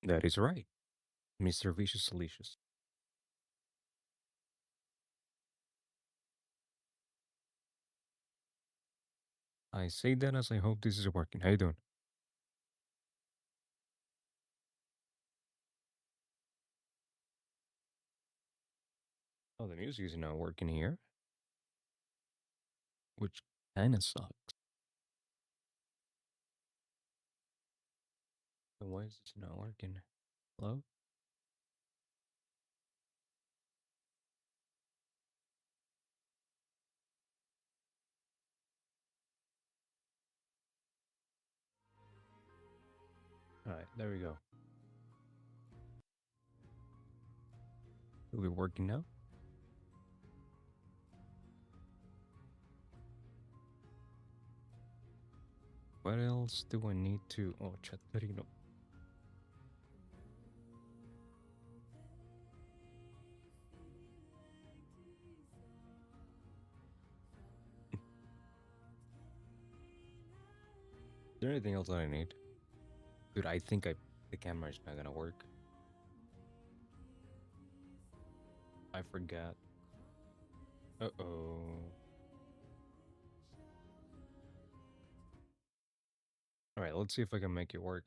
That is right, Mr. Vicious Delicious. I say that as I hope this is working. How you doing? Oh, the music is not working here, which kind of sucks. So why is this not working? Hello? All right, there we go. Will be working now? What else do I need to? Oh, Chatarino. Is there anything else that I need? Dude, I think the camera is not gonna work. I forgot. Uh-oh. All right, let's see if I can make it work.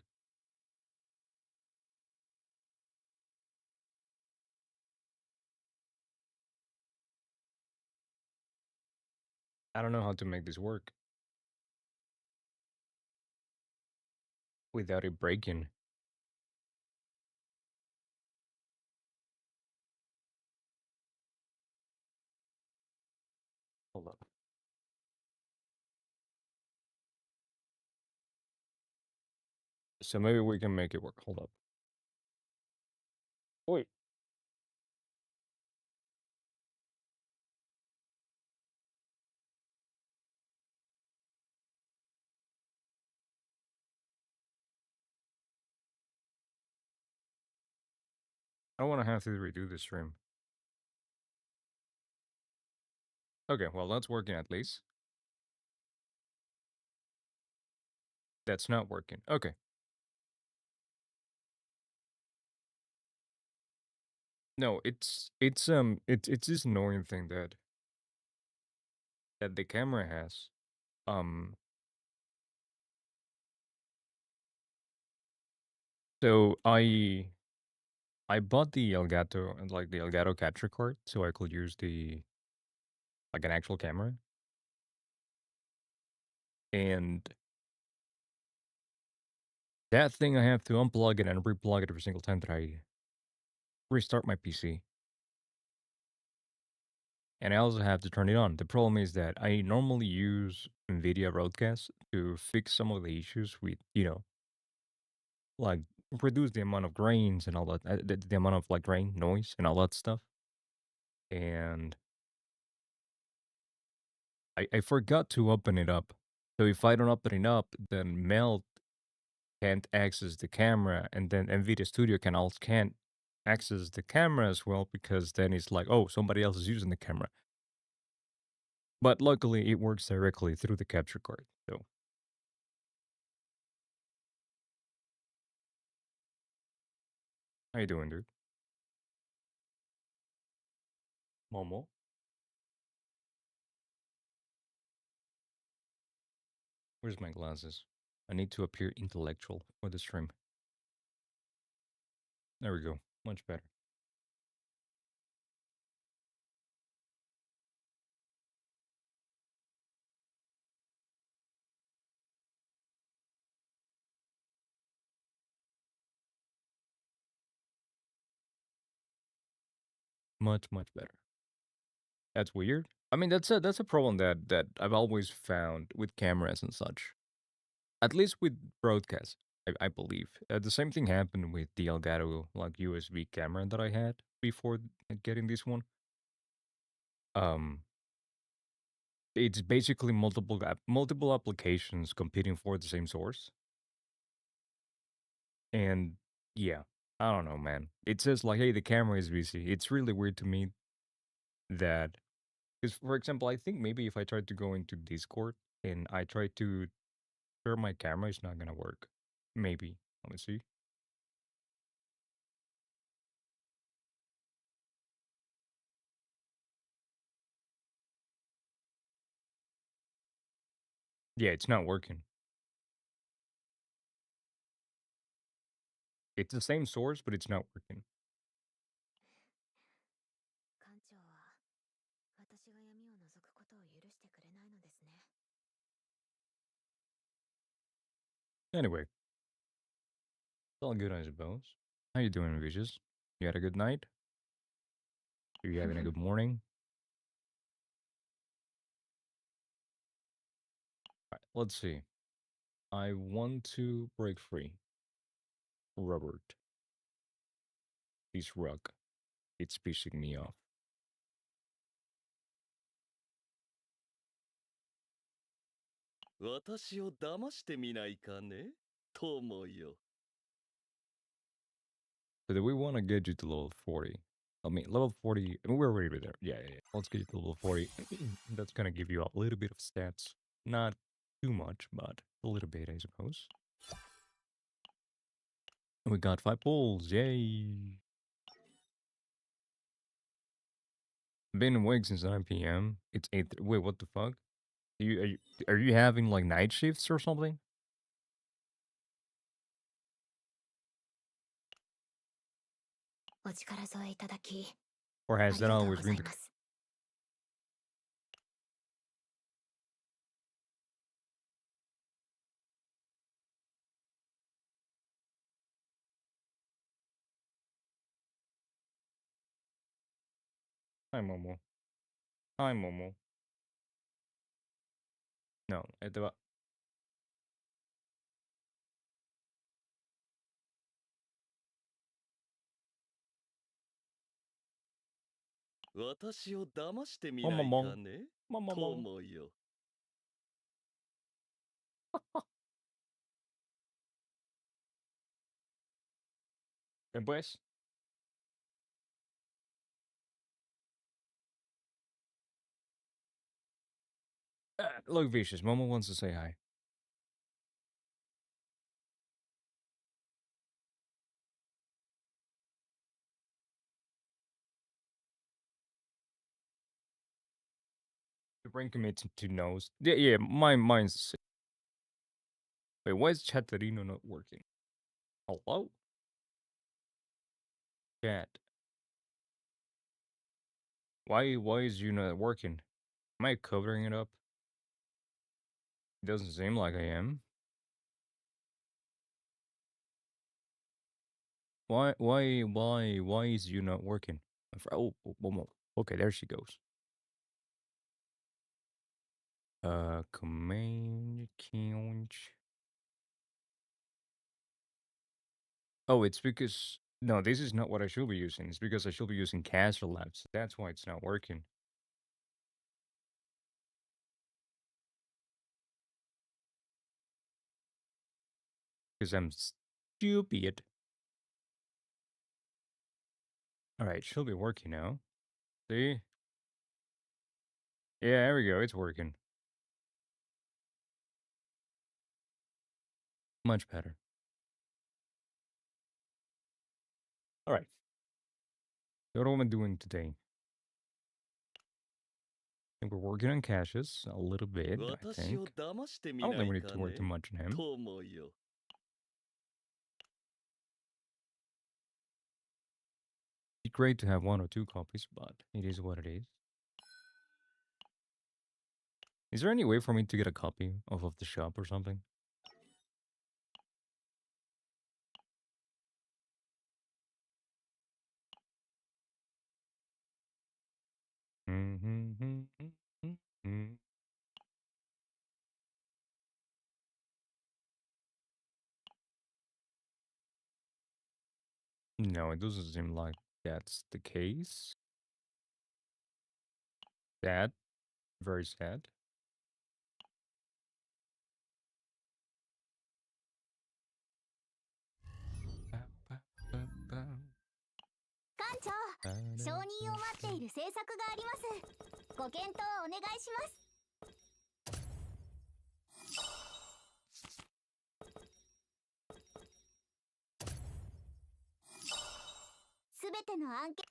I don't know how to make this work without it breaking. Hold up. So maybe we can make it work. Hold up. Wait. I don't want to have to redo this stream. Okay, well, that's working at least. That's not working. Okay. No, it's this annoying thing that the camera has. Um, so I bought the Elgato and like the Elgato capture card so I could use the like an actual camera. And that thing I have to unplug it and replug it every single time that I restart my PC. And I also have to turn it on. The problem is that I normally use NVIDIA Roadcast to fix some of the issues with, like reduce the amount of grains and all that, the amount of like grain noise and all that stuff. And I forgot to open it up. So if I don't open it up, then Melt can't access the camera, and then NVIDIA Studio can also can't access the camera as well because then it's like, oh, somebody else is using the camera. But luckily, it works directly through the capture card. So how you doing, dude? Momo, where's my glasses? I need to appear intellectual for the stream. There we go. Much better. Much, much better. That's weird. I mean, that's a problem that I've always found with cameras and such. At least with broadcast, I believe. The same thing happened with the Elgato like USB camera that I had before getting this one. Um, it's basically multiple applications competing for the same source, and yeah, I don't know, man. It says like, hey, the camera is busy. It's really weird to me that because, for example, I think maybe if I try to go into Discord and I try to share my camera, it's not gonna work. Maybe. Let me see. Yeah, it's not working. It's the same source, but it's not working. 館長は私が闇を覗くことを許してくれないのですね。Anyway, it's all good, I suppose. How you doing, Vicious? You had a good night? Are you having a good morning? Alright, let's see. I want to break free. Robert. This rug. It's pissing me off. 私を騙してみないかね友よ。So do we want to get you to level 40? I mean, level 40, I mean, we're already there. Yeah, yeah, yeah. Let's get you to level 40. That's gonna give you a little bit of stats. Not too much, but a little bit, I suppose. And we got 5 pulls, yay! Been awake since 9 p.m. It's 8. Wait, what the fuck? Are you having like night shifts or something? お力添えいただき、Or あ has り that がとう always ござ been い the ま case? す。Hi, Momo. Hi, Momo. No, это... 私を騙してみない Momomong. かね Momomong. 友よ。And pues... Look, Vicious. Momo wants to say hi. The brain commits to nose. Yeah, yeah, mine's... Wait, why is Chatarino not working? Hello? Chat. Why is you not working? Am I covering it up? It doesn't seem like I am. Why is you not working? Momo. Okay, there she goes. Command count. Oh, it's because no, this is not what I should be using. It's because I should be using Caster Labs. That's why it's not working. Because I'm stupid. Alright, should be working now. See? Yeah, there we go, it's working. Much better. Alright. So what am I doing today? I think we're working on Cassius a little bit, I 私を think. 騙して I み don't な think い we need to か work too ね much on him. 友よ。It'd be great to have 1 or 2 copies, but it is what it is. Is there any way for me to get a copy of the shop or something? No, it doesn't seem like that's the case. Sad. Very sad. 館長、承認を待っている政策があります。ご検討お願いします。すべての案件。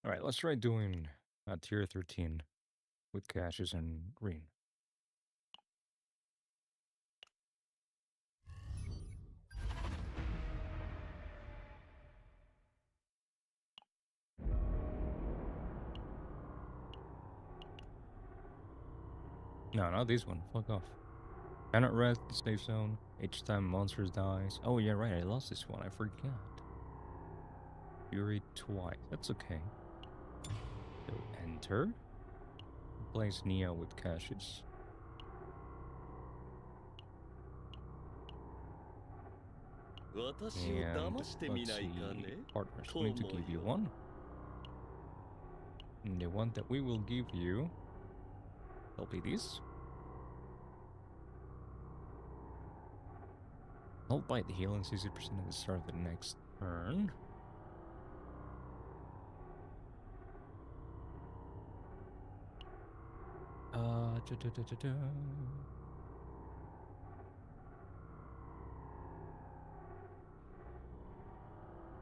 Alright, let's try doing tier 13 with Cassius and Green. No, not this one. Fuck off. Cannot rest the safe zone. Each time monsters dies. Oh yeah, right. I lost this one. I forgot. Fury twice. That's okay. So enter. Replace Neo with Cassius. And let's see. Partners. We need to give you one. And the one that we will give you will be this. Hold by the heal and 60% at the start of the next turn.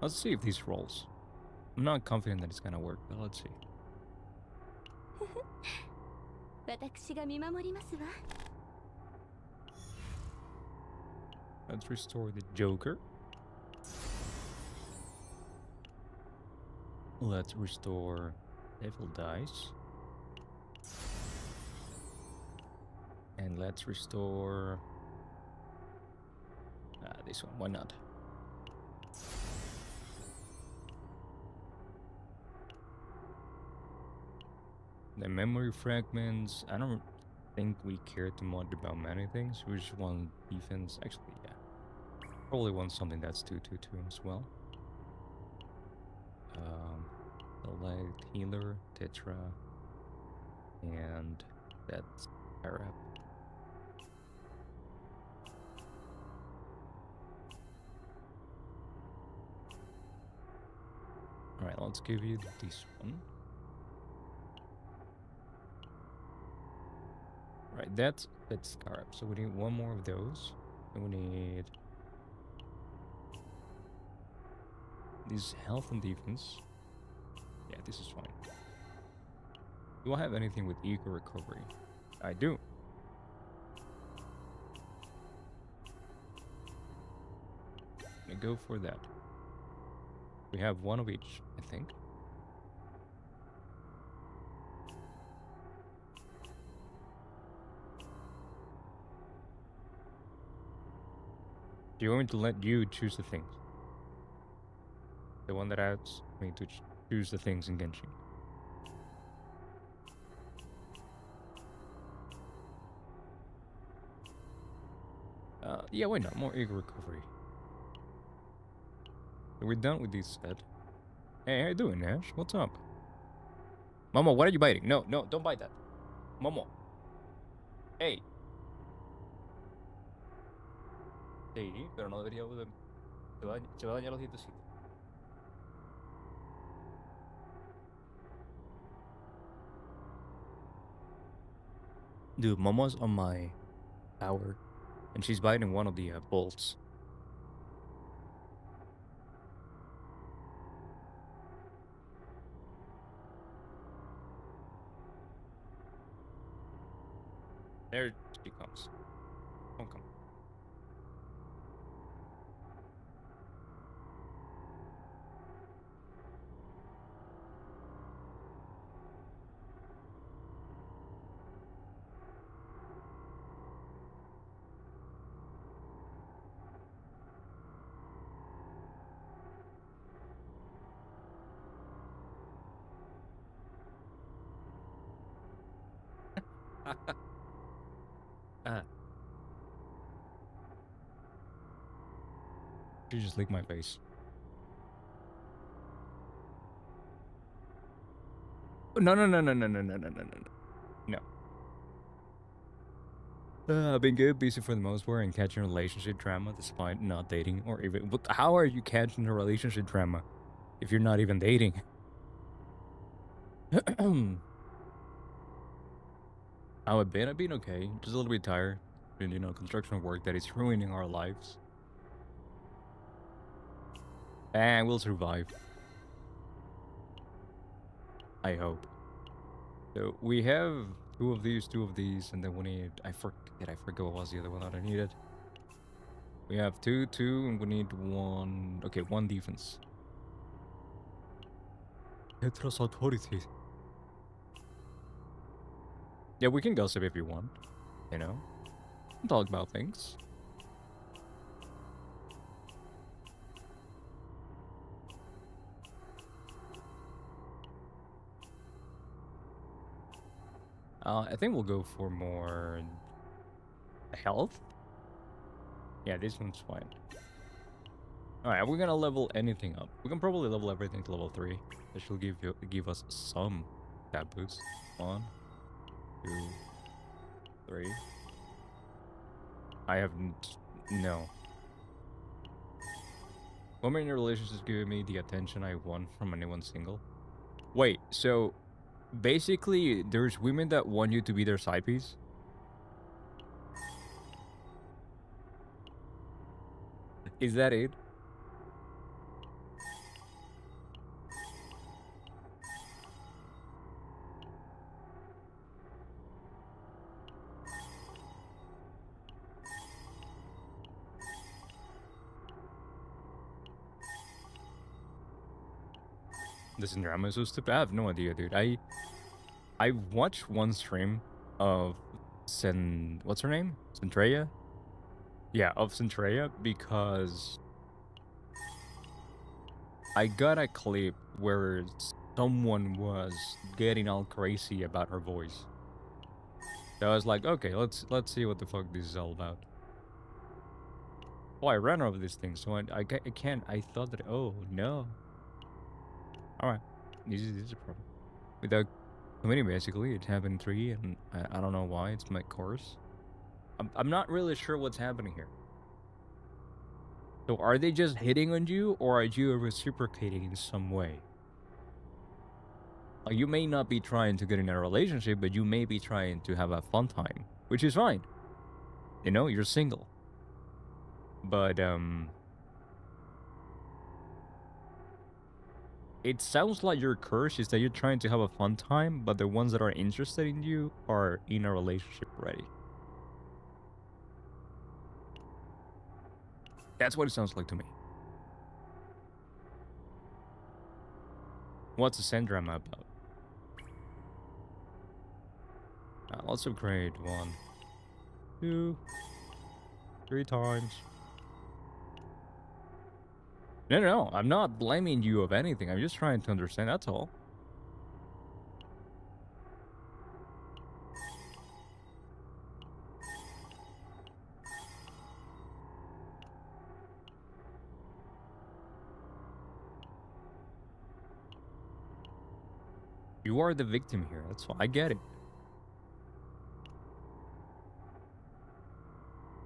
Let's see if this rolls. I'm not confident that it's gonna work, but let's see. 私が見守りますわ。 Let's restore the Joker. Let's restore Devil Dice. And let's restore this one. Why not? The memory fragments. I don't think we care too much about many things. We just want defense. Actually, yeah. Probably want something that's 2/2/2 as well. Select healer, Tetra, and that's Arab. Alright, let's give you this one. Right, that's Scarab. So we need one more of those. And we need this health and defense. Yeah, this is fine. Do I have anything with ego recovery? I do. I go for that. We have one of each, I think. Do you want me to let you choose the things? The one that asks me to choose the things in Genshin. Yeah, why not? More ego recovery. So we're done with this set. Hey, how you doing, Nash? What's up? Momo, what are you biting? No, no, don't bite that. Momo. Hey. Sí, pero no debería... Se va a dañar los dientecitos. Dude, Momo's on my tower, and she's biting one of the bolts. There she comes. Don't come. Ah. She just licked my face. No, no, no, no, no, no, no, no, no, no. No. I've been good, busy for the most part, and catching relationship drama despite not dating or even. But how are you catching a relationship drama if you're not even dating? I've been okay. Just a little bit tired. And, construction work that is ruining our lives. And we'll survive. I hope. So we have two of these, and then we need. I forget what was the other one that I needed. We have two, and we need one. Okay, one defense. Petros authority. Yeah, we can gossip if you want. You know, talk about things. I think we'll go for more health. Yeah, this one's fine. Alright, we're gonna level anything up. We can probably level everything to level 3. That should give us some stat boost. 1, 2, 3. I haven't. No. Women in your relationships giving me the attention I want from anyone single. Wait, so basically there's women that want you to be their side piece? Is that it? This drama is so stupid. I have no idea, dude. I watched one stream of what's her name? Centreia? Yeah, of Centreia because I got a clip where someone was getting all crazy about her voice. So I was like, okay, let's see what the fuck this is all about. Oh, I ran out of this thing, so I can't. I thought that. Oh no. All right, this is a problem. Without committing, basically, it happened 3, and I don't know why. It's my course. I'm not really sure what's happening here. So are they just hitting on you, or are you reciprocating in some way? Like, you may not be trying to get in a relationship, but you may be trying to have a fun time, which is fine. You know, you're single. But it sounds like your curse is that you're trying to have a fun time, but the ones that are interested in you are in a relationship already. That's what it sounds like to me. What's the Zen drama about? Let's upgrade 1, 2, 3 times. No, I'm not blaming you of anything. I'm just trying to understand, that's all. You are the victim here, that's all. I get it.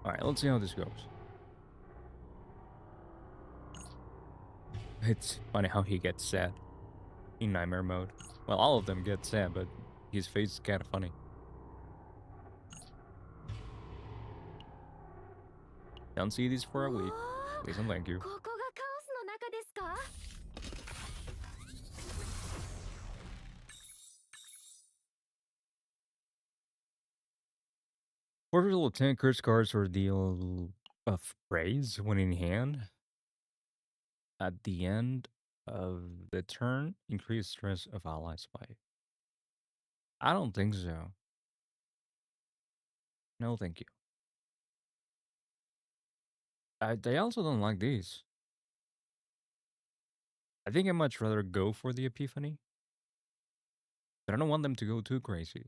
Alright, let's see how this goes. It's funny how he gets sad in nightmare mode. Well, all of them get sad, but his face is kind of funny. Don't see these for a week. Please and thank you. ここがカオスの中ですか？ Orbital 10 curse cards or deal of praise when in hand. At the end of the turn, increase stress of allies by. I don't think so. No, thank you. They also don't like these. I think I'd much rather go for the Epiphany. But I don't want them to go too crazy.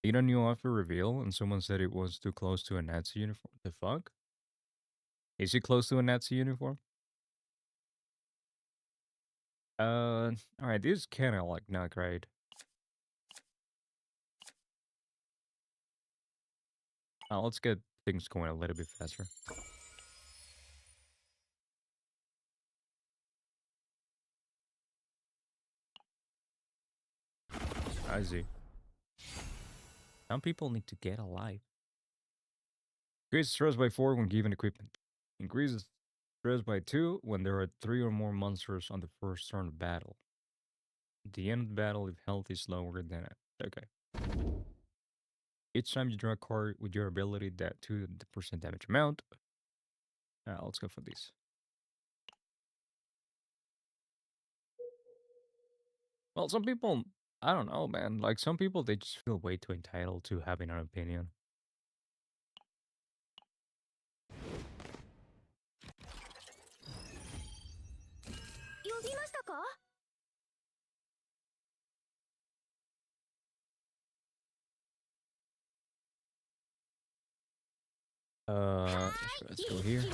Need a new offer reveal, and someone said it was too close to a Nazi uniform. The fuck? Is it close to a Nazi uniform? Alright, this is kinda like not great. Let's get things going a little bit faster. I see. Some people need to get alive. Increase stress by 4 when given equipment. Increases Reduced by 2 when there are 3 or more monsters on the first turn of battle. The end of the battle, if health is lower than it. Okay. Each time you draw a card with your ability that 2% damage amount. Let's go for these. Well, some people, I don't know, man. Like, some people, they just feel way too entitled to having an opinion. Let's go here.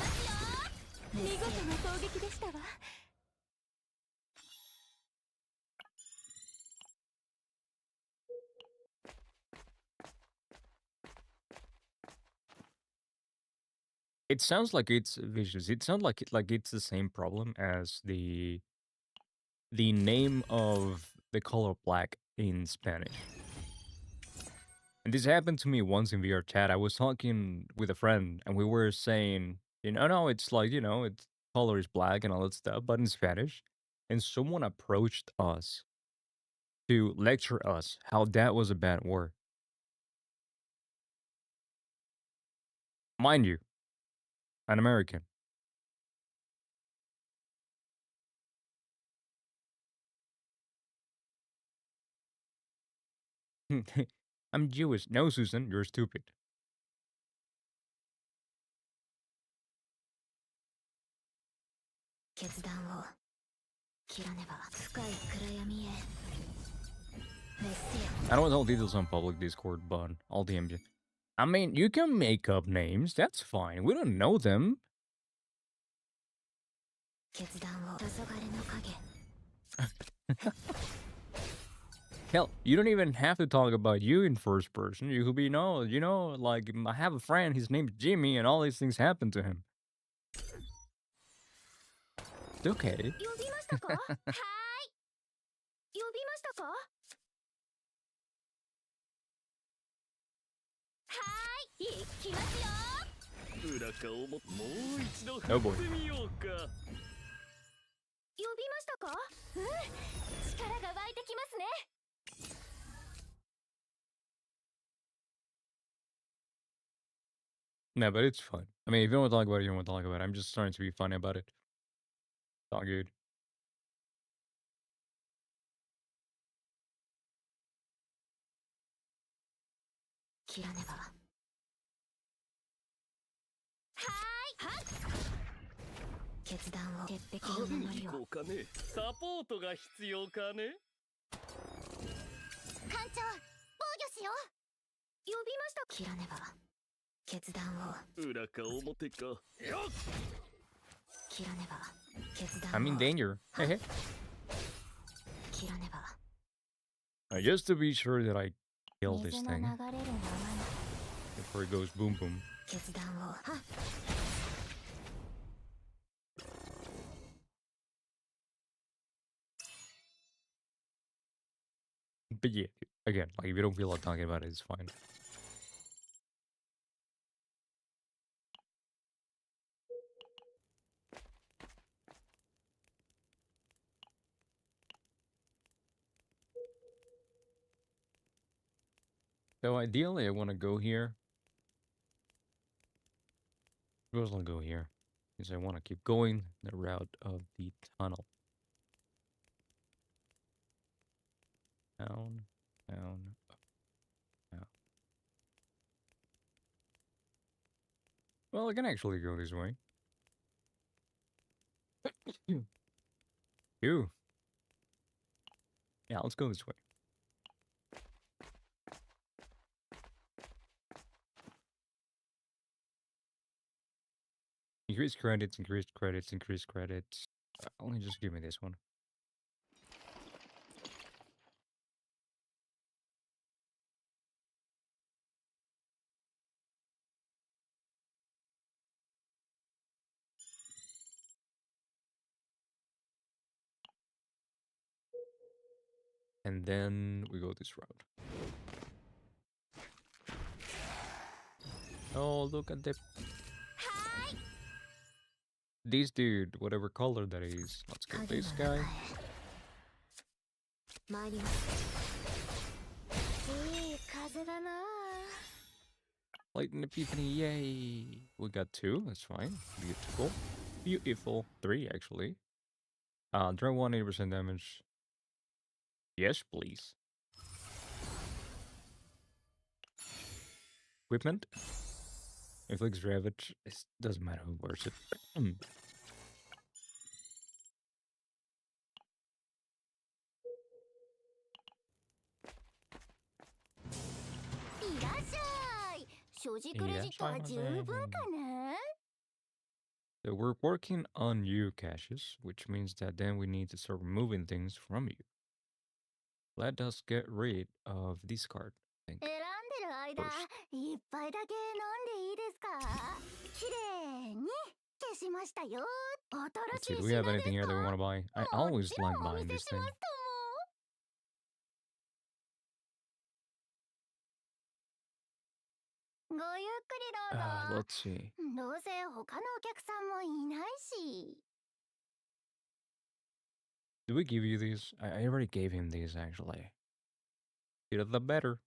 It sounds like it's vicious. It sounds like it's the same problem as the name of the color black in Spanish. And this happened to me once in VR chat. I was talking with a friend and we were saying, no, it's like, it's color is black and all that stuff, but in Spanish. And someone approached us to lecture us how that was a bad word. Mind you, an American. I'm Jewish. No, Susan, you're stupid. 決断を切らねば深い暗闇へ滅せよ I don't know details on public Discord, but I'll DM you. I mean, you can make up names. That's fine. We don't know them. 決断を黄昏の影 Hell, you don't even have to talk about you in first person. You could be, like, I have a friend, his name's Jimmy, and all these things happen to him. It's okay. 呼びましたかはーい呼びましたかはーい行きますよ裏かをもう一度 Oh 振 boy. ってみようか呼びましたかうん力が湧いてきますね No, but it's fun. I mean, if you don't want to talk about it, you don't want to talk about it. I'm just trying to be funny about it. It's all good. 切らねばはーいはっ決断を鉄壁の行守りをこうかねサポートが必要かね艦長防御しよう呼びました切らねば決断を裏か表かよっ切らねば決断を I'm in danger. Hey, hey. 切らねば Just to be sure that I kill this 水の thing 流れるままに before it goes boom boom. 決断をはっ But yeah, again, like if you don't feel like talking about it, it's fine. So ideally, I want to go here. I was gonna go here because I want to keep going the route of the tunnel. Down, down, up, down. Well, I can actually go this way. Ew. Yeah, let's go this way. Increase credits, increase credits, increase credits. Only just give me this one. And then we go this route. Oh, look at the... this dude, whatever color that is. Let's get this guy. 参ります。いい風だな。Light an epiphany, yay! We got 2, that's fine. Beautiful. Beautiful. 3, actually. Draw 1, 80% damage. Yes, please. Equipment. Inflicts ravage. It doesn't matter who wears it. いらっしゃい。所持クレジットは十分かな？ So we're working on you, Cassius, which means that then we need to start removing things from you. Let us get rid of this card, I think. 選んでる間、一杯だけ飲んでいいですか？きれいに消しましたよ。Let's 新 see, し do い we have 品で anything す here か？ that we want to buy? I も always ちろ like んお buying 見せ this しま thing. すとも。ごゆっくりどうぞ。Let's see. どうせ他のお客さんもいないし。Do we give you these? I already gave him these, actually. Either the better.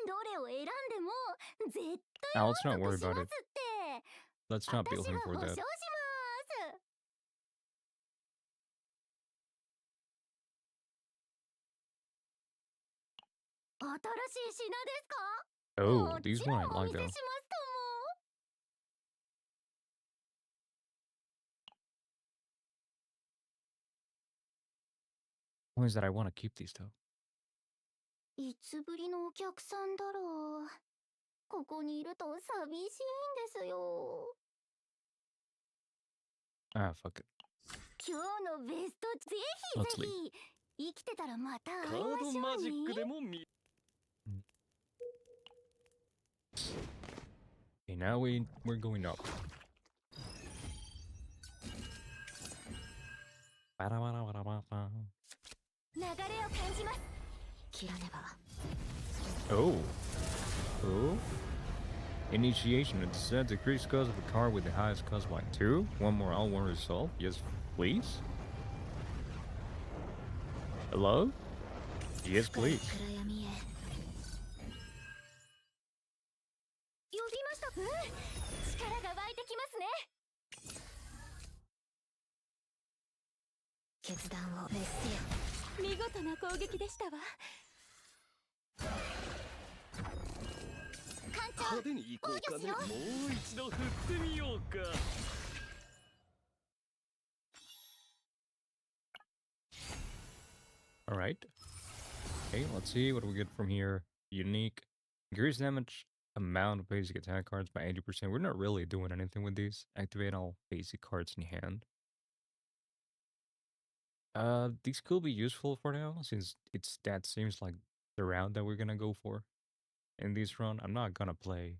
どれを選んでも絶 Now, let's 対 not 満 worry 足しま about す it. って。 Let's not bill 私 him が for 保証 that. します。新しい品ですか？ Oh, も these ちろ one I んお見 like, せし though. ますとPoint is that I want to keep these, though. も。いつぶりのお客さんだろう。ここにいると寂しいんですよ。Ah, fuck it. 今日のベストぜ Let's ひぜ leave. ひ生きてたらまたカ会いまードしょうマジックでね。も見 Okay, now we're going up. 流れを感じます。切らねば。Oh. Oh. Initiation. It said decrease cost of a card with the highest cost by 2. One more all one resolve. Yes, please. Hello? Yes, please. 暗闇へ。呼びました。力が湧いてきますね。決断を滅せよ。見事な攻撃でしたわ。艦長、派手に行こうかね。もう一度振ってみようか。Alright. Okay, let's see what we get from here. Unique. Increase damage amount of basic attack cards by 80%. We're not really doing anything with these. Activate all basic cards in hand. These could be useful for now, since that seems like the route that we're gonna go for in this run. I'm not gonna play.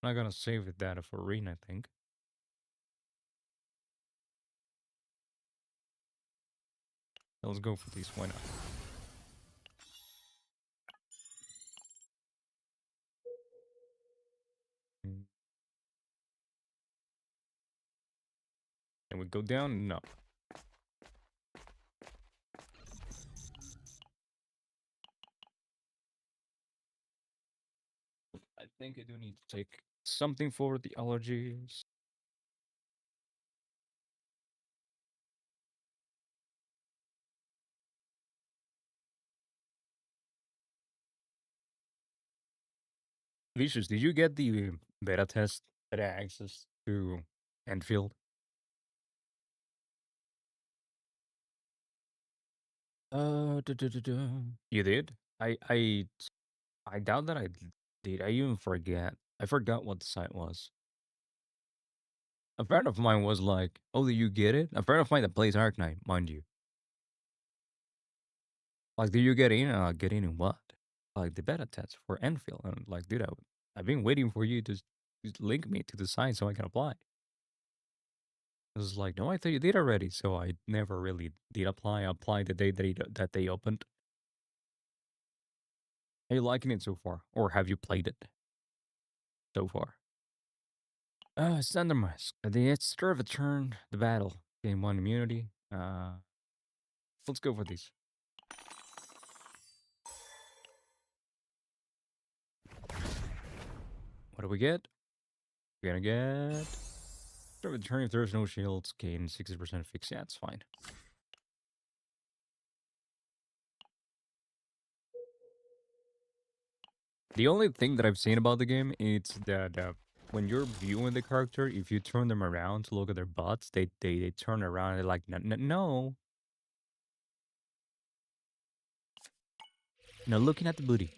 I'm not gonna save the data for Reen, I think. Let's go for these, why not? And we go down? No. I think I do need to take something for the allergies. Vicious, did you get the beta test that I access to Enfield? You did? I doubt that I did. I even forget. I forgot what the site was. A friend of mine was like, "Oh, did you get it?" A friend of mine that plays Arknight, mind you. Like, "Did you get in?" Get in what? Like the beta test for Enfield. And I'm like, dude, I've been waiting for you to link me to the site so I can apply. I was like, no, I thought you did already. So I never really did apply. I applied the day that they opened. Are you liking it so far? Or have you played it so far? Thunder Mask. The start of a turn, the battle. Gain 1 immunity. Let's go for these. What do we get? We're gonna get... Start of a turn, if there's no shields, gain 60% fix. Yeah, it's fine. The only thing that I've seen about the game is that when you're viewing the character, if you turn them around to look at their butts, they turn around and they're like, no. No, looking at the booty.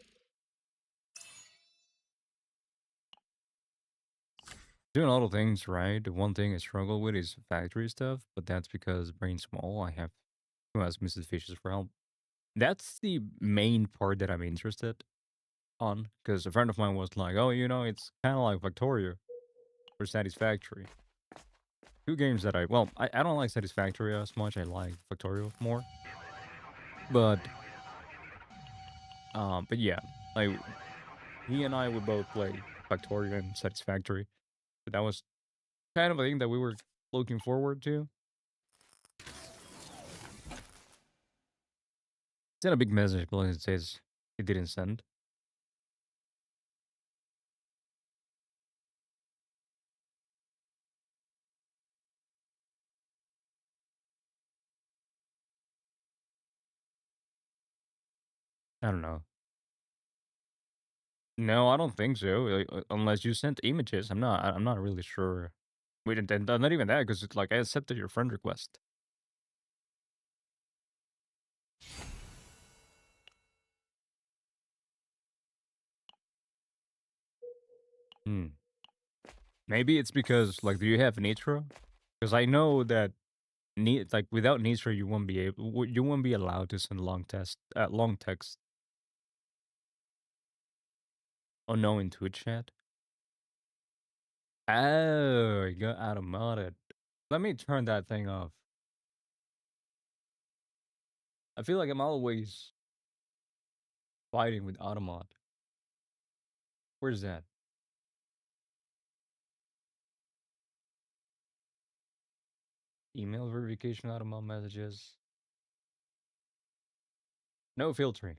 Doing a lot of things right. The one thing I struggle with is factory stuff, but that's because brain small. I have to ask Mrs. Fishes for help. That's the main part that I'm interested on, because a friend of mine was like, "Oh, it's kind of like Factorio or Satisfactory." Two games that I don't like Satisfactory as much. I like Factorio more, but yeah, like he and I would both play Factorio and Satisfactory. So that was kind of a thing that we were looking forward to. Sent a big message, but it says it didn't send. I don't know. No, I don't think so. Unless you sent images, I'm not really sure. Wait, and not even that, because it's like I accepted your friend request. Hmm. Maybe it's because like, do you have Nitro? Because I know that without Nitro, you won't be allowed to send long text. Oh no, in Twitch chat. Oh, you got out of modded. Let me turn that thing off. I feel like I'm always fighting with Automod. Where's that? Email verification, Automod messages. No filtering.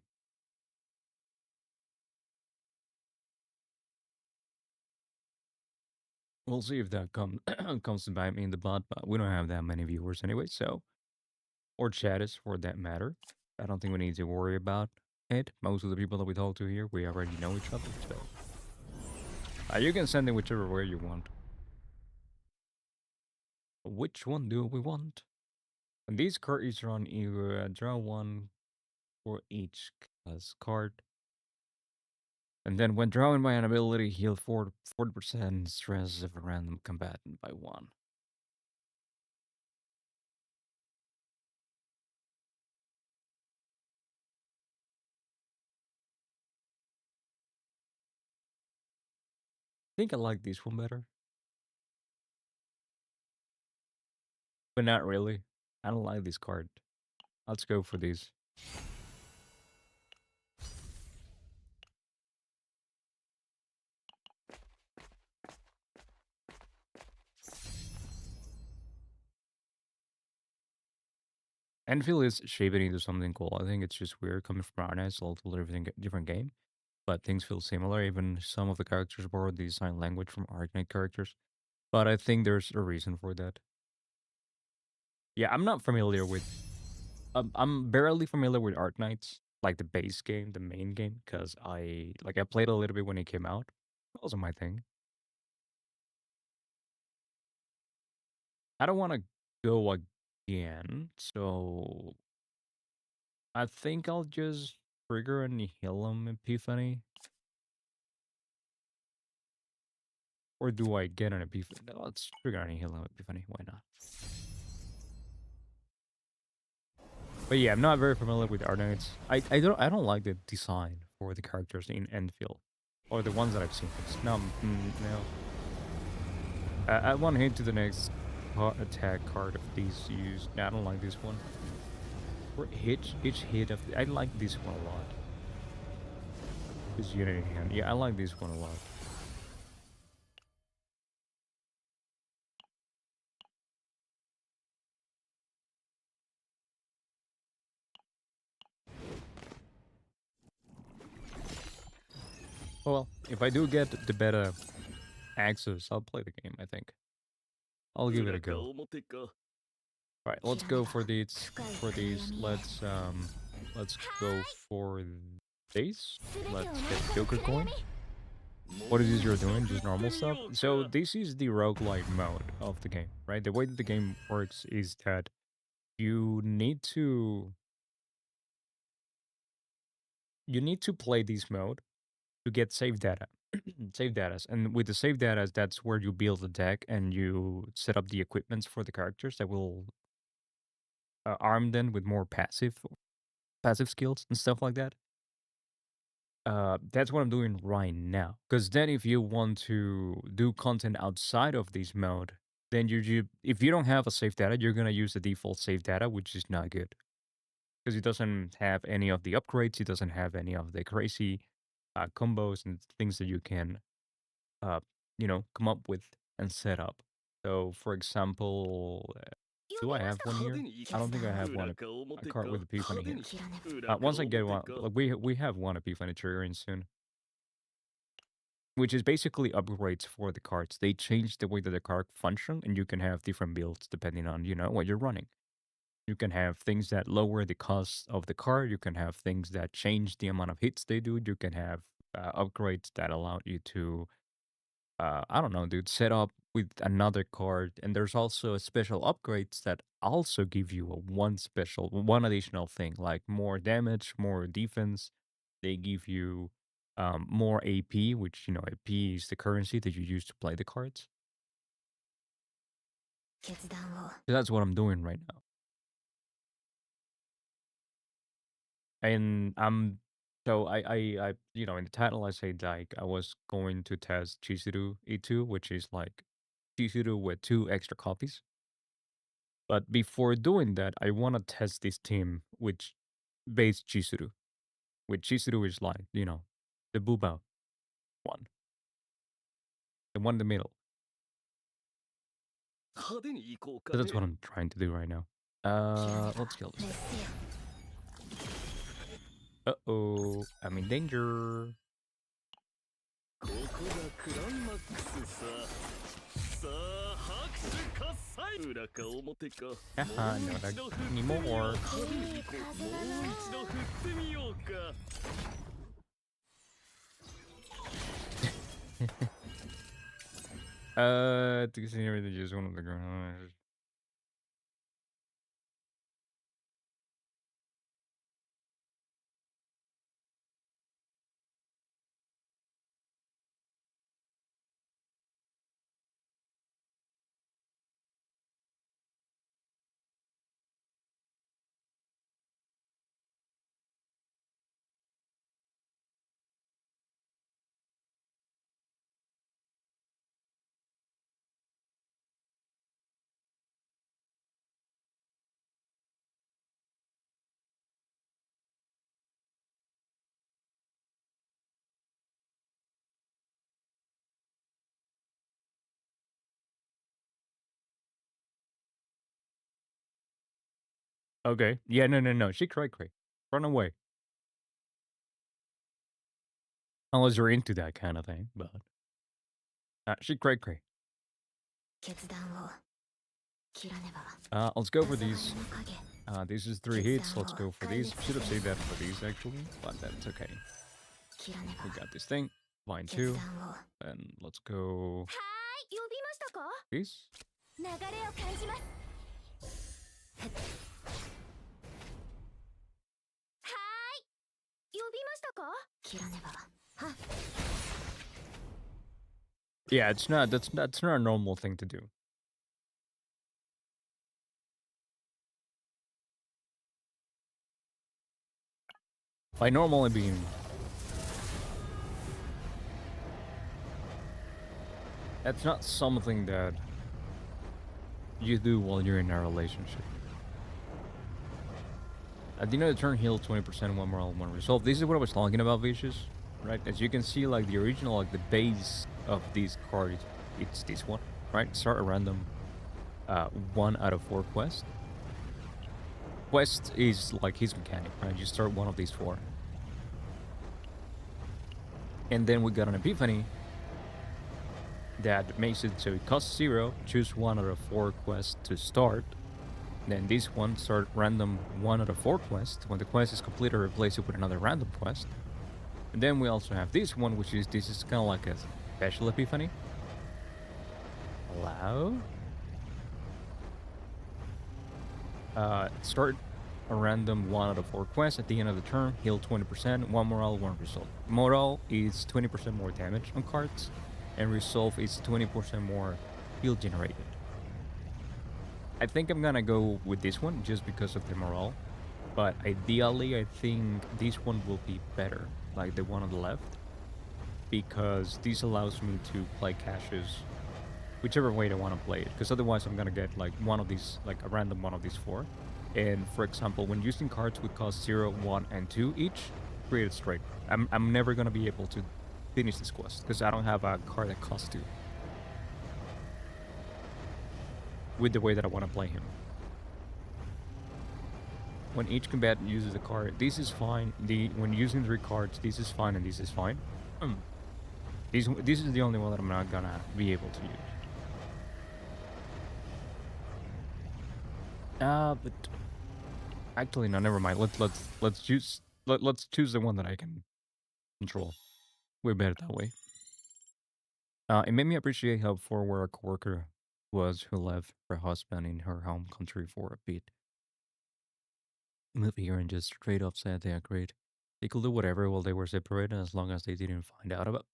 We'll see if that comes to bite me in the butt, but we don't have that many viewers anyway, so... Or chatters, for that matter. I don't think we need to worry about it. Most of the people that we talk to here, we already know each other, so... you can send it whichever way you want. Which one do we want? And these cards are on either draw one for each class card. And then when drawing by an ability, heal 40% stress of a random combatant by 1. I think I like this one better. But not really. I don't like this card. Let's go for these. Enfield is shaping into something cool. I think it's just weird coming from Arna. It's a totally different game, but things feel similar. Even some of the characters borrow the design language from Arknight characters. But I think there's a reason for that. Yeah, I'm not familiar with... I'm barely familiar with Arknights, like the base game, the main game, because I played a little bit when it came out. That wasn't my thing. I don't want to go again, so I think I'll just trigger an Nihilum Epiphany. Or do I get an Epiphany? No, let's trigger an Nihilum Epiphany. Why not? But yeah, I'm not very familiar with Arknights. I don't like the design for the characters in Enfield, or the ones that I've seen. It's no. I want to hit to the next attack card of these used. Nah, I don't like this one. For each hit of I like this one a lot. This Unity hand. Yeah, I like this one a lot. Well, if I do get the beta access, I'll play the game, I think. I'll give it a 裏か go. 表か Alright, let's go for these. Let's go for these. Let's get Joker coin. What is this you're doing? Just normal stuff? So this is the roguelike mode of the game, right? The way that the game works is that you need to play this mode to get save data. Save data. And with the save data, that's where you build the deck and you set up the equipments for the characters that will arm them with more passive skills and stuff like that. That's what I'm doing right now. Because then, if you want to do content outside of this mode, then if you don't have a save data, you're gonna use the default save data, which is not good because it doesn't have any of the upgrades. It doesn't have any of the crazy combos and things that you can, come up with and set up. So, for example, do I have one 派 here? 手に I don't think I have 裏 one. か A 表 card か with Epiphany 派手 here. に裏か Once I get 表 one, か like we have one Epiphany triggering soon, which is basically upgrades for the cards. They change the way that the card function, and you can have different builds depending on what you're running. You can have things that lower the cost of the card. You can have things that change the amount of hits they do. You can have upgrades that allow you to, I don't know, dude, set up with another card. And there's also special upgrades that also give you one additional thing, like more damage, more defense. They give you more AP, which, AP is the currency that you use to play the cards. 決断を So that's what I'm doing right now. And so I in the title I say like I was going to test Chizuru E2, which is like Chizuru with 2 extra copies. But before doing that, I want to test this team with base Chizuru. With Chizuru is like, the Booba one. The one in the middle. 派手に行こうか So that's ね what I'm trying to do right now. Let's kill this 滅 thing. せよ Uh-oh. I'm in danger. ここがクライマックスささあ拍手喝采裏か表かもう Haha, no, 一度振って any みよう more. 派手に行こうもう一度振ってみようか To consider the just one of the ground. Okay. Yeah, no. She cray. Run away. Unless you're into that kind of thing, but she cray. 決断を切らねば Let's go for 風 these. の影 This is 3 hits. Let's go for these. Should have saved that for these actually, but that's okay. 切らね We ば got this thing. Line 決 2. 断を And let's go はーい呼びましたか these. 流れを感じますはーい呼びましたか切らねばは Yeah, that's not a normal thing to do. By normal I mean that's not something that you do while you're in a relationship. At the end of the turn, heal 20% one moral, one resolve. This is what I was talking about, Vicious. right? As you can see, like the original, like the base of these cards, it's this one, right? Start a random 1 out of 4 quest. Quest is like his mechanic, right? You start one of these 4. And then we got an epiphany that makes it so it costs 0, choose 1 out of 4 quests to start. Then this one, start random 1 out of 4 quests. When the quest is completed, replace it with another random quest. And then we also have this one, which is, this is kind of like a special epiphany. Allow. Start a random 1 out of 4 quests. At the end of the turn, heal 20%, 1 morale, 1 resolve. Morale is 20% more damage on cards, and resolve is 20% more heal generated. I think I'm gonna go with this one just because of the morale, but ideally I think this one will be better, like the one on the left, because this allows me to play caches whichever way I want to play it, because otherwise I'm gonna get like one of these, like a random one of these 4. And for example, when using cards with cost 0, 1, and 2 each, create it straight. I'm never gonna be able to finish this quest because I don't have a card that costs 2. With the way that I want to play him. When each combatant uses a card, this is fine. When using 3 cards, this is fine and this is fine. This is the only one that I'm not gonna be able to use. But actually, no, never mind. Let's choose the one that I can control. Way better that way. It made me appreciate how forward a coworker was who left her husband in her home country for a bit. Moved here and just straight up said they agreed. They could do whatever while they were separated as long as they didn't find out about.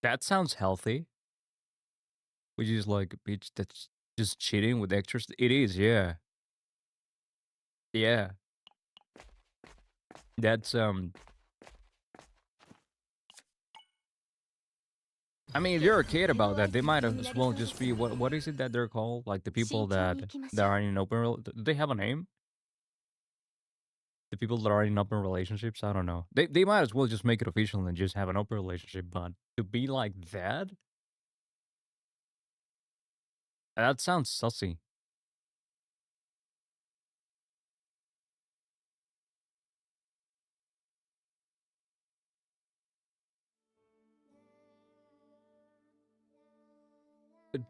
That sounds healthy. Which is like a bitch that's just cheating with extras. It is, yeah. Yeah. That's I mean, if you're a kid about that, they might as well just be what is it that they're called? Like the people that are in open. Do they have a name? The people that are in open relationships. I don't know. They might as well just make it official and just have an open relationship. But to be like that sounds sussy.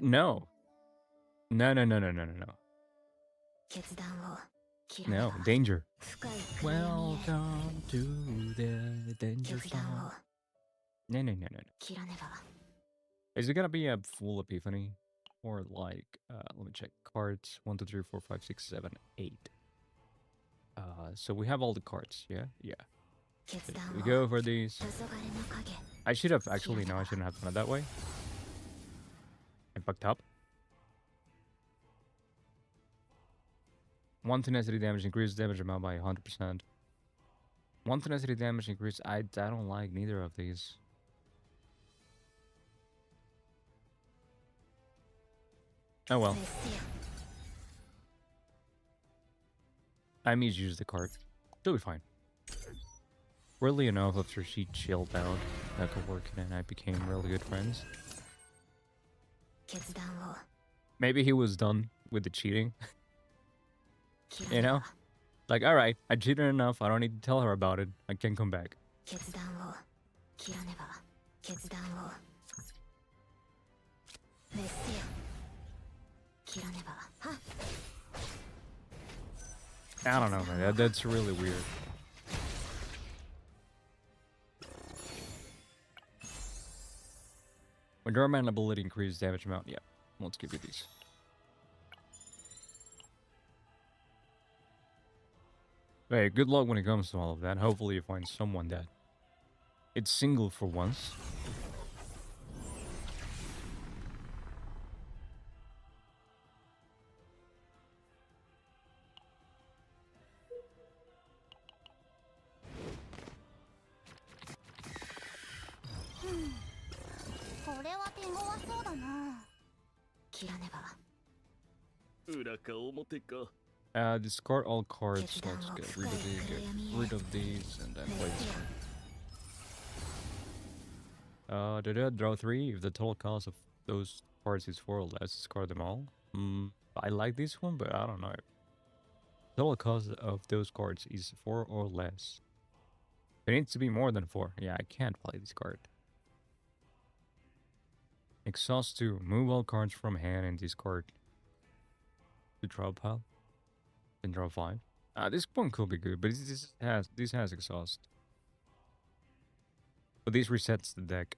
No. No. No, danger. Welcome to the danger zone. No. Is it gonna be a full epiphany? Or like, let me check. Cards 1, 2, 3, 4, 5, 6, 7, 8. So we have all the cards, yeah? Yeah. We go for these. I should have, actually, no, I shouldn't have done it that way. I fucked up. 1 tenacity damage increases damage amount by 100%. 1 tenacity damage increase. I don't like neither of these. Oh well. I misused the card. She'll be fine. Weirdly enough, after she chilled out, that coworker and I became really good friends. Maybe he was done with the cheating. You know? Like, alright, I cheated enough, I don't need to tell her about it. I can come back. I don't know, man. That's really weird. When Dormant ability increases damage amount, yeah. Let's give you these. Hey, good luck when it comes to all of that. Hopefully you find someone that it's single for once. Discard all cards. Let's get rid of these and then play this card. Draw 3. If the total cost of those cards is 4 or less, discard them all. I like this one, but I don't know. Total cost of those cards is 4 or less. It needs to be more than 4. Yeah, I can't play this card. Exhaust 2. Move all cards from hand and discard to draw pile. Then draw 5. This one could be good, but this has exhaust. But this resets the deck.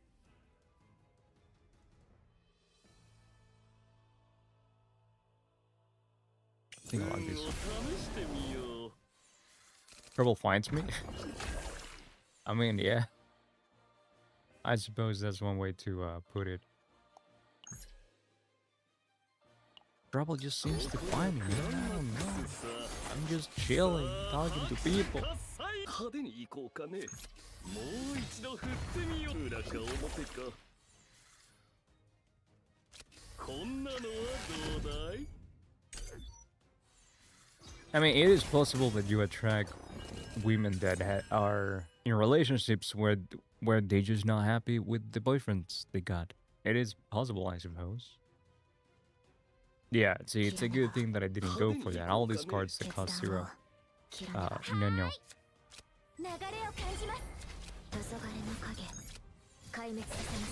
I think I like this. Trouble finds me. I mean, yeah. I suppose that's one way to put it. Trouble just seems to find me, man. I don't know. I'm just chilling, talking to people. 派手に行こうかね。もう一度振ってみよう。裏か表か。こんなのはどうだい？ I mean, it is possible that you attract women that are in relationships where they just not happy with the boyfriends they got. It is possible, I suppose. Yeah, see, it's a good thing that I didn't go for that. All these cards that cost 0. No. 流れを感じます。黄昏の影、壊滅させま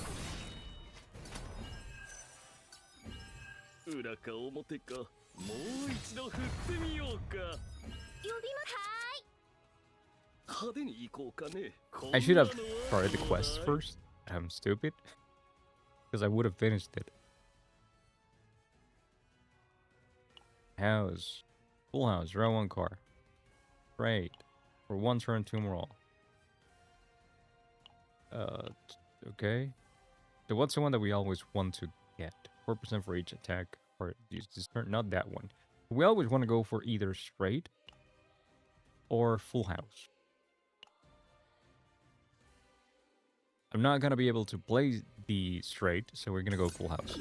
す。裏か表か。もう一度振ってみようか。呼びます。派手に行こうかね。 I should have started the quest first. I'm stupid. Because I would have finished it. House. Full house. Draw 1 card. Great. For 1 turn, 2 more. Okay. So what's the one that we always want to get? 4% for each attack. Or this turn, not that one. We always want to go for either straight or full house. I'm not gonna be able to play the straight, so we're gonna go full house.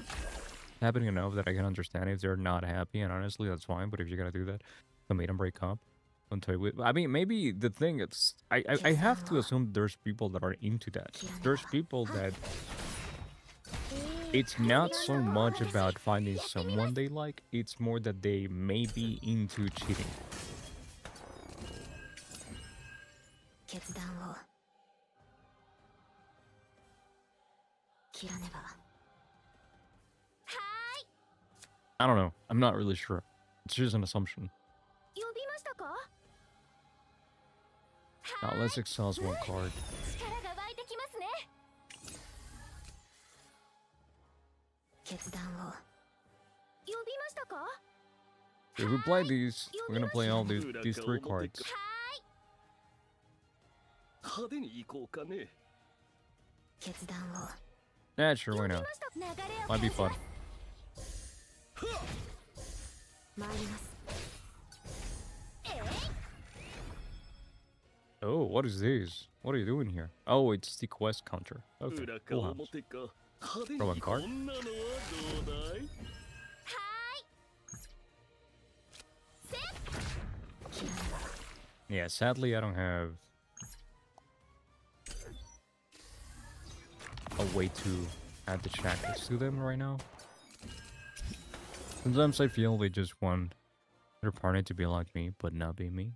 Happening enough that I can understand if they're not happy, and honestly, that's fine. But if you're gonna do that, so meet them break up. I mean, maybe the thing is, I have to assume there's people that are into that. There's people that it's not so much about finding someone they like. It's more that they may be into cheating. 決断を切らねば。 I don't know. I'm not really sure. It's just an assumption. 呼びましたか？ Now let's exhaust 1 card. 力が湧いてきますね。決断を呼びましたか？ If we play these, we're gonna play all these 3 cards. 派手に行こうかね。決断を Yeah, sure, why not? Might be fun. 参ります。 Oh, what is this? What are you doing here? Oh, it's the quest counter. Okay, 裏か full house. 表か。派手に Draw 1 card. こんなのはどうだい？ Yeah, sadly, I don't have a way to add the shackles to them right now. Sometimes I feel they just want their partner to be like me, but not be me.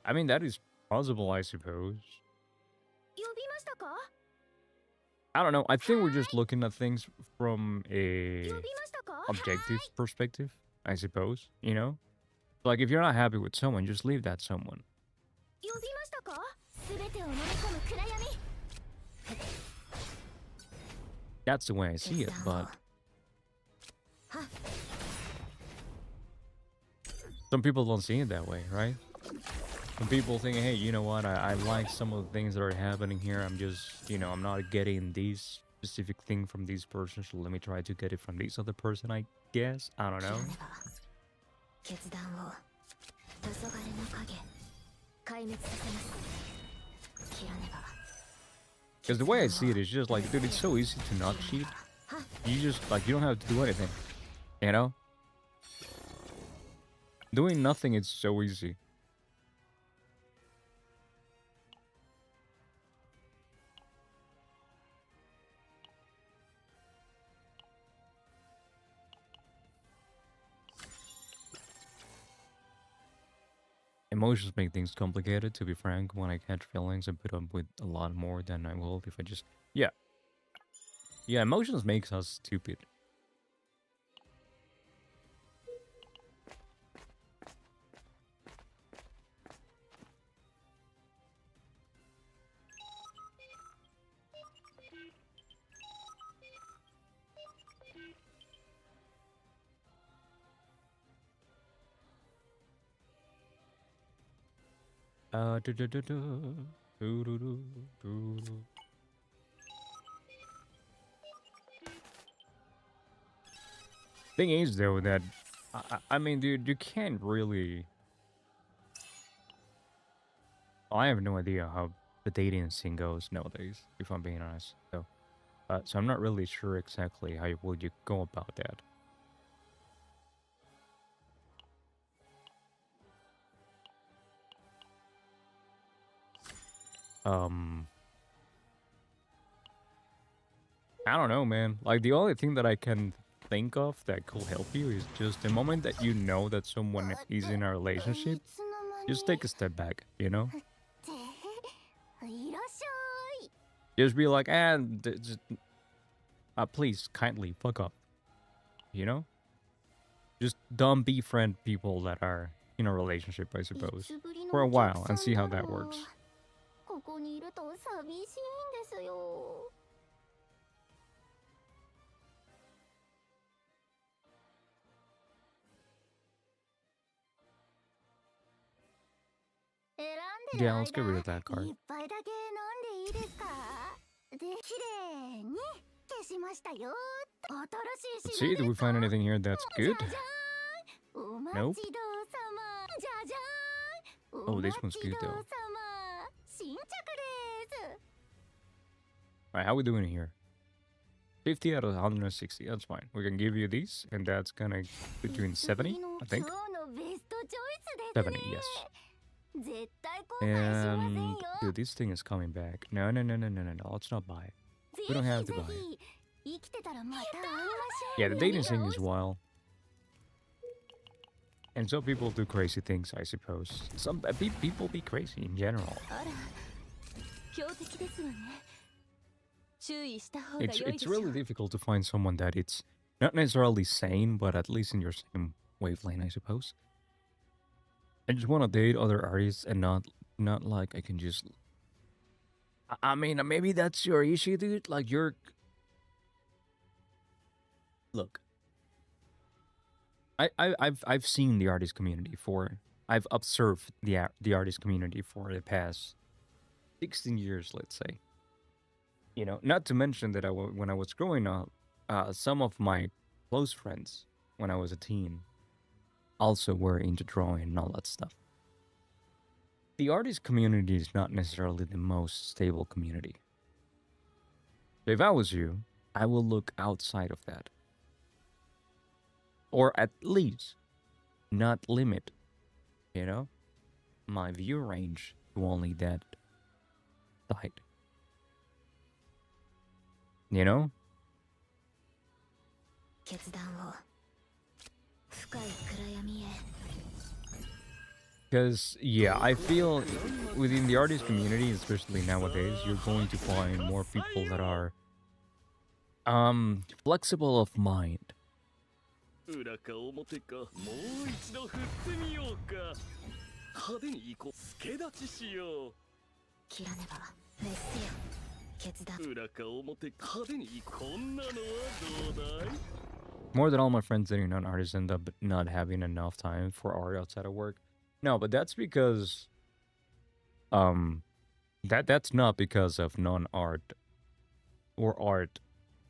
I mean, that is possible, I suppose. 呼びましたか？ I don't know. I think we're just looking at things from a 呼びましたか？ objective perspective, I suppose, you know? Like, if you're not happy with someone, just leave that someone. 呼びましたか？すべてを飲み込む暗闇。 That's the way I see it, but some people don't see it that way, right? Some people think, hey, you know what, I like some of the things that are happening here. I'm just, you know, I'm not getting this specific thing from this person, so let me try to get it from this other person, I guess. I don't know. 決断を黄昏の影壊滅させます。切らねば。 Because the way I see it is just like, dude, it's so easy to not cheat. You just, like, you don't have to do anything. You know? Doing nothing is so easy. Emotions make things complicated, to be frank. When I catch feelings, I put up with a lot more than I will if I just... Yeah. Yeah, emotions makes us stupid. Do, do, do, do. Do, do, do, do, do. Thing is, though, that... I mean, dude, you can't really... I have no idea how the dating scene goes nowadays, if I'm being honest. So I'm not really sure exactly how would you go about that. I don't know, man. Like, the only thing that I can think of that could help you is just the moment that you know that someone is in a relationship, just take a step back, you know? Just be like, please, kindly, fuck up. You know? Just don't befriend people that are in a relationship, I suppose. For a while, and see how that works. Yeah, let's get rid of that card. Let's see, do we find anything here that's good? Nope. Oh, this one's good though. Alright, how we doing here? 50 out of 160, that's fine. We can give you these, and that's gonna put you in 70, I think. 70, yes. And dude, this thing is coming back. No, let's not buy it. We don't have to buy it. Yeah, the dating thing is wild. And some people do crazy things, I suppose. Some people be crazy in general. It's really difficult to find someone that it's not necessarily sane, but at least in your same wavelength, I suppose. I just want to date other artists and not like I can just... I mean, maybe that's your issue, dude. Like, you're... Look. I've seen the artist community for... I've observed the artist community for the past 16 years, let's say. You know, not to mention that when I was growing up, some of my close friends, when I was a teen, also were into drawing and all that stuff. The artist community is not necessarily the most stable community. So if I was you, I will look outside of that. Or at least not limit, you know, my view range to only that side. You know? Because, yeah, I feel within the artist community, especially nowadays, you're going to find more people that are flexible of mind. More than all my friends dating non-artists end up not having enough time for art outside of work. No, but that's because that's not because of non-art or art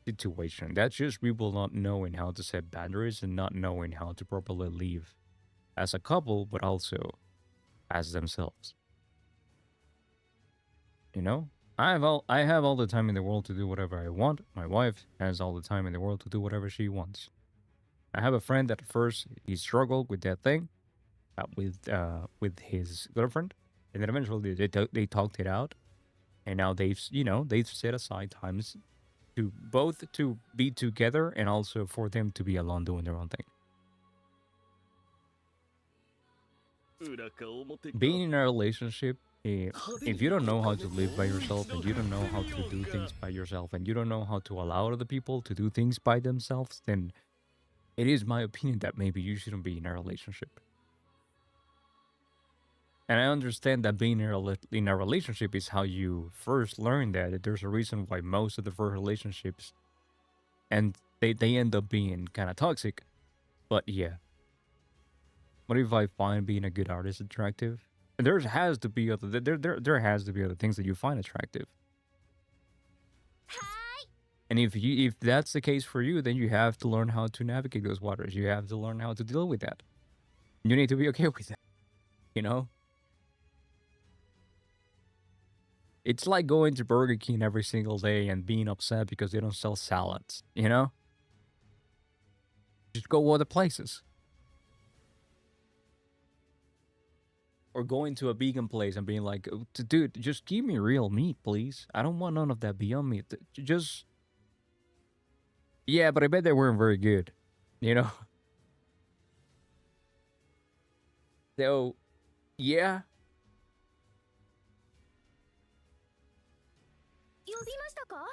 situation. That's just people not knowing how to set boundaries and not knowing how to properly live as a couple, but also as themselves. You know? I have all the time in the world to do whatever I want. My wife has all the time in the world to do whatever she wants. I have a friend that at first he struggled with that thing, with his girlfriend, and then eventually they talked it out, and now they've set aside times to both to be together and also for them to be alone doing their own thing. being in a relationship, if you don't know how to live by yourself and you don't know how to do things by yourself and you don't know how to allow other people to do things by themselves, then it is my opinion that maybe you shouldn't be in a relationship. And I understand that being in a relationship is how you first learn that. There's a reason why most of the first relationships and they end up being kind of toxic. But yeah. What if I find being a good artist attractive? There has to be other things that you find attractive. And if that's the case for you, then you have to learn how to navigate those waters. You have to learn how to deal with that. You need to be okay with that. You know? It's like going to Burger King every single day and being upset because they don't sell salads, you know? Just go other places. Or going to a vegan place and being like, "Oh, dude, just give me real meat, please. I don't want none of that Beyond Meat. Just..." Yeah, but I bet they weren't very good, you know? So, yeah. 呼びましたか？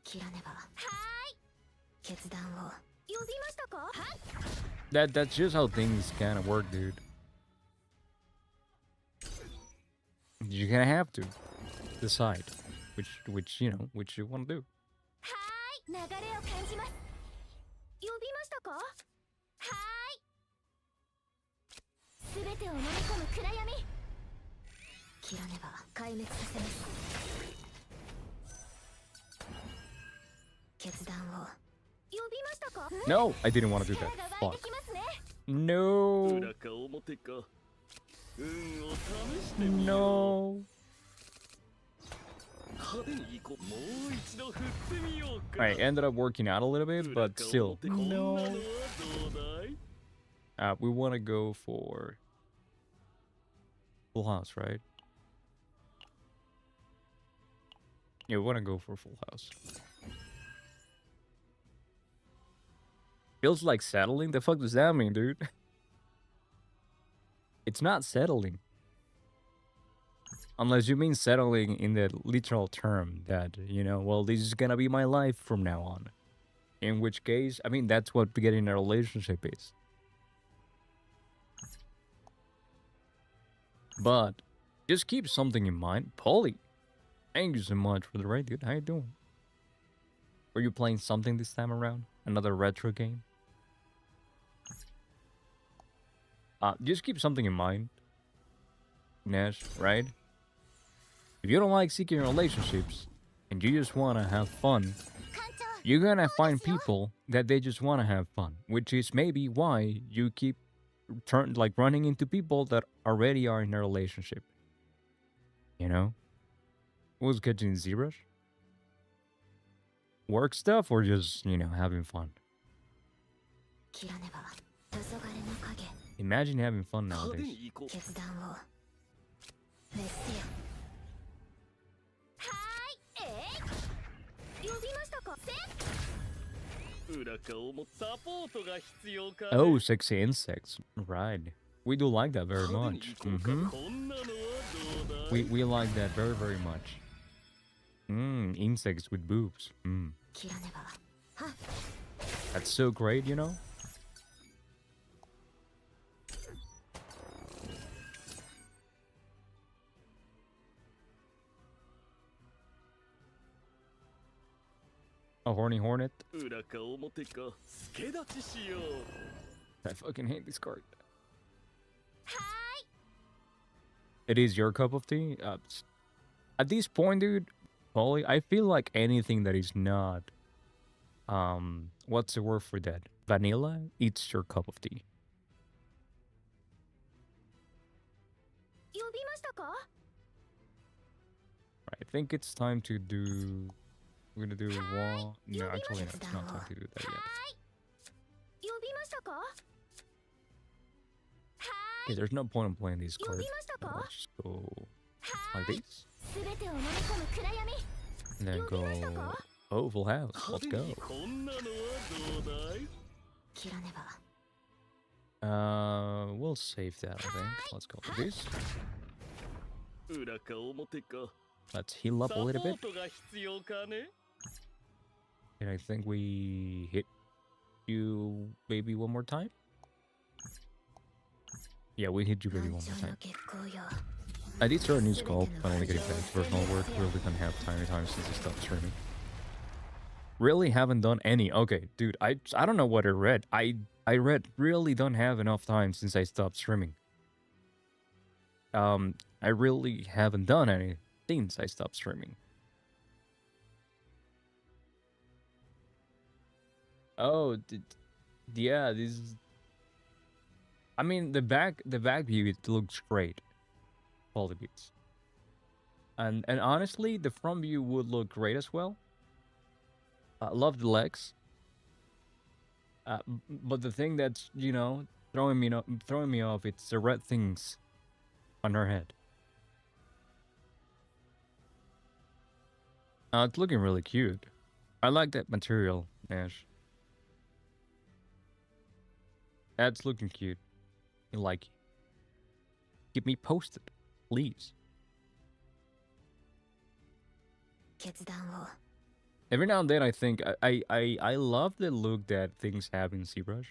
切らねば。はい。決断を。呼びましたか？はい。That's just how things kind of work, dude. You're gonna have to decide which you want to do. はい。流れを感じます。呼びましたか？はい。すべてを飲み込む暗闇。切らねば壊滅させます。 No, I didn't want to do that. Fuck. No. No. I ended up working out a little bit, but still. No. We want to go for Full House, right? Yeah, we want to go for Full House. Feels like settling? The fuck does that mean, dude? It's not settling. Unless you mean settling in the literal term that, you know, well, this is gonna be my life from now on. In which case, I mean, that's what getting a relationship is. But just keep something in mind. Polly, thank you so much for the raid, dude. How you doing? Were you playing something this time around? Another retro game? Just keep something in mind, Nash, right? If you don't like seeking relationships and you just want to have fun, you're gonna find people that they just want to have fun, which is maybe why you keep running into people that already are in a relationship. You know? Who's catching zebras? Work stuff or just, you know, having fun? Imagine having fun nowadays. Oh, sexy insects. Right. We do like that very much. We like that very, very much. Insects with boobs. That's so great, you know? A horny hornet? I fucking hate this card. It is your cup of tea? At this point, dude, Polly, I feel like anything that is not... what's the word for that? Vanilla? It's your cup of tea. I think it's time to do... We're gonna do one... No, actually, no, it's not time to do that yet. Okay, there's no point in playing these cards. Let's just go like this. And then go... Oh, full house. Let's go. We'll save that, I think. Let's go with this. 裏か表か Let's heal up サ a ポ little bit. ートが必要かね And I think we hit you maybe one more time? Yeah, we hit you maybe one more time. I did start a new sculpt, finally getting back to personal work. Really didn't have time since I stopped streaming. Really haven't done any. Okay, dude, I don't know what I read. I read really don't have enough time since I stopped streaming. I really haven't done any since I stopped streaming. Oh, yeah, this is... I mean, the back view, it looks great. Quality beats. And honestly, the front view would look great as well. I love the legs. But the thing that's, you know, throwing me off, it's the red things on her head. It's looking really cute. I like that material, Nash. That's looking cute. You like it. Keep me posted, please. Every now and then I think I love the look that things have in ZBrush.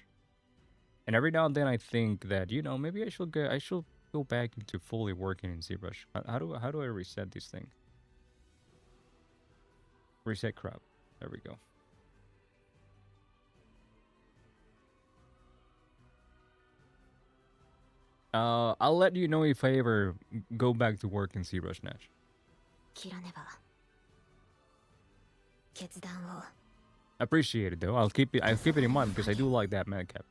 And every now and then I think that, you know, maybe I should go back into fully working in ZBrush. How do I reset this thing? Reset crop. There we go. I'll let you know if I ever go back to work in ZBrush, Nash. Appreciate it though. I'll keep it in mind because I do like that madcap.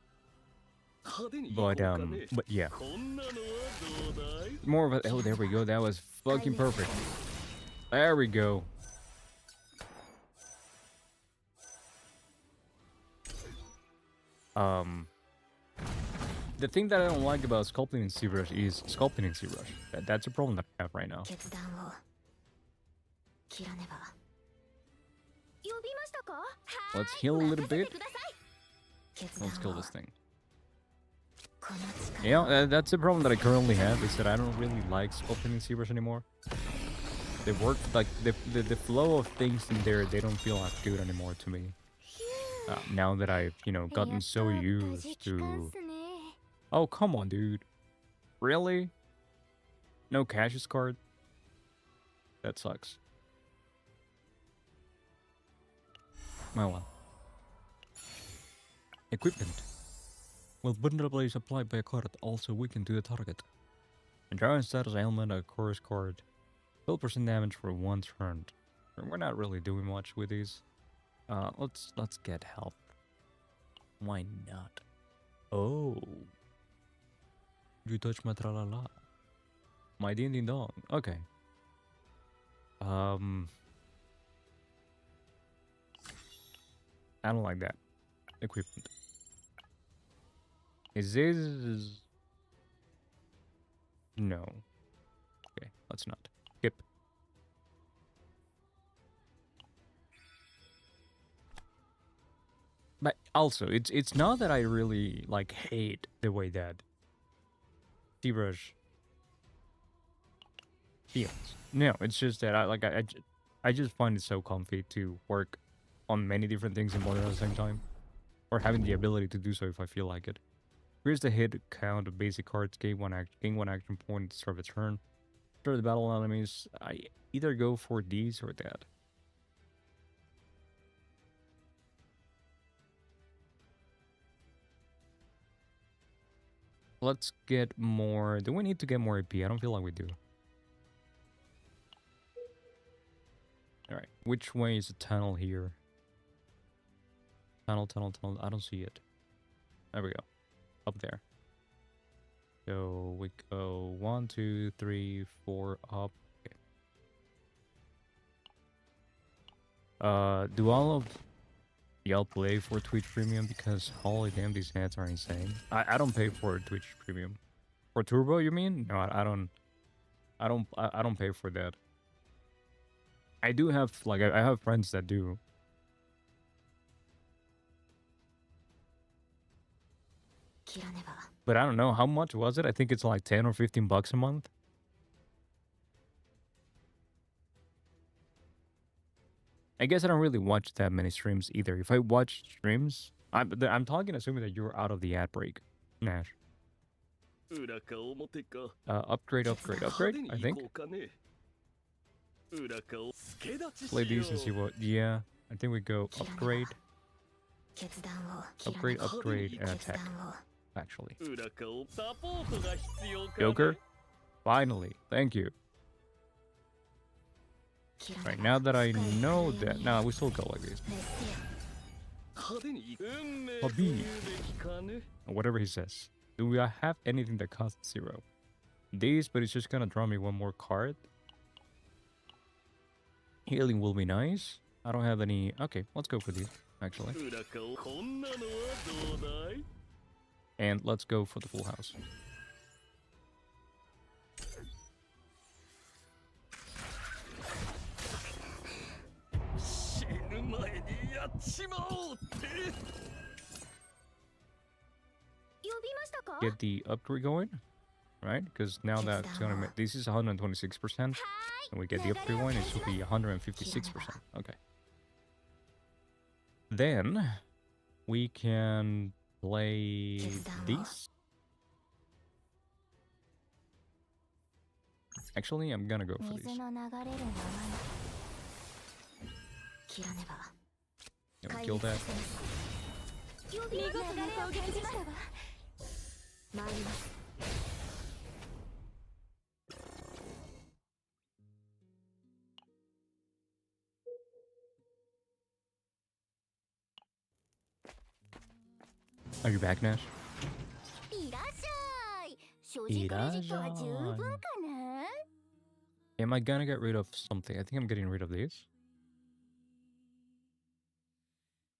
But yeah. More of a... Oh, there we go. That was fucking perfect. There we go. The thing that I don't like about sculpting in ZBrush is sculpting in ZBrush. That's a problem that I have right now. Let's heal a little bit. Let's kill this thing. Yeah, that's the problem that I currently have, is that I don't really like sculpting in ZBrush anymore. They work, like, the flow of things in there, they don't feel as good anymore to me. Now that I've, you know, gotten so used to... Oh, come on, dude. Really? No Cassius card? That sucks. My one. Equipment. Will vulnerability supplied by a card also weaken to the target? A giant status ailment, a chorus card. 12% damage for one turn. We're not really doing much with these. Let's get health. Why not? Oh. You touch my tra-la-la. My ding-ding-dong. Okay. I don't like that. Equipment. Is this... No. Okay, let's not. Skip. But also, it's not that I really, like, hate the way that ZBrush feels. No, it's just that I just find it so comfy to work on many different things in Modern at the same time, or having the ability to do so if I feel like it. Here's the hit count of basic cards. Gain one action point at the start of a turn. Start the battle enemies. I either go for these or that. Let's get more... Do we need to get more AP? I don't feel like we do. Alright, which way is the tunnel here? Tunnel. I don't see it. There we go. Up there. So we go 1, 2, 3, 4 up. Okay. Do all of y'all play for Twitch Premium? Because holy damn, these ads are insane. I don't pay for Twitch Premium. For Turbo, you mean? No, I don't pay for that. I do have, like, I have friends that do. But I don't know, how much was it? I think it's like 10 or 15 bucks a month. I guess I don't really watch that many streams either. If I watch streams, I'm talking assuming that you're out of the ad break. Nash. 裏か表か Upgrade, upgrade, 派 upgrade, 手に I 行 think. こうかね裏かを助立ち Play しよ these and see う what... Yeah, I think we go 切らねば upgrade, 決断を切らね upgrade, ば upgrade, and 決 attack, 断を actually. 裏かをサポートが必要かね Joker? Finally, thank you. 切らね Right, ば now that I 深い know 深 that... 淵 Nah, we still go like this. 滅せよ派手に行く運命ハビーと言うべきかね Whatever he says. Do I have anything that costs 0? These, but it's just gonna draw me one more card. Healing will be nice. I don't have any... Okay, let's go for these, actually. 裏かをこんなのはどうだい And let's go for the full house. 死ぬ前にやっちまおうって 呼びましたか Get the upgrade going, right? Because now that's gonna make... This is 126%. And we get the upgrade going, it should be 156%. Okay. Then, we can play these. Actually, I'm gonna go for 水 these. の流れるままに切らねば Can we kill that? 呼び事が攻撃しましたわ参ります Are you back, Nash? いらっしゃい所持クレジットは十分かな Am I gonna get rid of something? I think I'm getting rid of these.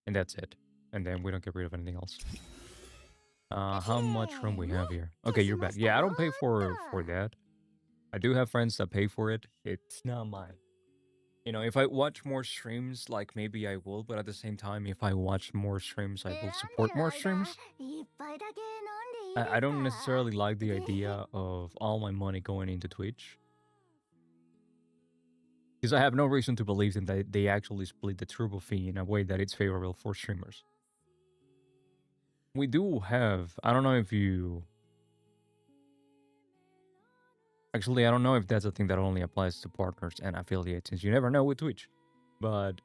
And that's it. And then we don't get rid of anything else. How much room we have here? Okay, you're back. Yeah, I don't pay for that. I do have friends that pay for it. It's not mine. You know, if I watch more streams, like maybe I will, but at the same time, if I watch more streams, I will support more streams. いっぱいだけ飲んでいいですか I don't necessarily like the idea of all my money going into Twitch. Because I have no reason to believe that they actually split the turbo fee in a way that it's favorable for streamers. We do have... I don't know if you... Actually, I don't know if that's a thing that only applies to partners and affiliates, since you never know with Twitch. But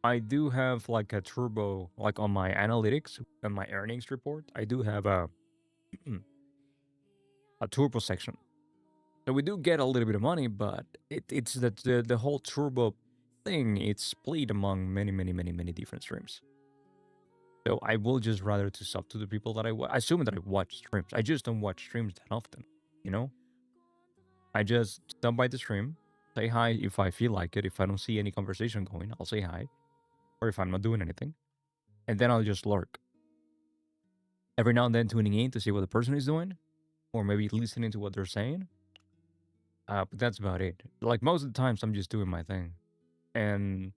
I do have like a turbo, like on my analytics and my earnings report, I do have a turbo section. So we do get a little bit of money, but it's the whole turbo thing, it's split among many different streams. So I will just rather to sub to the people that I assuming that I watch streams. I just don't watch streams that often, you know? I just stop by the stream, say hi if I feel like it. If I don't see any conversation going, I'll say hi. Or if I'm not doing anything. And then I'll just lurk. Every now and then tuning in to see what the person is doing. Or maybe listening to what they're saying. But that's about it. Like most of the times I'm just doing my thing. And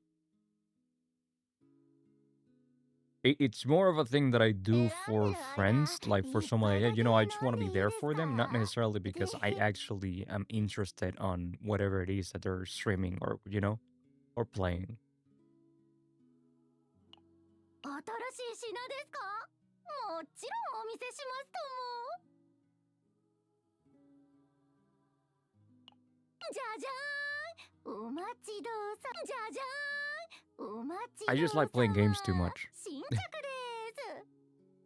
it's more of a thing that I do for friends, like for someone, you know, I just want to be there for them, not necessarily because I actually am interested on whatever it is that they're streaming or, you know, or playing. 新しい品ですかもちろんお見せしますともじゃじゃーんお待ちどうさじゃじゃーんお待ちどうさ I just like playing games too much. 新着です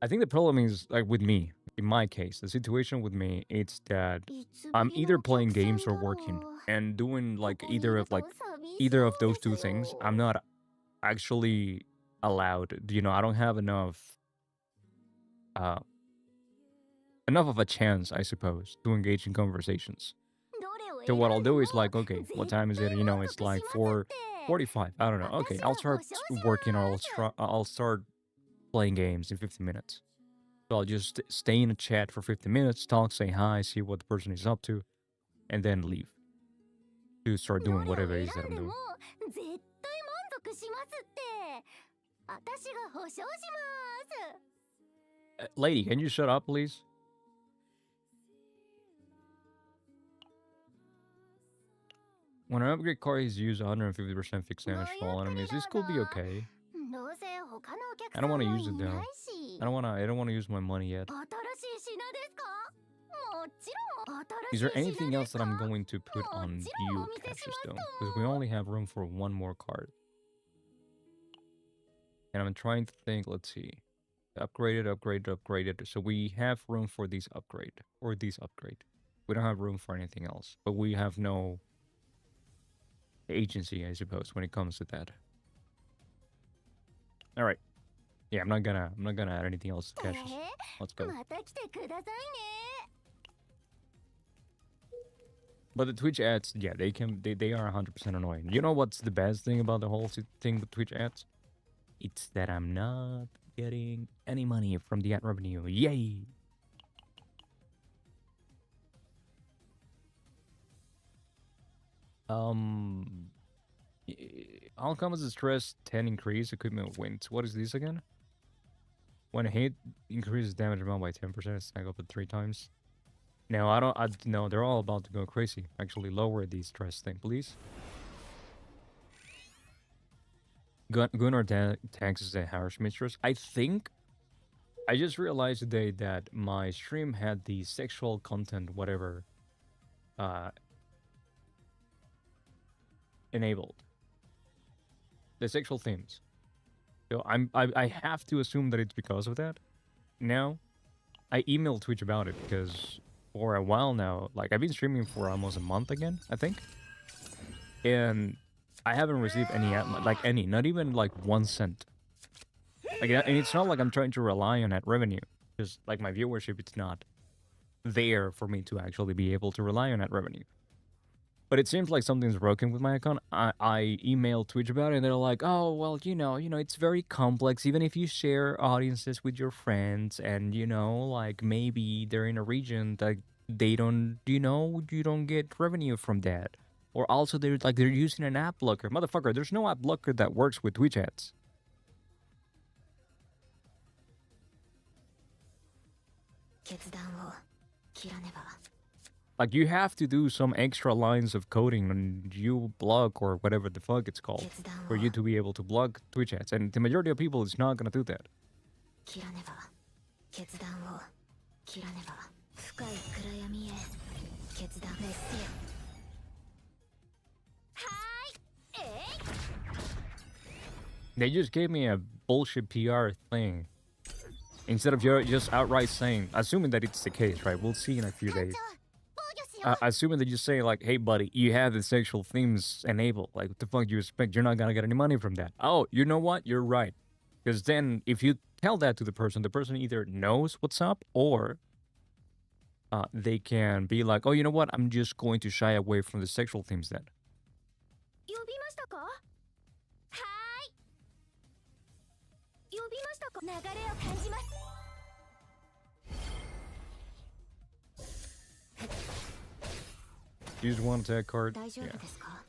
I think the problem is, like, with me, in my case, the situation with me, it's that I'm either playing games or working. And doing, like, either of those two things, I'm not actually allowed. You know, I don't have enough of a chance, I suppose, to engage in conversations. So what I'll do is like, okay, what time is it? You know, it's like 4:45. I don't know. Okay, I'll start working, or I'll start playing games in 15 minutes. So I'll just stay in a chat for 15 minutes, talk, say hi, see what the person is up to, and then leave to start doing whatever it is that I'm doing. 絶対満足しますって私が保証します Lady, can you shut up, please? When an upgrade card is used, 150% fixed damage to all enemies. This could be okay. どうせ他のお客 I さ don't ん want to も use い it な though. いし I don't want to use my money yet. 新しい品ですか？もちろん Is 新 there しい品 anything で else す that か？ I'm going to put on もちろん you お見せし caches ます though? と Because we only have room for one more card. And I'm trying to think, let's see. Upgraded. So we have room for these upgrade. Or these upgrade. We don't have room for anything else. But we have no agency, I suppose, when it comes to that. Alright. Yeah, I'm not gonna add anything else to caches. Let's go. また来てくださいね But the Twitch ads, yeah, they are 100% annoying. You know what's the best thing about the whole thing with Twitch ads? It's that I'm not getting any money from the ad revenue. Yay! All comes with stress 10 increase equipment wins. What is this again? When a hit increases damage amount by 10%, stack up to 3 times. No, no, they're all about to go crazy. Actually, lower the stress thing, please. Gunnar tanks is a harsh mistress. I think I just realized today that my stream had the sexual content, whatever, enabled. The sexual themes. So I have to assume that it's because of that. Now, I emailed Twitch about it because for a while now, like I've been streaming for almost a month again, I think, and I haven't received any not even like 1 cent. Like, and it's not like I'm trying to rely on that revenue, because like my viewership, it's not there for me to actually be able to rely on that revenue. But it seems like something's broken with my account. I emailed Twitch about it, and they're like, "Oh, well, you know, it's very complex. Even if you share audiences with your friends, and like maybe they're in a region that they don't, you don't get revenue from that, or also they're using an app blocker, motherfucker. There's no app blocker that works with Twitch ads." 決断を切らねば Like, you have to do some extra lines of coding on you block or whatever the fuck it's called for you to be able to block Twitch ads. And the majority of people is not gonna do that. 切らねば決断を切らねば深い暗闇へ決断熱せよはーいThey just gave me a bullshit PR thing. Instead of just outright saying, assuming that it's the case, right? We'll see in a few days. Assuming that you say, like, hey, buddy, you have the sexual themes enabled. Like, what the fuck do you expect? You're not gonna get any money from that. Oh, you know what? You're right. Because then, if you tell that to the person either knows what's up, or they can be like, oh, you know what? I'm just going to shy away from the sexual themes then. 呼びましたかはーい呼びましたか流れを感じます Use one attack card. 大丈 Yeah. 夫ですか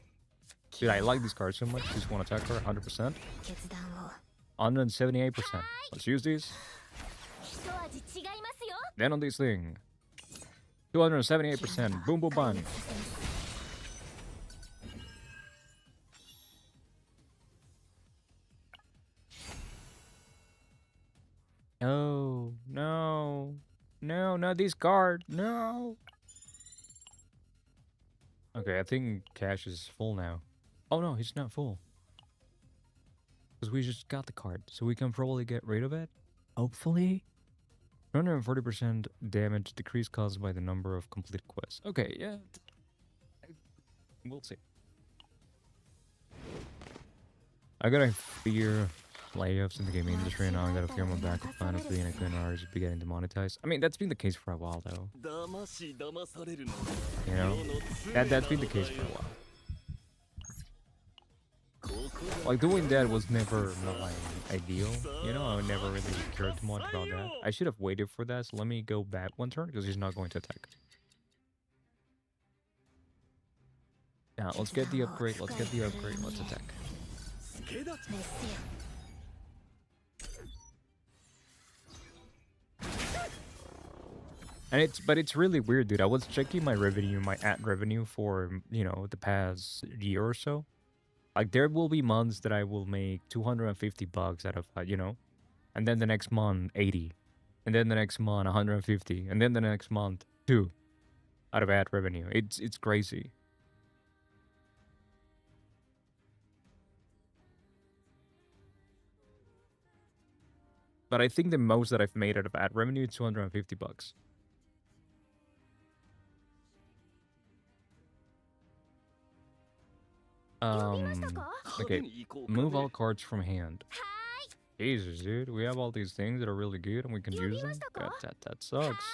Dude, I like this card so much. Use one attack card, 100%. 決断を 178%. Let's use these. 一味違いますよ Then on this thing. 278%. Boom, boom, bang. Oh, no. No, not this card. No. Okay, I think cash is full now. Oh, no, it's not full. Because we just got the card, so we can probably get rid of it. Hopefully. 240% damage decrease caused by the number of complete quests. Okay, yeah. We'll see. I gotta fear layoffs in the gaming industry, and now I gotta fear my backup plan of being a good artist be getting demonetized. I mean, that's been the case for a while, though. 騙し騙されるの You know? 世の常 That's been the case for a while. ここだ Like, doing that was never like ideal. You know, I never really cared too much about that. I should have waited for that, so let me go back one turn, because he's not going to attack. Yeah, let's get the upgrade, let's attack. 助だ 熱せよ こ And it's really weird, dude. I was checking my revenue, my ad revenue for, the past year or so. Like there will be months that I will make $250 out of, and then the next month 80, and then the next month 150, and then the next month 2 out of ad revenue. It's crazy. But I think the most that I've made out of ad revenue is $250. Okay, move all cards from hand. Jesus, dude, we have all these things that are really good and we can use them. That sucks.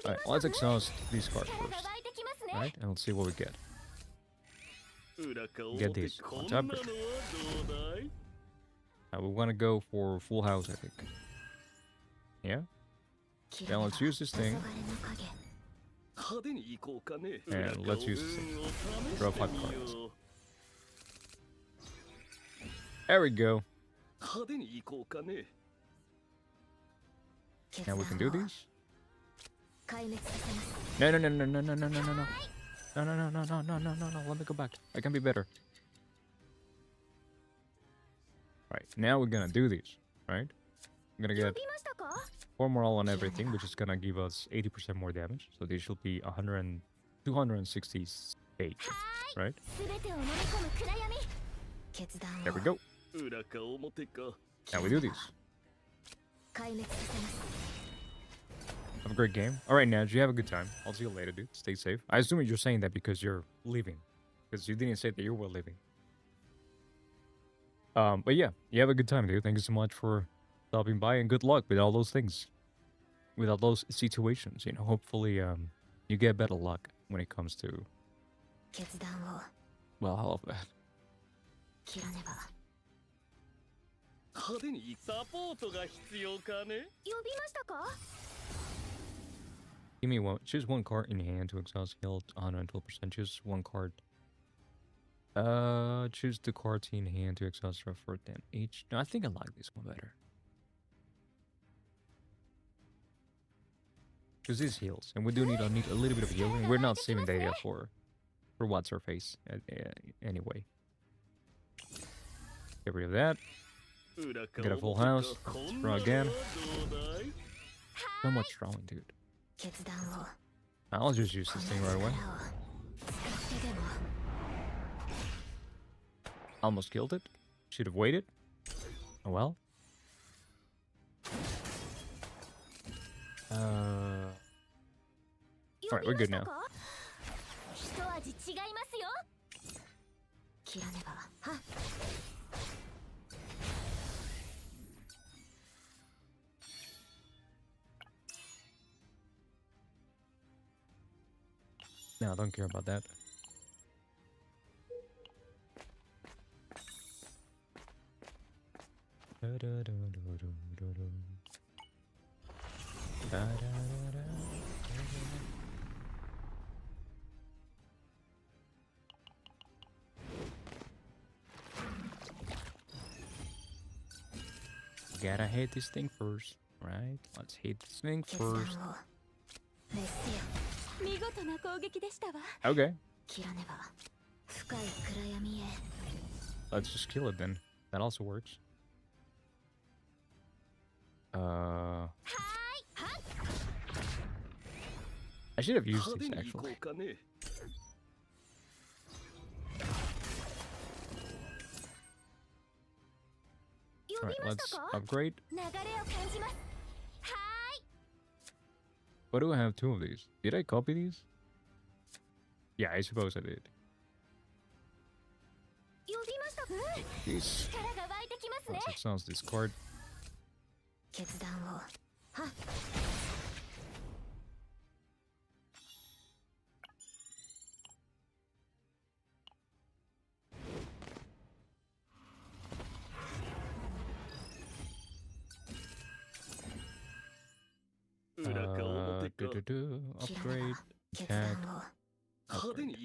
Alright, let's exhaust these cards first. Alright, and let's see what we get. Get these. Let's upgrade. We want to go for full house, I think. Yeah? Now let's use this thing. And let's use this thing. Draw 5 cards. There we go. Now we can do these. No, no, no, no, no, no, no, no, no, no. No, no, no, no, no, no, no, no, no. Let me go back. I can be better. Right, now we're gonna do these, right? I'm gonna get 4 morale on everything, which is gonna give us 80% more damage. So these should be 268, right? There we go. Now we do these. Have a great game. Alright, Naj, you have a good time. I'll see you later, dude. Stay safe. I assume you're saying that because you're leaving. Because you didn't say that you were leaving. But yeah, you have a good time, dude. Thank you so much for stopping by, and good luck with all those things. With all those situations, hopefully, you get better luck when it comes to... Well, I love that. Give me one. Choose one card in hand to exhaust health 112%. Choose one card. Choose the cards in hand to exhaust for 10 each. No, I think I like this one better. Because this heals, and we do need a little bit of healing. We're not saving data for what's her face anyway. Get rid of that. Get a full house. Let's draw again. So much drawing, dude. I'll just use this thing right away. Almost killed it. Should have waited. Oh well. Alright, we're good now. No, I don't care about that. Gotta hit this thing first, right? Let's hit this thing first. Okay. Let's just kill it then. That also works. I should have used these actually. Alright, let's upgrade. Why do I have 2 of these? Did I copy these? Yeah, I suppose I did. Jeez. Let's exhaust this card. Upgrade. Attack. Upgrade.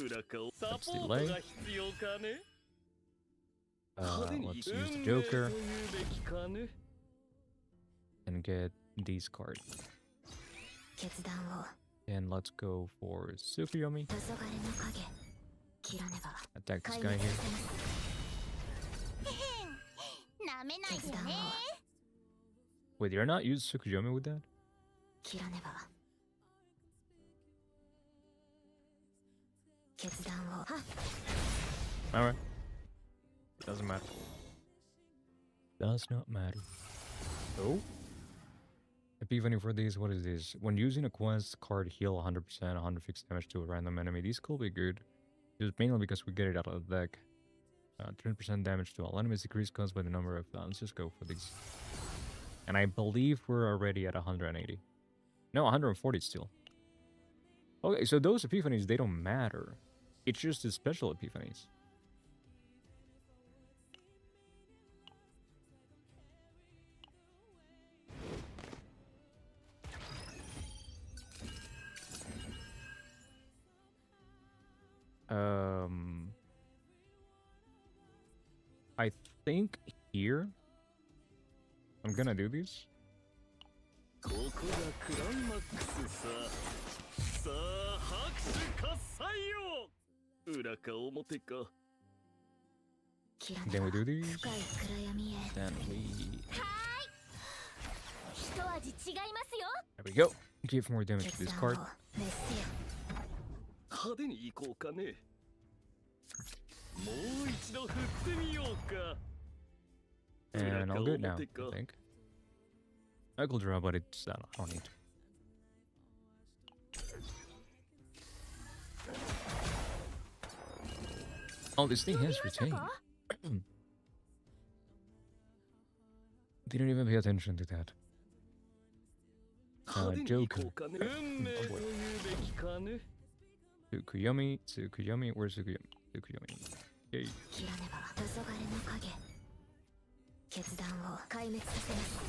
裏かサ Let's ポート delay. が必要かね Let's use the Joker というべきかね and get these cards. 決断を And let's go for Tsukuyomi. 黄昏の影切らねば Attack this 壊 guy 滅 here. させますなめないでね Wait, you're not use Tsukuyomi with that? 切らねば決断をは Alright. Doesn't matter. Does not matter. Oh? Epiphany for these, what is this? When using a quest card, heal 100%, 100 fixed damage to a random enemy. These could be good. Just mainly because we get it out of the deck. 10% damage to all enemies, decreased caused by the number of... let's just go for these. And I believe we're already at 180. No, 140 still. Okay, so those epiphanies, they don't matter. It's just the special epiphanies. I think here I'm gonna do these. ここがクライマックスささあ拍手喝采よ裏か表か切らね Then ば we do these. 深い暗闇へ Then we... 一味違いますよ There we go. Give more damage to 決 this 断 card. を熱せよ派手に行こうかねもう一度振ってみようか And I'll do it now, I 裏か表か think. I could draw, but it's... I don't need to. Oh, this thing has retained. Didn't even pay attention to that. 派手に行こ Joker. うかね運命というべきかね Tsukuyomi, Tsukuyomi, where's Tsukuyomi? Tsukuyomi. Yay. 切らねば黄昏の影決断を壊滅させます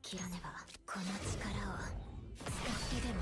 切らねばこの力を使ってでも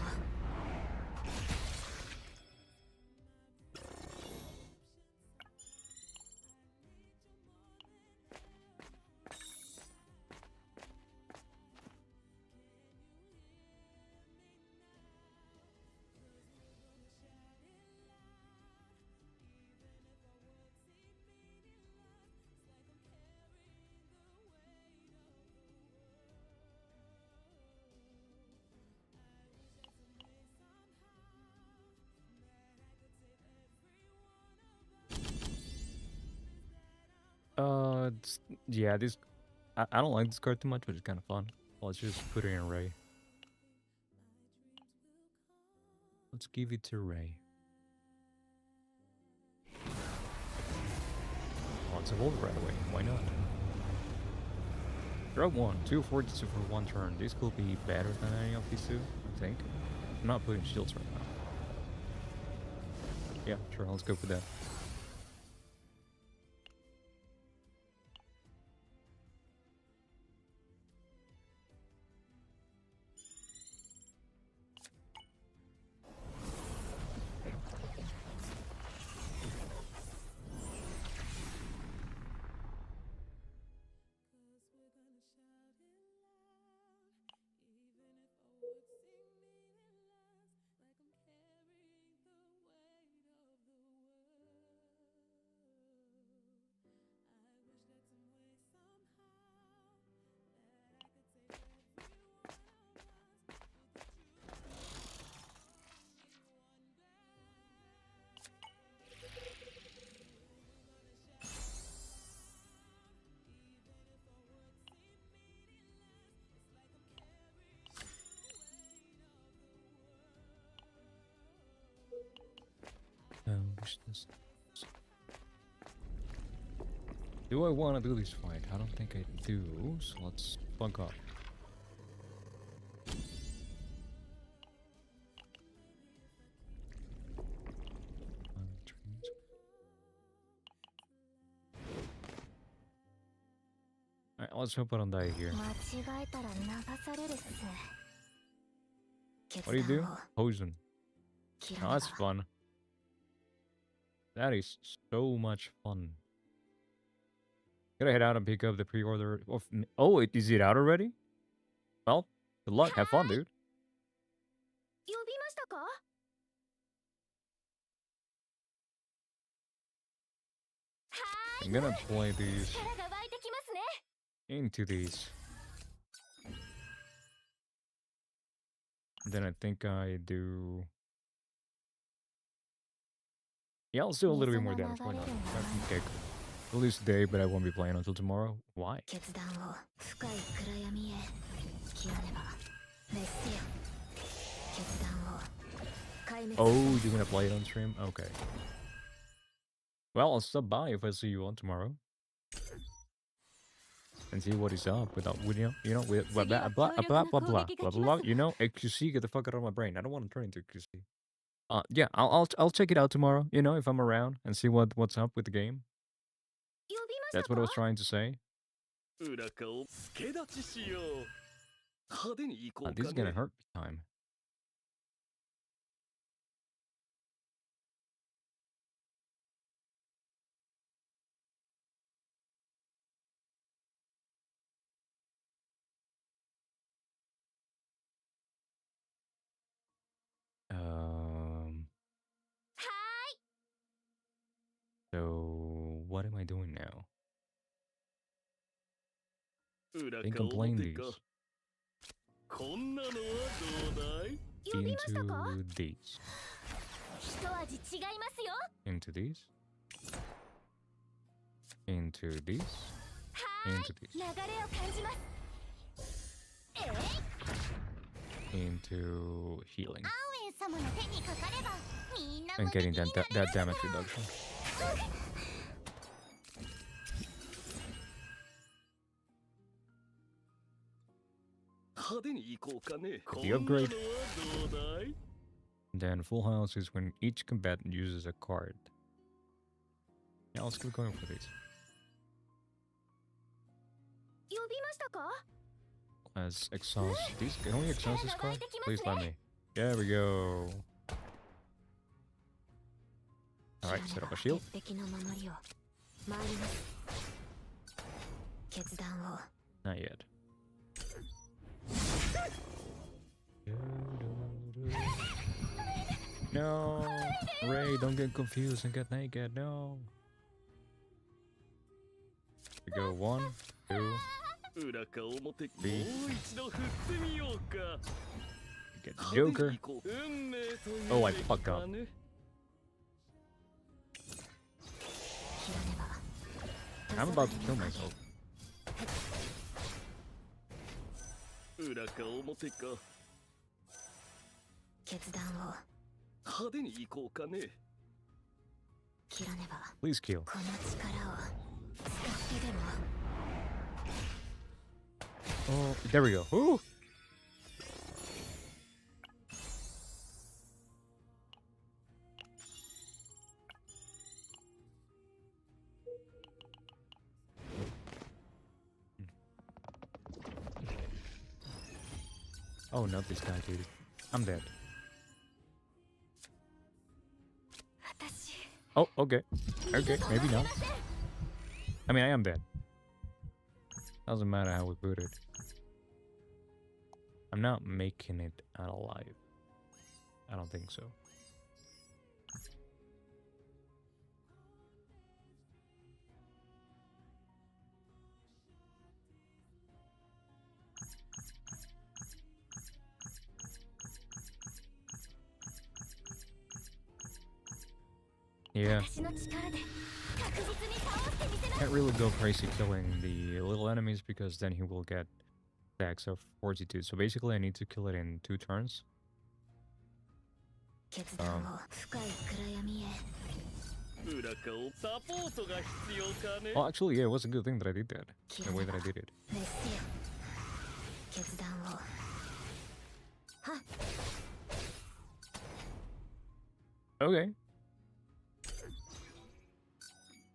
Yeah, this... I don't like this card too much, but it's kind of fun. Let's just put it in Ray. Let's give it to Ray. Oh, it's evolved right away. Why not? Draw 1, 2 fortitude for 1 turn. This could be better than any of these two, I think. I'm not putting shields right now. Yeah, sure, let's go for that. Wish this. Do I want to do this fight? I don't think I do, so let's fuck off. Alright, let's hope I don't die here. 間違えたら流されるっす What do you do? Poison. Oh, that's fun. That is so much fun. Gotta head out and pick up the pre-order. Oh, is it out already? Well, good luck. Have fun, dude. 呼びましたか？は I'm gonna play ーい、 these 力が湧いてきますね。 into these. Then I think I do. Yeah, let's do a little bit more damage. Why not? Okay, cool. We'll lose today, but I won't be playing until tomorrow. Why? 決断を深い暗闇へ切らねば。滅せよ。決断を壊滅。 Oh, you're gonna play it on stream? Okay. Well, I'll stop by if I see you on tomorrow. And see what is up with with blah blah blah blah blah blah blah blah. You know, XQC, get the fuck out of my brain. I don't want to turn into XQC. Yeah, I'll check it out tomorrow. You know, if I'm around and see what's up with the game. 呼びました That's what I was trying to say. 裏かを助立ちしよう。派手に行こう This is か gonna ね。 hurt big time. So what am I doing now? 裏 Think か I'm playing 表 these か。こんなのはどうだい？ into these, 一味違いますよ。 into these, into these, は into ーい、 these, 流れを感じます。into healing, アーウェン様の手にかかればみんな and 無敵 getting になれ that ます damage reduction. 派手に行こうかね。こん The なのは upgrade. どうだい？ Then full house is when each combatant uses a card. Yeah, let's keep going for these. 呼びましたか？ Let's exhaust these. Can we exhaust this card? Please let me. There we go. Alright, set up a shield. 鉄壁の守りを回ります。決断を Not yet. No, Ray, don't get confused and get naked. No. We go 1, 2. 裏か表か。もう B. 一度振ってみようか。 We get 派 the 手に Joker. 行こう。運命という Oh, I べき fucked か up. ね。切らねば。 I'm about to kill myself. 裏か表か。決断を派手に行こうかね。切らねば。 Please kill. この力を使ってでも Oh, there we go. Ooh. Oh, not this guy, dude. I'm dead. 私 Oh, okay. Okay, maybe not. I mean, I am dead. Doesn't matter how we put it. I'm not making it out alive. I don't think so. Yeah. 私の力で確実に倒してみせます。 Can't really go crazy killing the little enemies because then he will get stacks of fortitude. So basically I need to kill it in 2 turns. 決断を深い暗闇へ。裏かをサポートが必要かね。 Well, actually, yeah, it was a good thing that I did that. The way that I did it. 滅せよ。決断を。はっ。 Okay.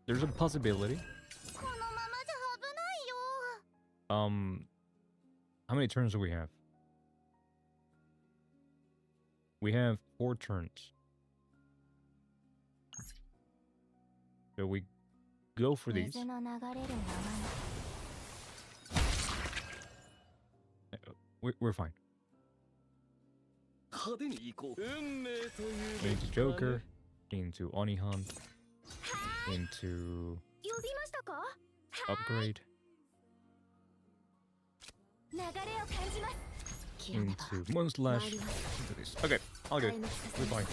There's a possibility. このままじゃ危ないよ。 How many turns do we have? We have 4 turns. So we go for these. 水の流れるままに We're fine. 派手に行こう。運命というべ Into きかね Joker, into Oni Hunt, into 呼びましたか Upgrade, 流れを感じます極めば into Moon Slash, 参ります into this. Okay, all good. 壊滅させ We're ま fine. す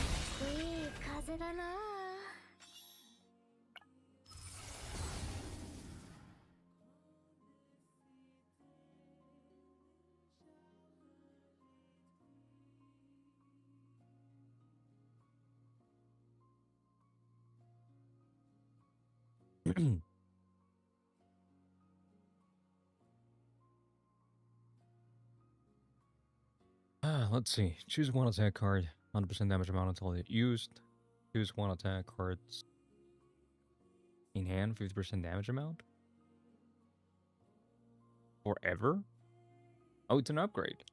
いい風だなあ Let's see. Choose one attack card. 100% damage amount until it used. Choose one attack cards. In hand, 50% damage amount. Forever? Oh, it's an upgrade.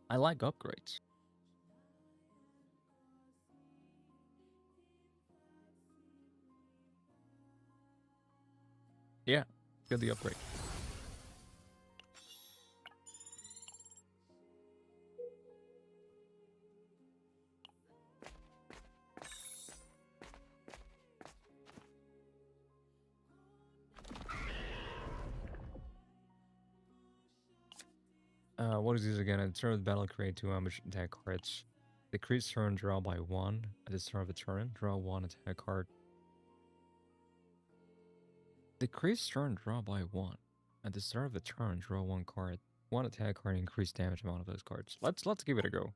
I like upgrades. Yeah, get the upgrade. What is this again? At the start of the battle, create 2 ambush attack cards. Decrease turn draw by 1. At the start of the turn, draw 1 attack card. Decrease turn draw by 1. At the start of the turn, draw 1 card. 1 attack card, increase damage amount of those cards. Let's give it a go.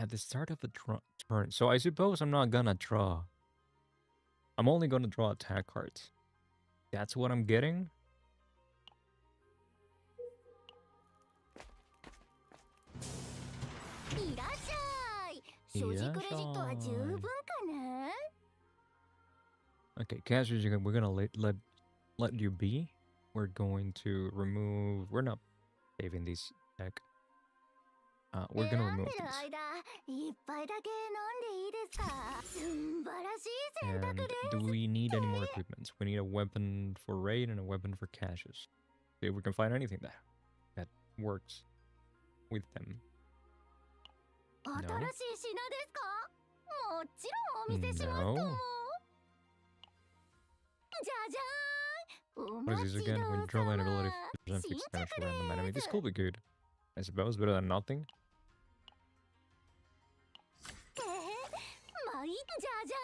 At the start of the turn. So I suppose I'm not gonna draw. I'm only gonna draw attack cards. That's what I'm getting? いらっしゃい所持クレジットは十分かな Okay, cash we're gonna let you be. We're going to remove. We're not saving these deck. We're gonna 選ん remove でる these. 間一杯だけ飲んでいいですか素晴らしい選択 And で do we need any more equipment? We need a weapon for raid and a weapon for caches. See if we can find anything that works with them. 新しい品ですかもちろんお見せしますと No. もじゃじゃーんお What 待 is this ちど again? う When you draw an さ ability, ま 50% 新 fixed 着 damage for random で enemy. ー This す could be good. I suppose better than nothing. まあいいじゃじゃ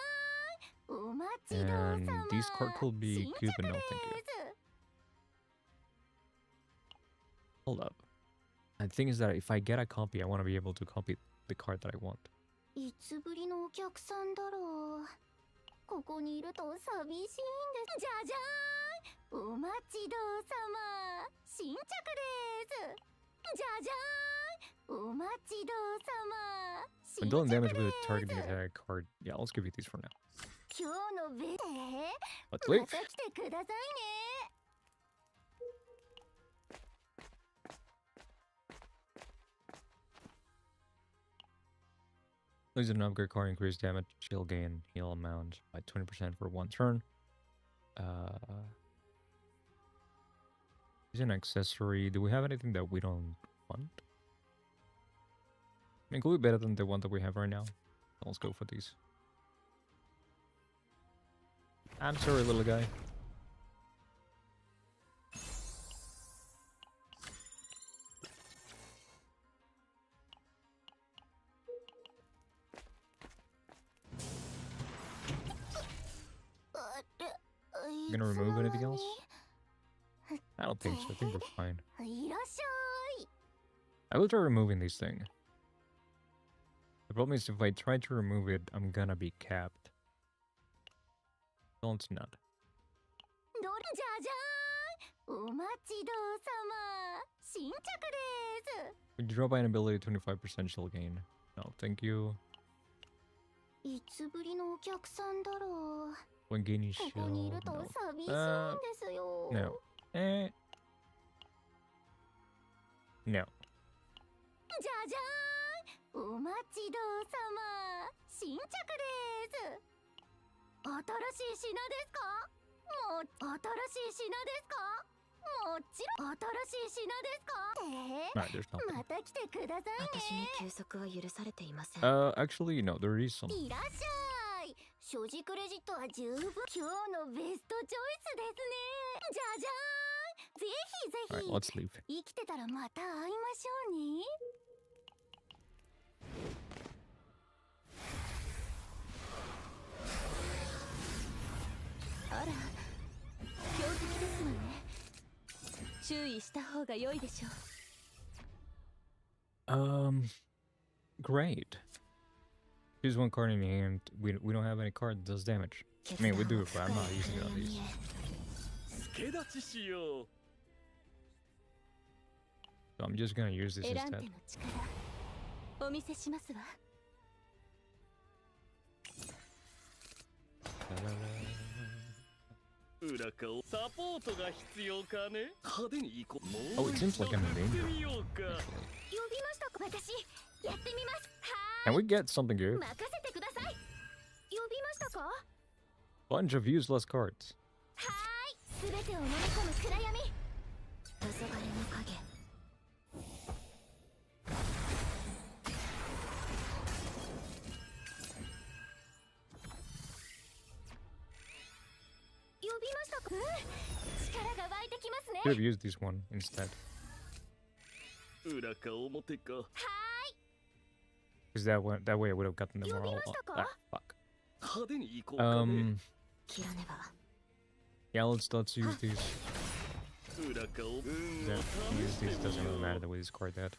ーんお待ちどうさ And ま these card could be 新 good, 着 but で no, ー thank you. す Hold up. The thing is that if I get a copy, I want to be able to copy the card that I want. いつぶりのお客さんだろうここにいると寂しいんですじゃじゃーんお待ちどうさま新着ですじゃじゃーんお待ちどうさま When 新 dealing 着 damage で with a ー targeting す attack card, yeah, let's give you these for now. 今日のベま Let's leave. た来てくださいね Lose an upgrade card, increase damage, shield gain, heal amount by 20% for 1 turn. Is an accessory. Do we have anything that we don't want? I mean, could be better than the one that we have right now. Let's go for these. I'm sorry, little guy. You gonna remove anything else? I don't think so. I think we're fine. いらっしゃい I will try removing these things. The problem is if I try to remove it, I'm gonna be capped. Well, it's not. どれじゃじゃーんお待ちどうさま新着です Would you draw by an ability 25% shield gain? No, thank you. いつぶりのお客さんだろう。 When Guinea こ Shell. こにいると No. 寂しいんですよ。 No. No. じゃじゃーん、お待ちどうさま、新着です。新しい品ですか？もう新しい品ですか？もちろん新しい品ですか？ Alright, there's nothing. また来てくださいね。私に休息は許されていません。 Actually, no, there is some. いらっしゃい。所持クレジットは十分。今日のベストチョイスですね。じゃじゃーん。ぜひぜ Alright, ひ。 let's leave. 生きてたらまた会いましょうね。あら、強敵ですわね。注意した方が良いでしょう。Great. Choose one card in your hand. We don't have any card that does damage. I mean, we do it, but I'm not using it on these. 助立ちしよう。 So I'm just gonna use this 選ん instead. での力、お見せしますわ。裏顔サポートが必要かね。派手に行こう。 Oh, もう it 一 seems 度 like 振 I'm っ in て danger. みようか。呼びましたか？私やってみます。 Can we get something は good? ーい、任せてください。呼びましたか？は Bunch of useless cards. ーい、すべてを飲み込む暗闇。黄昏の影。呼びましたか？力が湧いてきますね。 Should have used this one instead. 裏か表か。 Because that way I would have gotten them all. Ah, fuck. 派手に行こうかね。切らねば。 Yeah, let's use these. 裏かを運を That 試 use して these み doesn't よ really matter う。 the way this card that.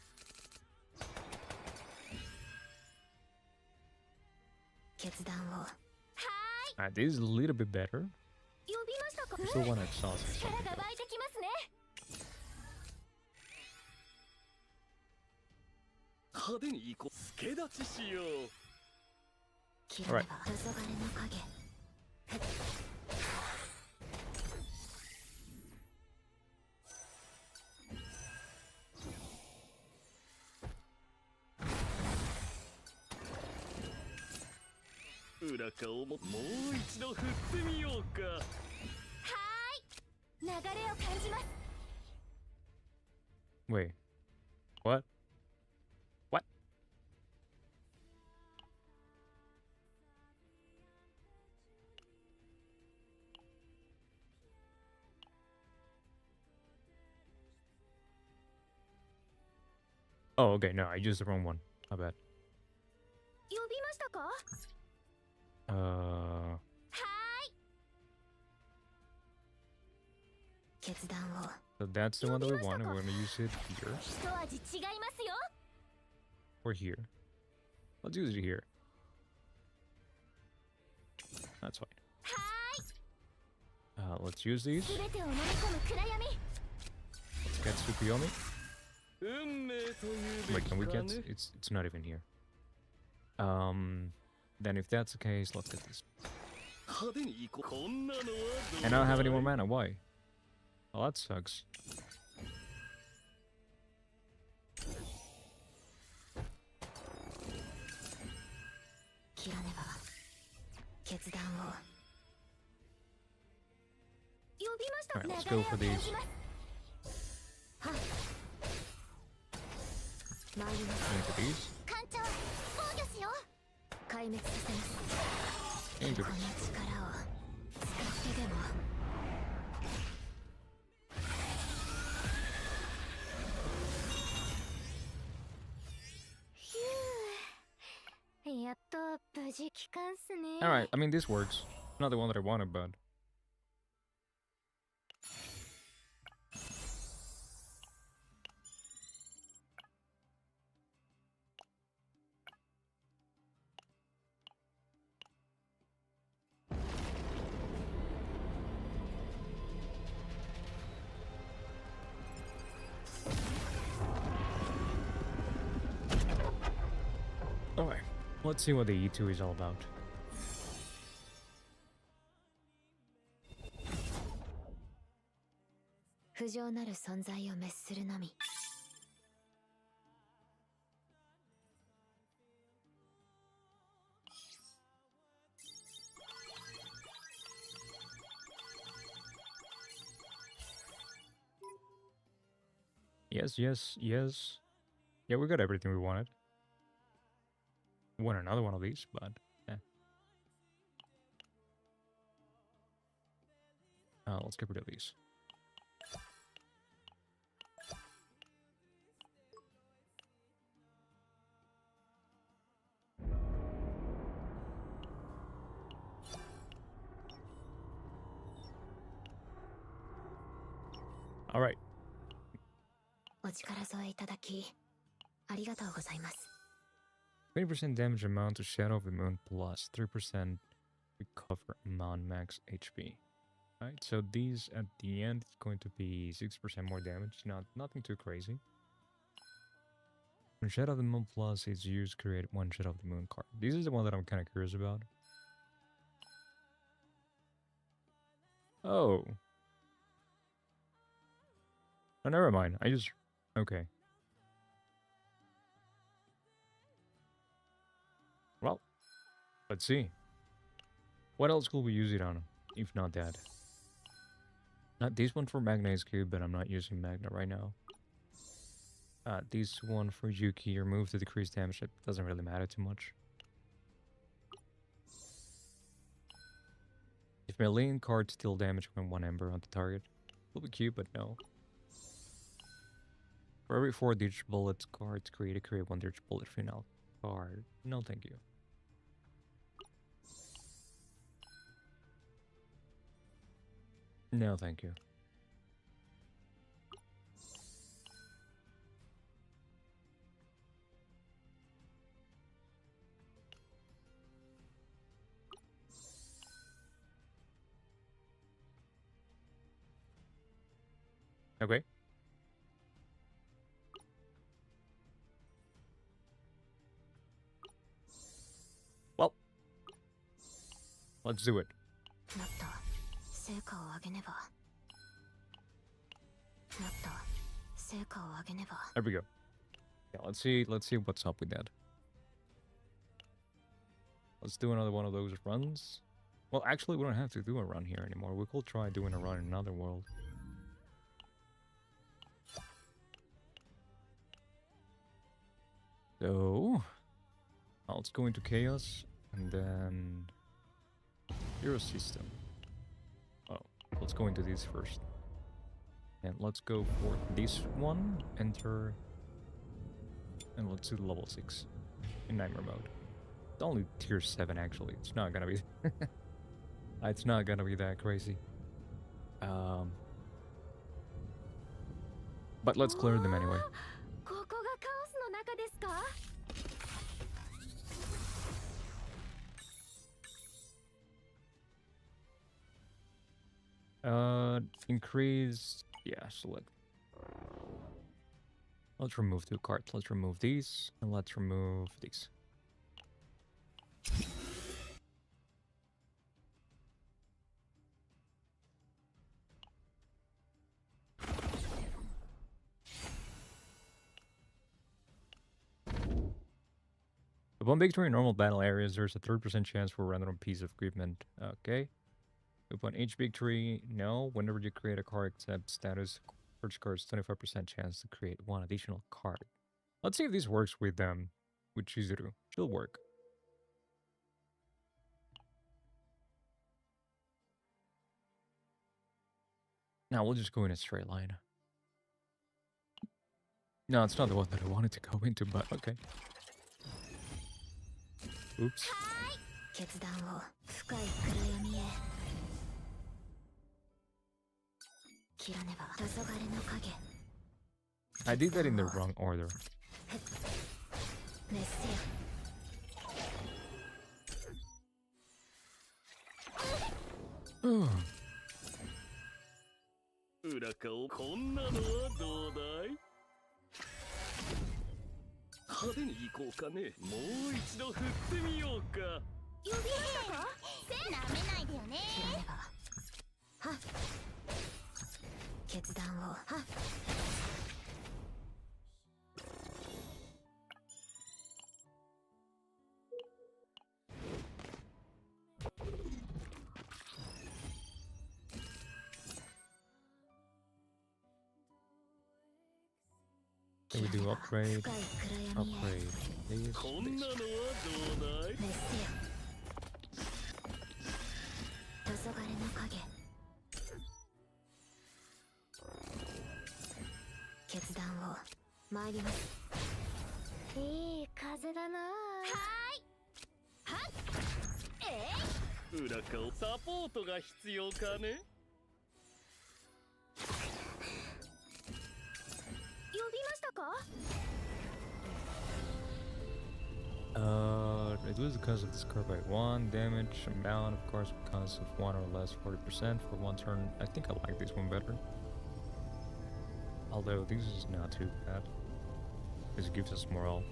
決断を。 Alright, this is a little bit better. 呼びましたか？ I still want to exhaust or 力 something. が though. 湧いてきますね。派手に行こう。助立ちしよう。切らねば。黄昏の影。裏かをもう一度振ってみようか。はーい、流れを感じます。 Wait. What? What? Oh, okay, no, I used the wrong one. My bad. 呼びましたか？は Uh, ーい。決断を。 so that's the one that we want, and we're gonna use it here 一味違いますよ。 or here. Let's use it here. That's fine. は Let's use these. ーい、すべてを飲み込む暗闇。 Let's get Tsukuyomi. 運命というべ Wait, き can we か get? ね。 It's not even here. Then if that's the case, let's get this. 派手に行こう。こんなのはどう And I don't have any だ more い？ mana. Why? Well, that sucks. 切らねば。決断を。呼びました。 Alright, 流 let's れ go を for 感 these. じます。参ります。 Into these. 艦長、防御しよう。壊滅させます。 Into この these. 力を使ってでも。ひゅー、やっと無事帰還っすね。 Alright, I mean, this works. Not the one that I wanted, but. Alright, let's see what the E2 is all about. 不浄なる存在を滅するのみ。Yes, yes, yes. Yeah, we got everything we wanted. Want another one of these, but yeah. Let's get rid of these. All right. お力添えいただき、ありがとうございます。20% damage amount to Shadow of the Moon plus 3% recover amount max HP. Alright, so these at the end it's going to be 6% more damage, nothing too crazy. When Shadow of the Moon plus is used, create one Shadow of the Moon card. This is the one that I'm kind of curious about. Oh. Oh, never mind. Okay. Well, let's see. What else could we use it on, if not that? Not this one for Magna is good, but I'm not using Magna right now. This one for Yuki, remove the decreased damage. It doesn't really matter too much. If melee cards deal damage when one ember on the target, will be cute, but no. For every 4 ditch bullets cards create one ditch bullet final card. No, thank you. No, thank you. Okay. Well, let's do it. もっと成果を上げねば。もっと成果を上げねば。 There we go. Yeah, let's see what's up with that. Let's do another one of those runs. Well, actually, we don't have to do a run here anymore. We could try doing a run in another world. So, let's go into Chaos, and then Hero System. Oh, let's go into these first. And let's go for this one, enter, and let's do level 6 in Nightmare mode. It's only tier 7 actually, it's not gonna be... it's not gonna be that crazy. But let's clear them anyway. ここがカオスの中ですか? Increase... Yeah, select. Let's remove 2 cards. Let's remove these, and let's remove these. Upon victory in normal battle areas, there's a 30% chance for a random piece of equipment. Okay. Upon each victory, no. Whenever you create a card except status, first card is 25% chance to create one additional card. Let's see if this works with Chizuru. Should work. Now we'll just go in a straight line. No, it's not the one that I wanted to go into, but okay. Oops. 決断を深い暗闇へ。切らねば。黄昏の影。 I did that in the wrong order. 熱せよ。裏顔こんなのはどうだい？派手に行こうかね。もう一度振ってみようか。呼びましたか？なめないでよね。切らねば。はっ。決決断をはっ Can we do upgrade? 深い暗闇へ Upgrade. These, こん these. なのはどうだい？滅せよ黄昏の影決断を参りますいい風だなはーいはっ裏顔サポートが必要かね？呼びましたか It was because of this card by 1 damage amount, of course, because of 1 or less 40% for 1 turn. I think I like this one better. Although this is not too bad. This gives us morale.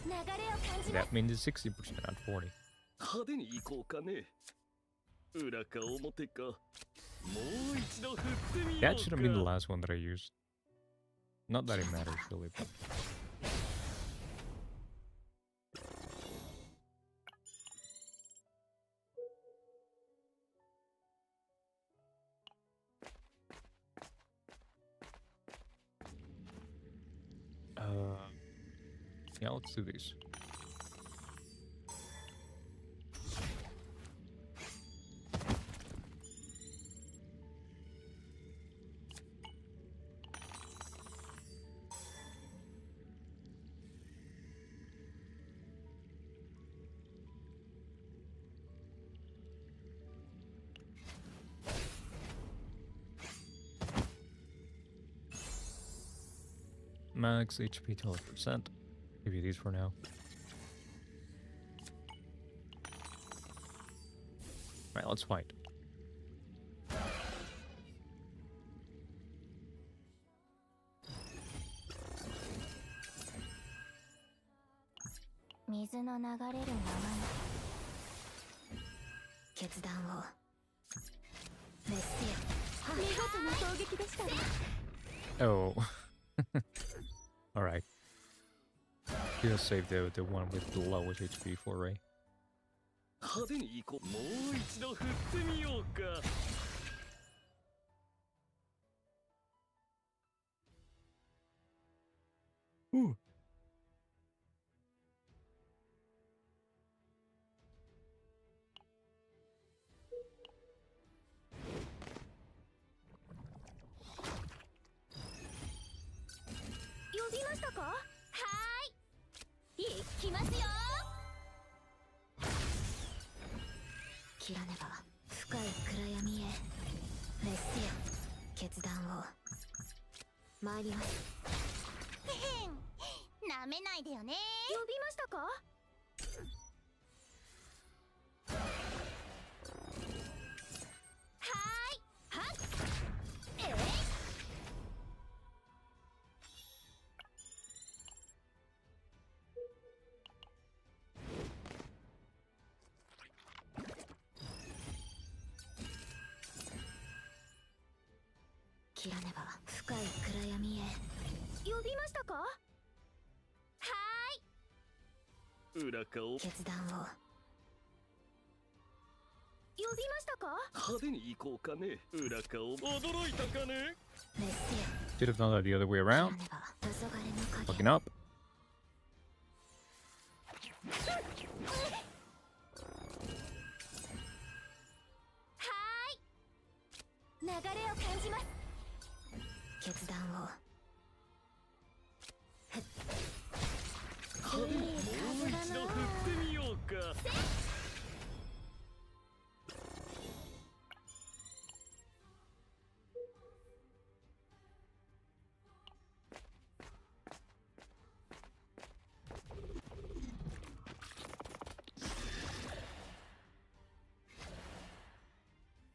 流れを感じま That means it's 60%, not 40. 派手に行こうかね。裏か表か。もう一度振ってみようか。 That should have been the last one that I used. Not that it matters really, but yeah, let's do these. Max HP 12%. Give you these for now. Right, let's fight.水の流れるままに決断を滅せよ見事な攻撃でしたね Oh. Alright. Gonna save the one with the lowest HP for Ray. 派手に行こう。もう一度振ってみようか。Ooh.「切らねば深い暗闇へ滅せよ決断を参ります」なめないでよね呼びましたか切らねば深い暗闇へ呼びましたか裏顔決断を呼びましたか派手に行こうかね。裏顔驚いたかね。滅せ Should よ have done that the other way 切ら around. ねば黄昏の影 Fucking up. 流れを感じます決断を派手にもう一度振ってみようか。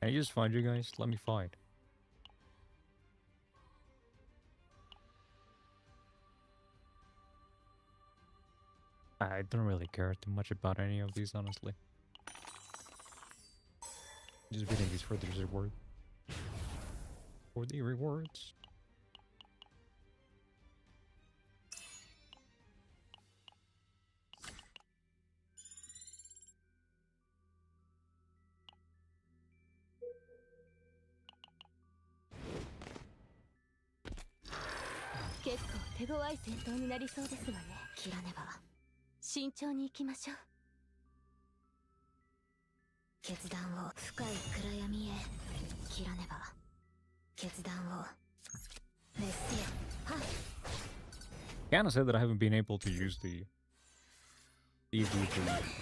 Can I just find you guys? Let me fight. I don't really care too much about any of these, honestly. Just beating these for the reward. for the rewards.結構手強い戦闘になりそうですわね。切らねば。慎重に行きましょう。決断を深い暗闇へ。切らねば。決断をメッセー。はい。Kinda said that I haven't been able to use the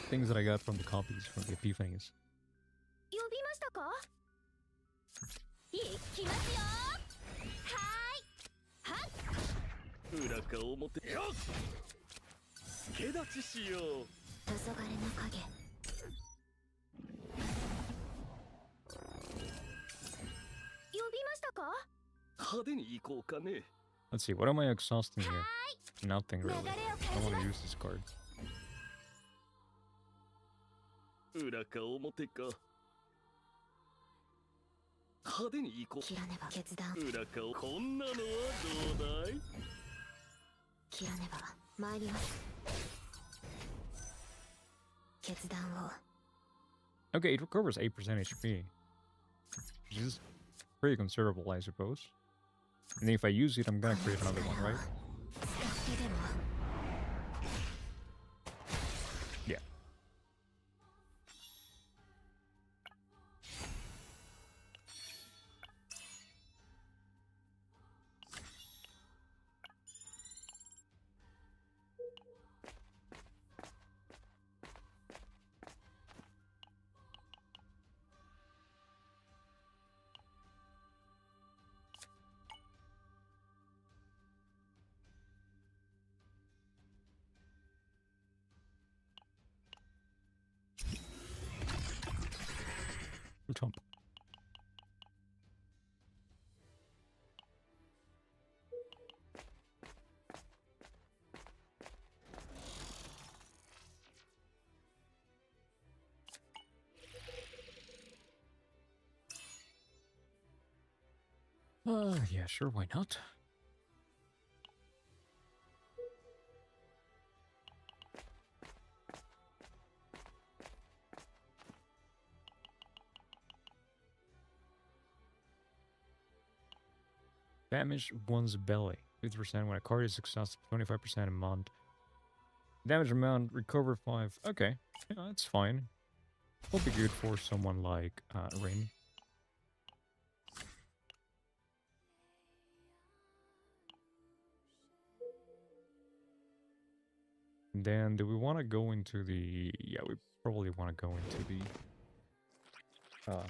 things that I got from the copies from the epiphanies. 呼びましたか？行きますよ。はーい。裏か表よっ助立ちしよう。黄昏の影。呼びましたか？派手に行こうかね。 Let's see, what am I exhausting here? Nothing really. I want to use this card. 裏か表か。派手に行こう。切らねば。決断。裏かをこんなのはどうだい？切らねば。参ります。決断を。 Okay, it recovers 8% HP. Which is pretty considerable, I suppose. And if I use it, I'm gonna create another one, right? 使ってでも。Yeah. Jump. Yeah, sure, why not? Damage one's belly. 50% when a card is successful, 25% amount. Damage amount, recover 5. Okay, yeah, that's fine. Will be good for someone like Rain. Then do we want to go into the... Yeah, we probably want to go into the... shop.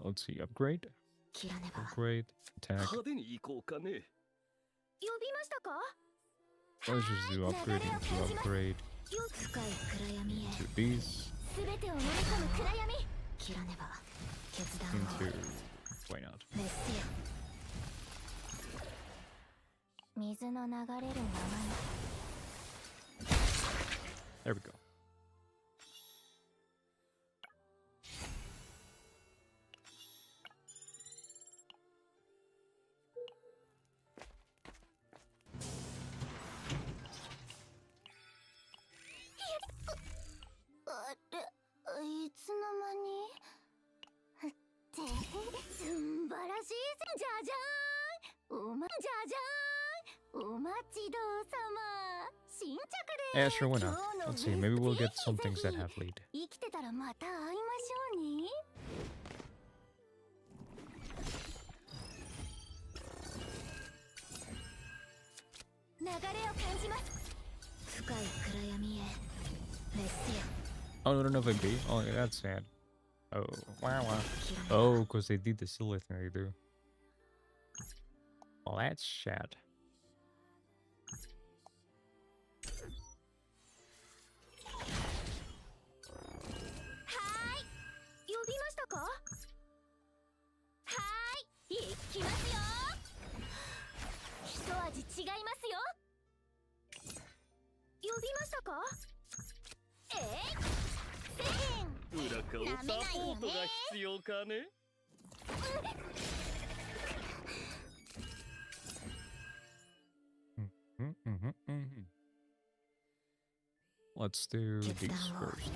Let's see, upgrade. 切らねば。 Upgrade, attack. 派手に行こうかね。呼びましたか？ Let's just do upgrading to upgrade 深い暗闇へ。 to these すべてを飲み込む暗闇。切らねば。決断を。 into... Why not? メッセよ。水の流れるままに。 There we go. Yeah, sure, why not? Let's see, maybe we'll get some things that have lead. 生きてたらまた会いましょうね。流れを感じます。深い暗闇へ。メッセよ。 Oh, no, no, no, B. Oh, yeah, that's sad. Oh, wow, wow. Oh, because they did the silly thing they do. Well, that's sad. 呼びましたか？はーい、行きますよ。一味違いますよ。呼びましたか？せーん。かをサポートが必要かね。 Let's do these first.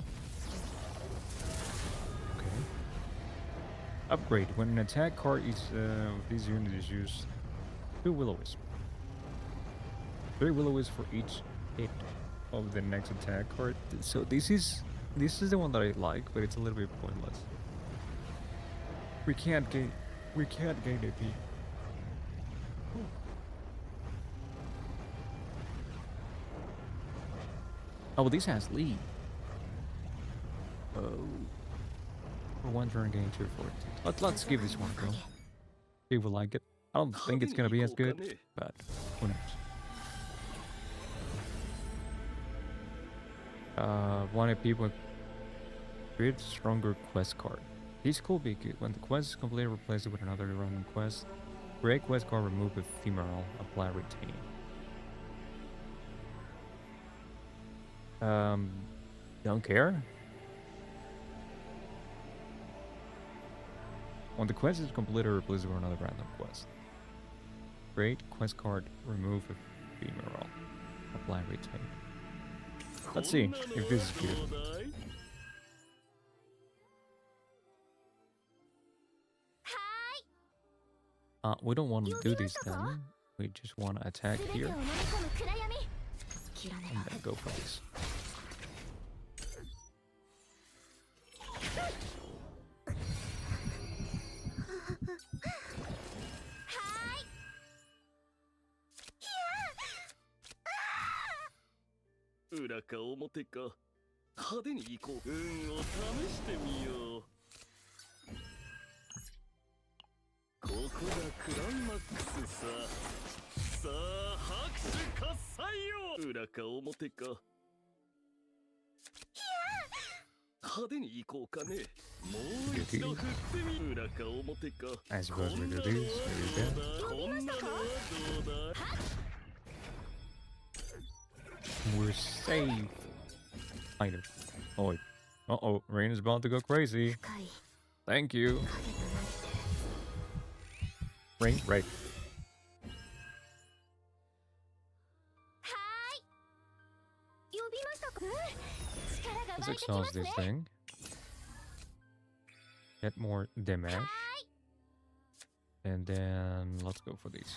Okay. Upgrade. When an attack card is this unit is used, 2 will-o-wisp. 3 will-o-wisp for each hit of the next attack card. So this is the one that I like, but it's a little bit pointless. We can't gain AP. Oh, this has lead. Oh. For one turn, gain 2 fortitude. Let's give this one a go. See if we like it. I don't think it's gonna be as good, but who knows. One AP with create stronger quest card. This could be good. When the quest is completed, replace it with another random quest. Create quest card, remove ephemeral, apply retain. Don't care. When the quest is completed, replace it with another random quest. Create quest card, remove ephemeral, apply retain. Let's see if this is good. We don't want to do this then. We just want to attack here. And then go for this. I suppose we do these. We're safe. Kind of. Oh, wait. Uh-oh. Rain is about to go crazy. Thank you. Rain, right. Let's exhaust this thing. Get more damage. And then let's go for these.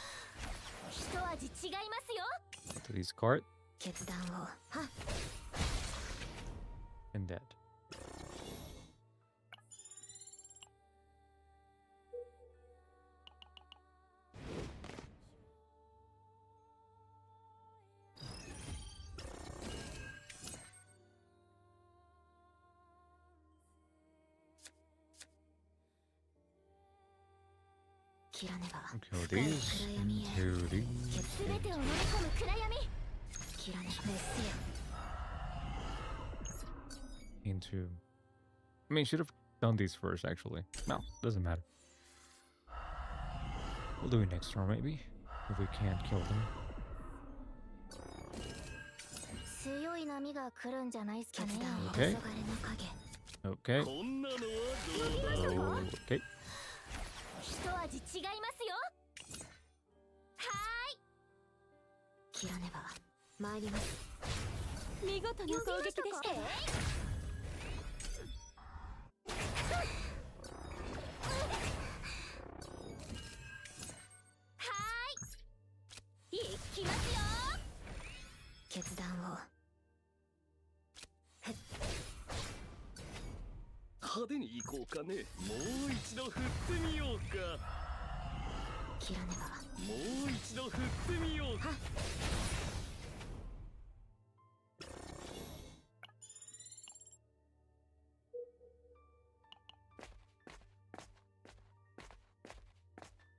Go to this card. And that. Kill these, into these. Into. I mean, should have done these first, actually. No, doesn't matter. We'll do it next turn, maybe, if we can't kill them. Okay. Okay. Okay. 一味違いますよ。はい。切らねば参ります。見事な攻撃でした。はい。いきますよ。決断を。派手に行こうかね。もう一度振ってみようか。切らねば。もう一度振ってみようか。I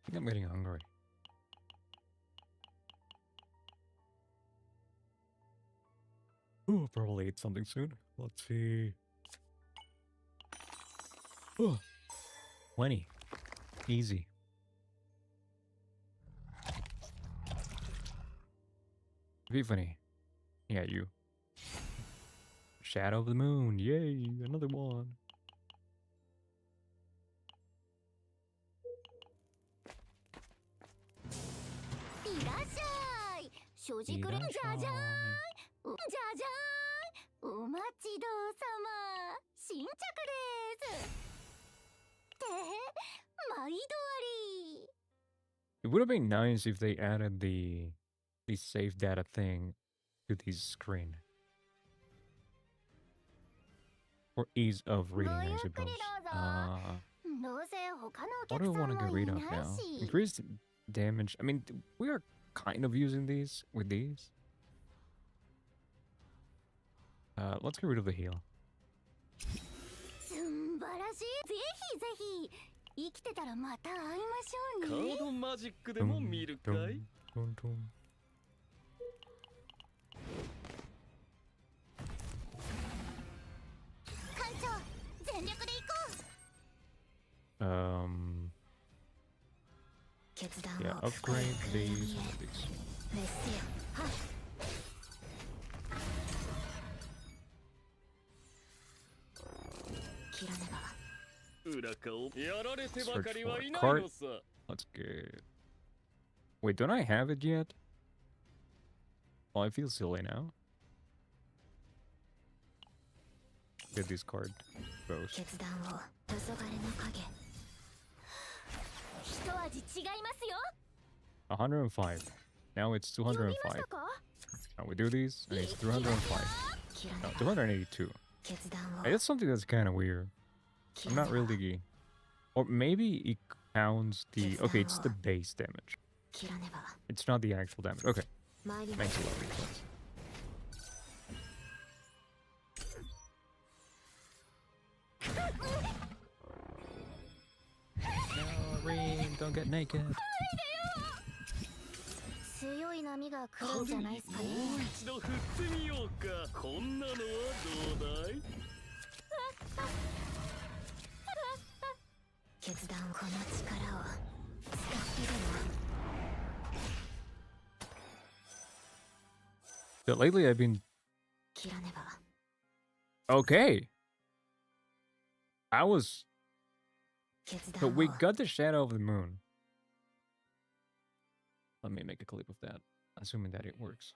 think I'm getting hungry. Ooh, I'll probably eat something soon. Let's see. Ooh, 20. Easy. Epiphany. Yeah, you. Shadow of the Moon. Yay, another one. 表示くれじゃじゃーんじゃじゃーんお待ちどうさま新着ですって毎度あり It would have been nice if they added the save data thing to this screen. For ease of reading, I suppose. どうせ他のお What do 客 I さ want ん to は get い rid of ない now? し Increased damage. I mean, we are kind of using these with these. Let's get rid of the heal. すんばらしいぜひぜひ生きてたらまた会いましカょうねードマジックでも見るかい Dun, dun. 艦長全力で行こう 決断を Yeah, upgrade these and these. メッセよはい切らねば裏顔やられてばかりはいない Search for のさ Let's get. Wait, don't I have it yet? Well, I feel silly now. Get this card. Ghost. 決断を黄昏の影一味違いますよ 105. Now it's 呼びまし 205. たか Now we do these, and it's 305. 切らね No, ば 282. 決断を Hey, that's something that's kind of weird. 切 I'm ら not ねば really. Or maybe it counts the. Okay, it's the base damage. 切らねば It's not the actual damage. Okay, 参りま makes す a lot of sense. No, Reem, don't get naked. 強い波が来るんじゃないですかねもう一度振ってみようかこんなのはどうだい決断この力を使ってでも But lately I've been 切らねば okay. I was. 決 So 断を we got the shadow of the moon. Let me make a clip of that, assuming that it works.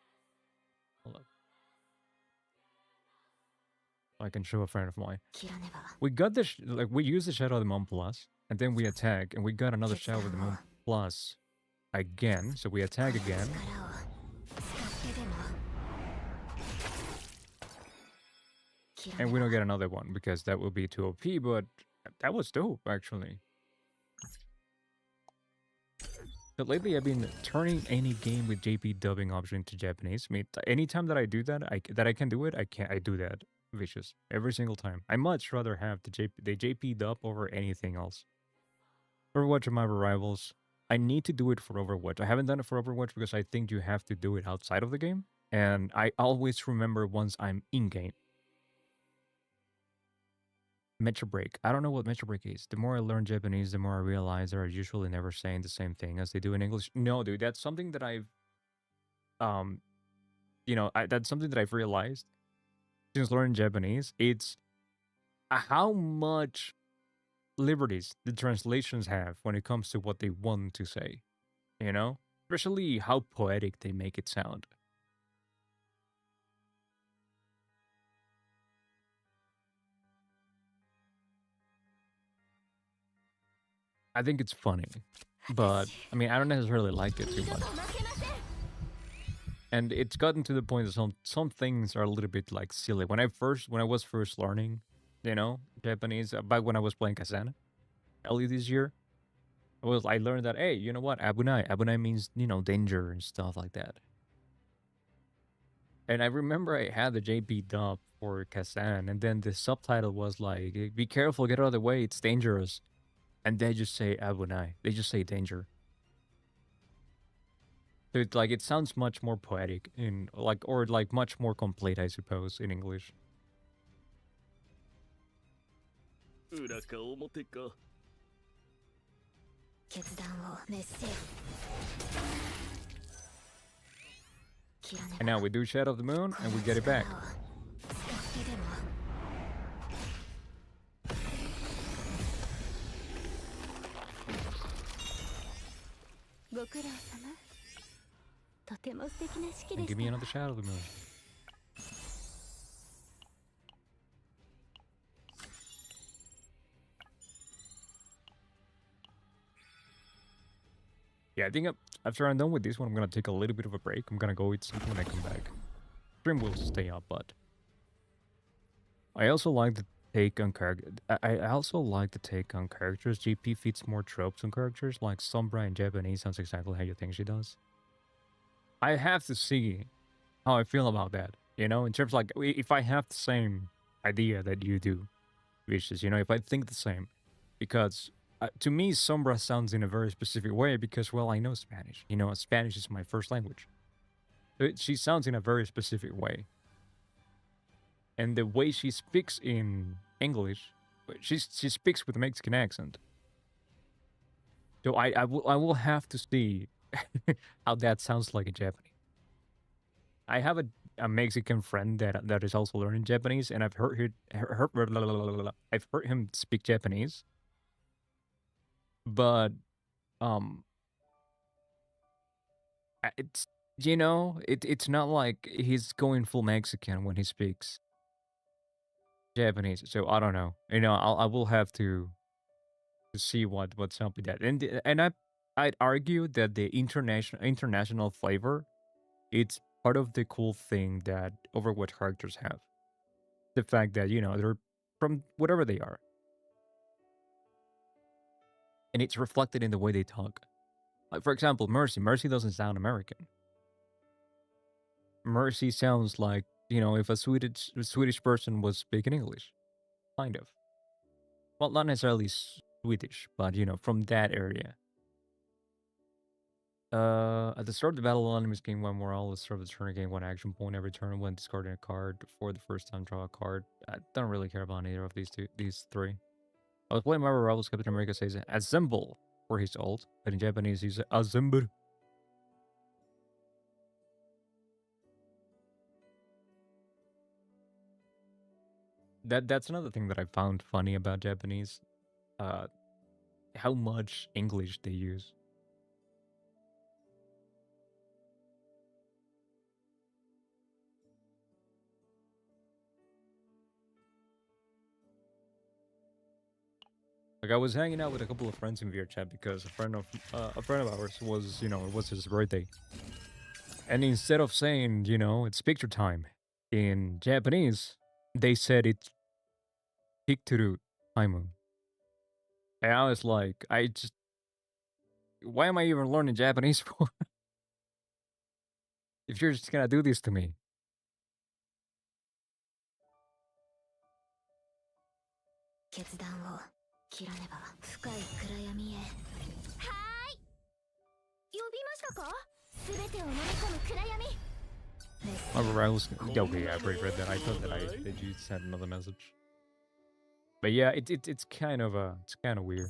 Hold up. I can show a friend of mine. 切らねば We got this, like, we used the Shadow of the Moon Plus, and then we attack, and we got another Shadow of the Moon Plus again, so we attack again. 力を使ってでも切ら And ね we ば don't get another one, because that would be too OP, but that was dope, actually. But lately, I've been turning any game with JP dubbing option into Japanese. I mean, anytime that I do that, I can do it, I do that. Vicious. Every single time. I much rather have the JP dub over anything else. Overwatch are my rivals. I need to do it for Overwatch. I haven't done it for Overwatch because I think you have to do it outside of the game. And I always remember once I'm in-game. Metro Break. I don't know what Metro Break is. The more I learn Japanese, the more I realize they're usually never saying the same thing as they do in English. No, dude, that's something that I've, that's something that I've realized since learning Japanese. It's how much liberties the translations have when it comes to what they want to say, you know? Especially how poetic they make it sound. I think it's funny, but I mean, I don't necessarily like it too much. And it's gotten to the point that some things are a little bit like silly. When I was first learning, Japanese, back when I was playing Kazan early this year, I learned that, hey, you know what, abunai means danger and stuff like that. And I remember I had the JP dub for Kazan, and then the subtitle was like, "Be careful, get out of the way, it's dangerous." And they just say abunai. They just say danger. So it's like it sounds much more poetic or much more complete, I suppose, in English. 裏か表か決断をメッセージ切らね And now we do Shadow of the Moon, and we get it back. ば使ってでも ご苦労様とても素敵な式 And で give し me た another shadow moon. Yeah, I think after I'm done with this one, I'm gonna take a little bit of a break. I'm gonna go eat something when I come back. Stream will stay up, but I also like the take on character. I also like the take on characters. GP fits more tropes on characters, like Sombra in Japanese sounds exactly how you think she does. I have to see how I feel about that. You know, in terms like if I have the same idea that you do, Vicious. You know, if I think the same, because to me, Sombra sounds in a very specific way because, well, I know Spanish. You know, Spanish is my first language. She sounds in a very specific way. And the way she speaks in English, she speaks with a Mexican accent. So I will have to see how that sounds like in Japanese. I have a Mexican friend that is also learning Japanese, and I've I've heard him speak Japanese, but um it's it's not like he's going full Mexican when he speaks Japanese. So I don't know. You know, I will have to see what's up with that. And I'd argue that the international flavor, it's part of the cool thing that Overwatch characters have. The fact that, you know, they're from whatever they are. And it's reflected in the way they talk. Like, for example, Mercy. Mercy doesn't sound American. Mercy sounds like, you know, if a Swedish person was speaking English. Kind of. Well, not necessarily Swedish, but, you know, from that area. At the start of the battle, enemies gain one morale. At the start of the turn, gain one action point every turn when discarding a card. For the first time, draw a card. I don't really care about either of these three. I was playing Marvel Rivals. Captain America says "assemble" for his ult, but in Japanese he's "assemble." That's another thing that I found funny about Japanese. Uh, how much English they use. Like I was hanging out with a couple of friends in VR chat because a friend of ours was, you know, it was his birthday, and instead of saying, you know, it's picture time in Japanese, they said it's Hikuru Taimu. And I was like, why am I even learning Japanese for? If you're just gonna do this to me. 決断を切らねば深い暗闇へ。はーい。呼びましたか？すべてを飲み込む暗闇。I was okay. I already read that. I thought that you sent another message. But yeah, it's kind of weird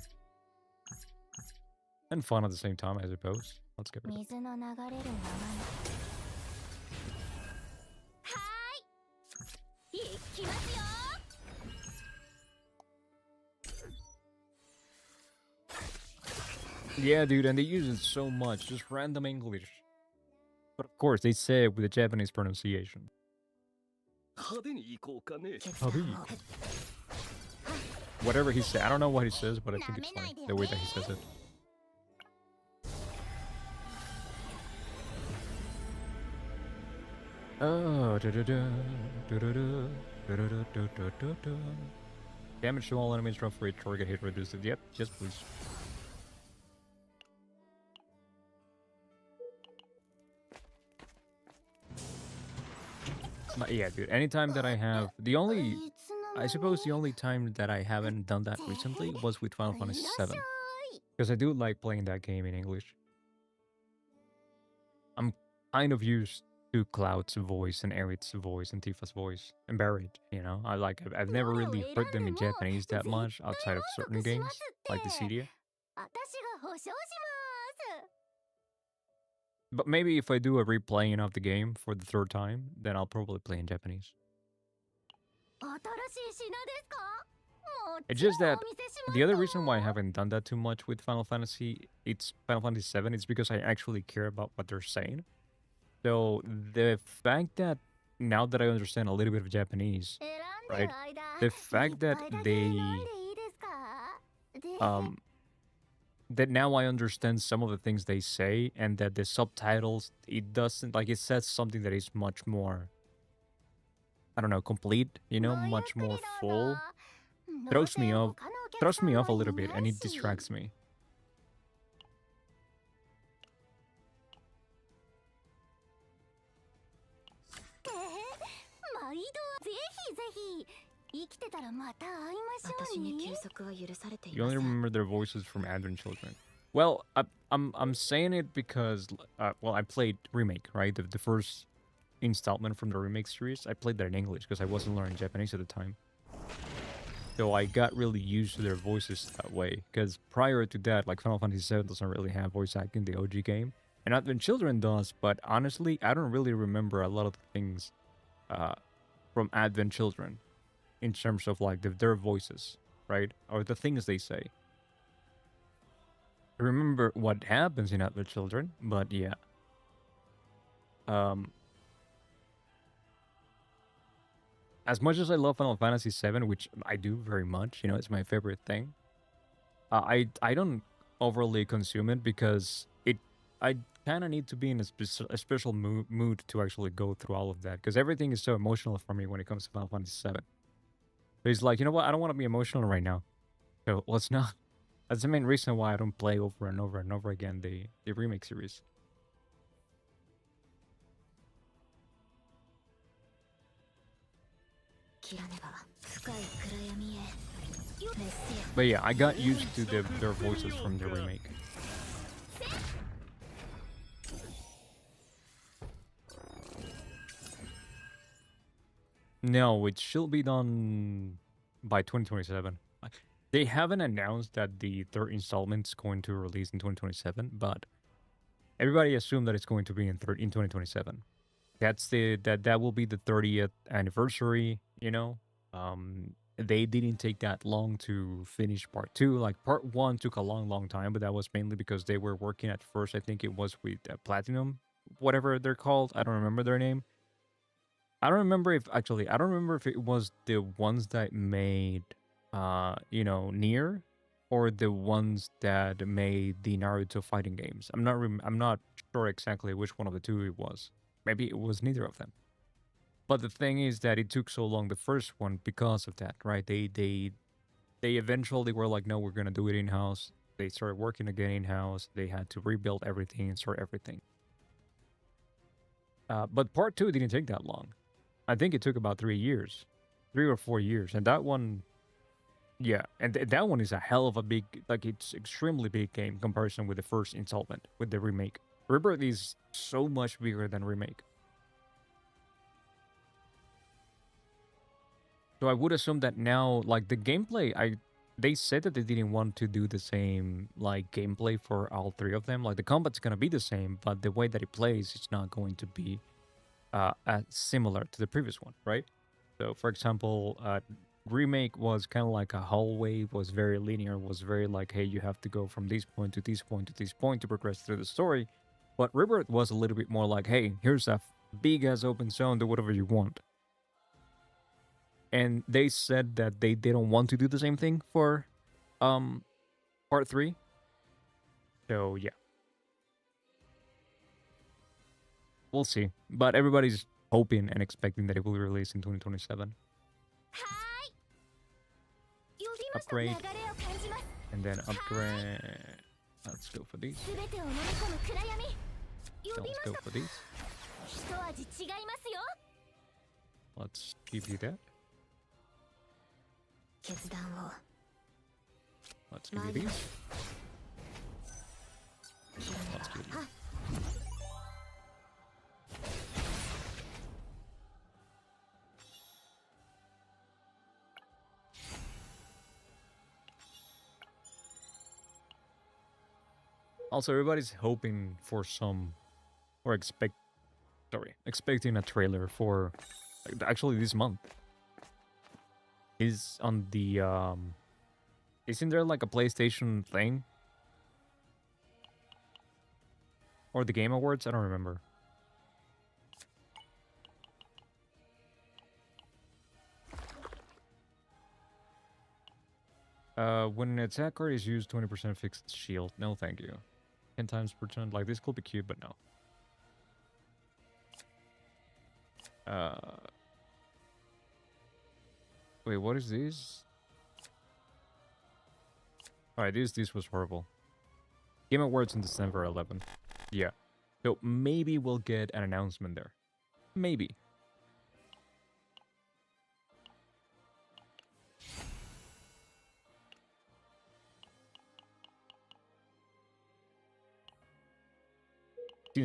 and fun at the same time, I suppose. Let's get rid of it. 水の流れるままに。はーい。行きますよ。Yeah, dude, and they use it so much, just random English. But of course, they say it with a Japanese pronunciation. 派手に行こうかね。Habi. Whatever he said, I don't know what he says, but I think it's funny the way that he says it. Oh, damage to all enemies, drop for a target hit reduced. Yep, yes, please. Yeah, dude. Anytime that I have I suppose the only time that I haven't done that recently was with Final Fantasy VII, because I do like playing that game in English. I'm kind of used to Cloud's voice and Aerith's voice and Tifa's voice and Barret. You know, I've never really heard them in Japanese that much outside of certain games like the Cydia. But maybe if I do a replaying of the game for the third time, then I'll probably play in Japanese. It's just that the other reason why I haven't done that too much with Final Fantasy VII, is because I actually care about what they're saying. So the fact that now that I understand a little bit of Japanese, 選んで right? る間 The い fact っ that ぱいだけ飲ん they でいいですかで um that now I understand some of the things they say and that the subtitles it doesn't like it says something that is much more I don't know, complete, you ご know, ゆっ much くり more どうぞ full. どう Throws せ me off 他のお客 throws さ me ん off は a い little bit な and い it し distracts me. 毎度ぜひぜひ生きてたらまた会いましょう私にに休息は許されてい You ま only せん remember their voices from Advent Children. Well, I'm saying it because well I played remake, right? The first installment from the remake series. I played that in English because I wasn't learning Japanese at the time. So I got really used to their voices that way. Because prior to that, like Final Fantasy VII doesn't really have voice acting, the OG game. And Advent Children does, but honestly, I don't really remember a lot of the things uh, from Advent Children in terms of like their voices, right? Or the things they say. I remember what happens in Advent Children, but yeah. Um, as much as I love Final Fantasy VII, which I do very much, you know, it's my favorite thing. I don't overly consume it because I kind of need to be in a special mood to actually go through all of that because everything is so emotional for me when it comes to Final Fantasy VII. So it's like, you know what? I don't want to be emotional right now. So let's not. That's the main reason why I don't play over and over and over again the remake series. 切らねば深い暗闇へメッセよ But yeah, I got used to their voices from the remake. No, it should be done by 2027. They haven't announced that the third installment is going to release in 2027, but everybody assumed that it's going to be in 2027. That will be the 30th anniversary, you know. They didn't take that long to finish part 2. Like part 1 took a long time, but that was mainly because they were working at first, I think it was with Platinum, whatever they're called. I don't remember their name. I don't remember if it was the ones that made you know, Nier or the ones that made the Naruto fighting games. I'm not sure exactly which one of the two it was. Maybe it was neither of them. But the thing is that it took so long the first one because of that, right? They eventually were like, no, we're gonna do it in house. They started working again in house. They had to rebuild everything and start everything. But part 2 didn't take that long. I think it took about 3 years, 3 or 4 years, and that one, yeah, and that one is a hell of a big, like it's extremely big game comparison with the first installment with the remake. Rebirth is so much bigger than remake. So I would assume that now, like the gameplay, they said that they didn't want to do the same like gameplay for all three of them. Like the combat's gonna be the same, but the way that it plays is not going to be as similar to the previous one, right? So, for example, remake was kind of like a hallway, was very linear, was very like, hey, you have to go from this point to this point to this point to progress through the story. But Rebirth was a little bit more like, hey, here's a big ass open zone, do whatever you want. And they said that they don't want to do the same thing for part 3. So yeah. We'll see. But everybody's hoping and expecting that it will be released in 2027. はーい呼びました Upgrade. 流れを感じます And then upgrade. Let's go for these. 全てを飲み込む暗闇 So 呼び let's ま go した for these. 一味違いますよ Let's give you that. 決断を Let's give you these. 切らね Let's give you ば Also, everybody's hoping for some, or expecting a trailer for, actually this month. Is on the, isn't there like a PlayStation thing? Or the Game Awards? I don't remember. When an attack card is used, 20% fixed shield. No, thank you. 10 times per turn. Like, this could be cute, but no. Wait, what is this? Alright, this was horrible. Game Awards in December 11th. Yeah. So maybe we'll get an announcement there. Maybe.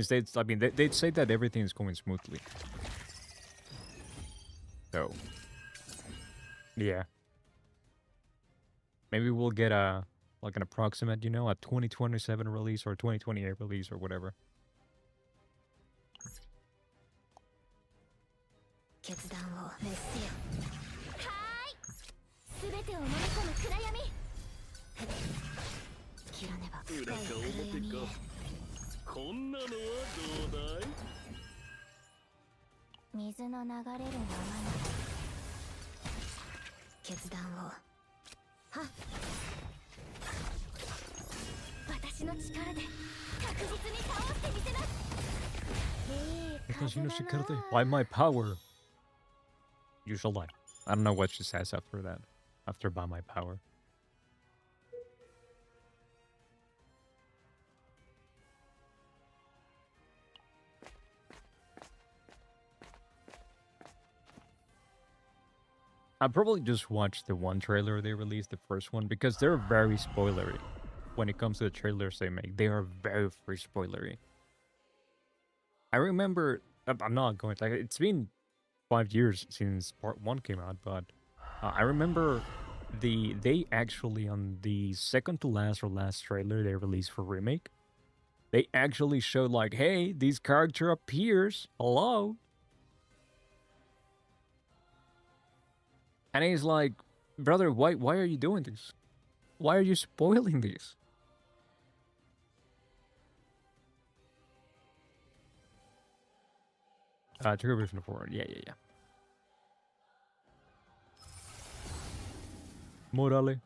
Since I mean, they'd say that everything is going smoothly. So, yeah. Maybe we'll get a, like an approximate, you know, a 2027 release or 2028 release or whatever. 決断を熱せよ。はーい。全てを飲み込む暗闇。切らねば深い裏か暗闇へ。表かこんなのはどうだい水の流れるままに。決断を。はっ。私の力で確実に倒してみせます。いい風だな。 By my power. You shall die. I don't know what she says after that. After by my power. I probably just watched the one trailer they released, the first one, because they're very spoilery. When it comes to the trailers they make, they are very spoilery. I remember, I'm not going to, like, it's been 5 years since part 1 came out, but I remember they actually, on the second to last or last trailer they released for Remake, they actually showed like, hey, this character appears, hello? And he's like, brother, why are you doing this? Why are you spoiling this? Trigger version forward. Yeah. Morale.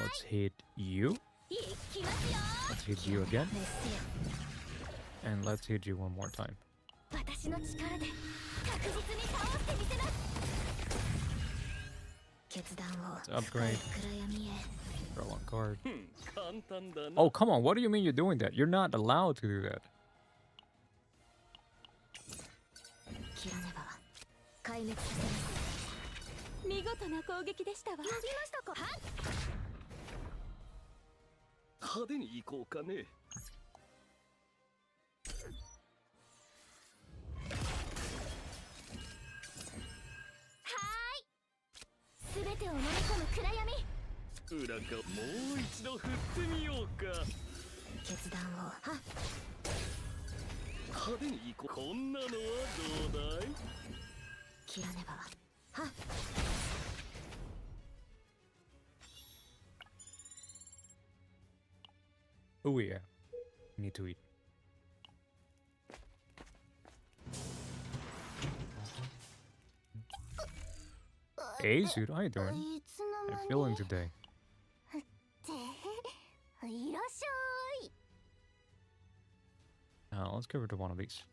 Let's hit you. Let's hit you again. And let's hit you one more time. 私の力で確実に倒してみせます。決断を Let's upgrade. 暗闇へ。 Draw one card. 簡単だな Oh, come on. What do you mean you're doing that? You're not allowed to do that. 切らねば壊滅させます。見事な攻撃でしたわ。呼びましたか。はっ。派手に行こうかねすべてを飲み込む暗闇。裏かもう一度振ってみようか決断を。はっ。派手に行こうこんなのはどうだい切らねば。はっ。 Oh yeah. Need to eat. Hey, Zudo, how you doing? いつの How 間 you に feeling today? っていらっしゃい。 Let's go over to one of these.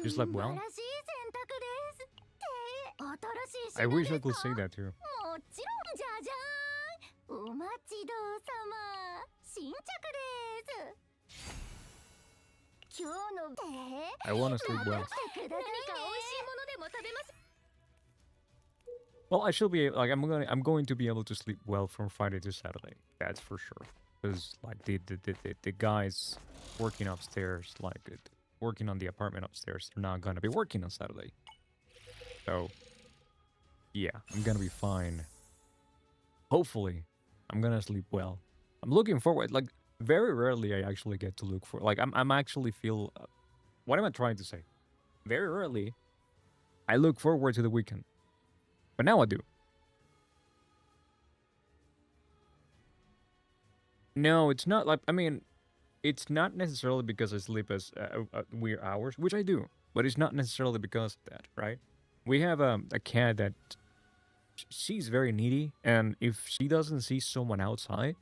You slept well? 素晴らしい選択です。って新しい I 品 wish で I す could か。 say that too. もちろんじゃじゃーん。お待ちどうさま。新着です。今日の I wanna sleep well. 何か美味しいものでも食べます。 Well, I should be like I'm going to be able to sleep well from Friday to Saturday. That's for sure. Because like the guys working upstairs, like working on the apartment upstairs, they're not gonna be working on Saturday. So yeah, I'm gonna be fine. Hopefully, I'm gonna sleep well. I'm looking forward. Like very rarely I actually get to look for. Like I'm actually feel. What am I trying to say? Very rarely I look forward to the weekend. But now I do. No, it's not like, I mean, it's not necessarily because I sleep as weird hours, which I do, but it's not necessarily because of that, right? We have a cat that she's very needy, and if she doesn't see someone outside,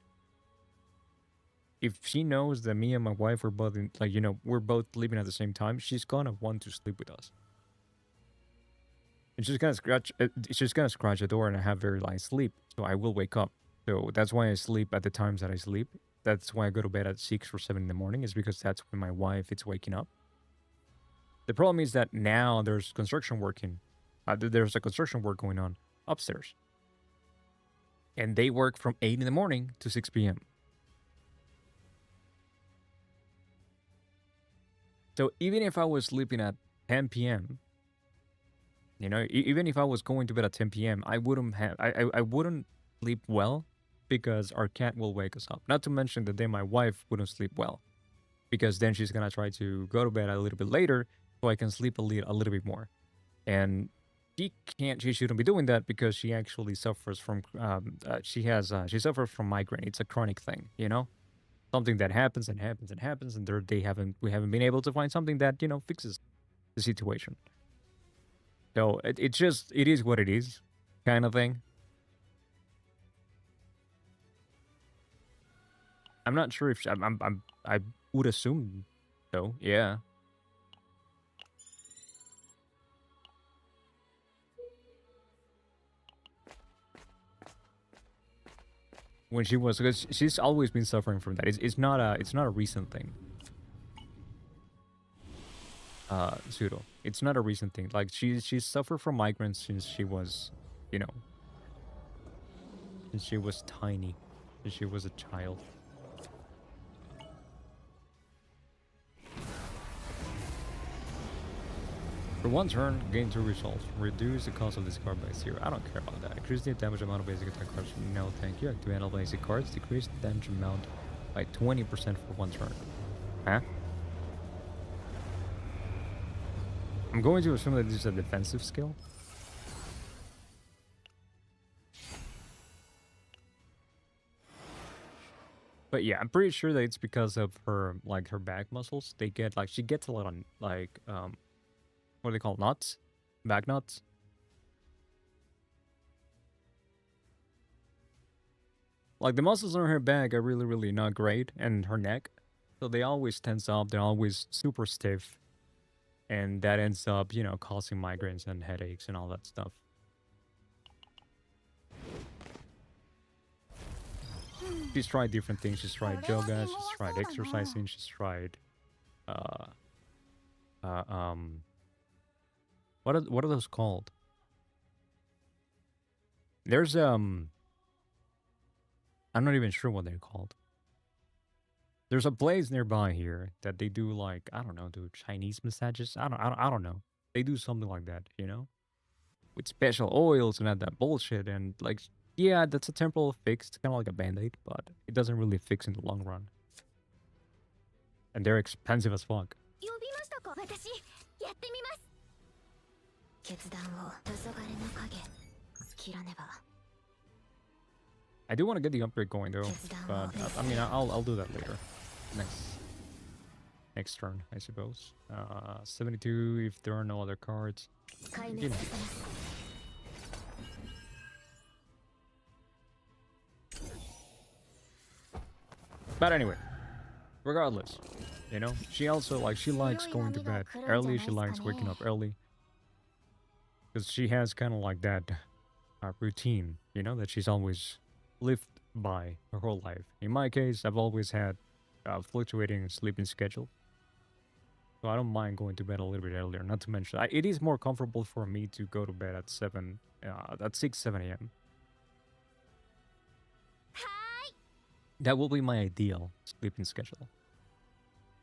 if she knows that me and my wife are both in, like, we're both sleeping at the same time, she's gonna want to sleep with us. And she's gonna scratch the door, and I have very light sleep, so I will wake up. So that's why I sleep at the times that I sleep. That's why I go to bed at 6 or 7 in the morning, is because that's when my wife is waking up. The problem is that now there's construction working. There's a construction work going on upstairs. And they work from 8 in the morning to 6 p.m. So even if I was sleeping at 10 p.m., even if I was going to bed at 10 p.m., I wouldn't sleep well because our cat will wake us up. Not to mention that then my wife wouldn't sleep well because then she's gonna try to go to bed a little bit later so I can sleep a little bit more. And she shouldn't be doing that because she actually suffers from she suffers from migraine. It's a chronic thing, something that happens and happens and happens, and we haven't been able to find something that fixes the situation. So it is what it is, kind of thing. I'm not sure if I would assume so. Yeah. When she was, because she's always been suffering from that. It's not a recent thing. Pseudo. It's not a recent thing. Like she's suffered from migraines since she was, since she was tiny, since she was a child. For one turn, gain 2 results. Reduce the cost of this card by 0. I don't care about that. Increase the damage amount of basic attack cards. No, thank you. Activate all basic cards. Decrease the damage amount by 20% for 1 turn. Huh? I'm going to assume that this is a defensive skill. But yeah, I'm pretty sure that it's because of her back muscles. She gets a lot of what do they call nuts? Back nuts? Like the muscles on her back are really, really not great, and her neck. So they always tense up, they're always super stiff. And that ends up, causing migraines and headaches and all that stuff. She's tried different things. She's tried yoga, she's tried exercising, she's tried what are those called? There's I'm not even sure what they're called. There's a place nearby here that they do do Chinese massages. I don't know. They do something like that, with special oils and all that bullshit. And yeah, that's a temporal fix. It's kind of like a band-aid, but it doesn't really fix in the long run. And they're expensive as fuck. I do want to get the upgrade going though, but I mean I'll do that later. Next turn, I suppose. 72 if there are no other cards. But anyway, regardless, she also she likes going to bed early. She likes waking up early because she has kind of like that routine, that she's always lived by her whole life. In my case, I've always had fluctuating sleeping schedule, so I don't mind going to bed a little bit earlier. Not to mention, it is more comfortable for me to go to bed at 6, 7 a.m. That will be my ideal sleeping schedule.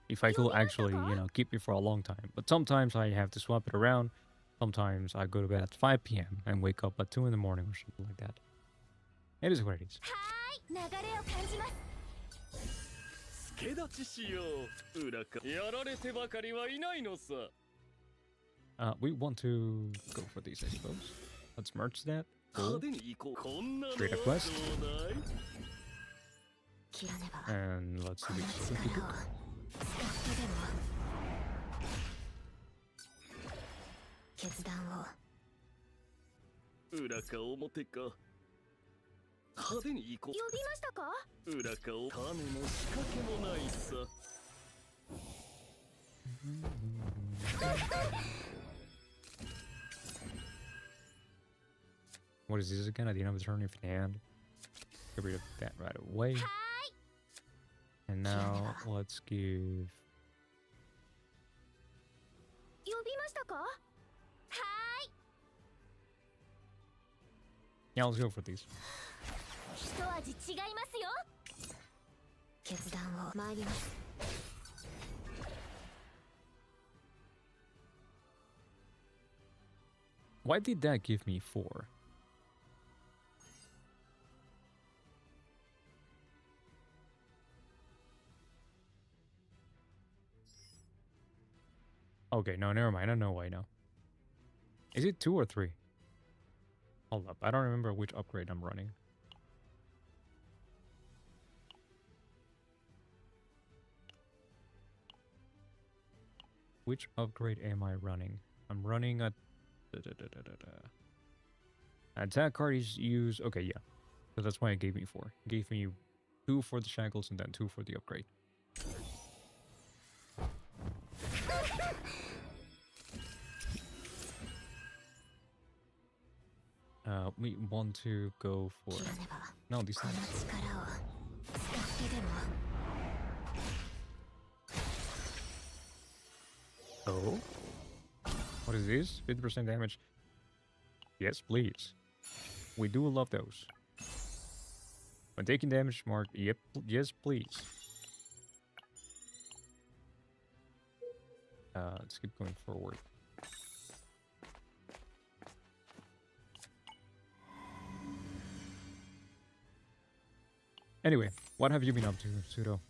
If I could actually, keep it for a long time. But sometimes I have to swap it around. Sometimes I go to bed at 5 p.m. and wake up at 2 in the morning or something like that. It is what it is. 助立ちしよう裏かやられてばかりはいないのさ We want to go for these, I suppose. Let's merge that. Cool. 派手に行こうこんなのは Create a ど quest. うだい 切らねば And let's こ do の this. 力を使ってでも決断を裏か表か派手に行こ呼びましたか？う裏かを種も仕掛けもないさ What is this again? At the end of the turn, if in hand. Get rid of that right away. And now let's give. 呼びましたか？ Yeah, let's go for these. 一味違いますよ。決断を参ります Why did that give me 4? Okay, no, never mind. I know why now. Is it 2 or 3? Hold up. I don't remember which upgrade I'm running. Which upgrade am I running? I'm running a... Attack card is used... Okay, yeah. So that's why it gave me 4. It gave me 2 for the shackles and then 2 for the upgrade. We want to go for... 切らねば No, these この things. 力を使ってでも Oh? What is this? 50% damage. Yes, please. We do love those. When taking damage, mark. Yep, yes, please. Let's keep going forward. Anyway, what have you been up to, Pseudo?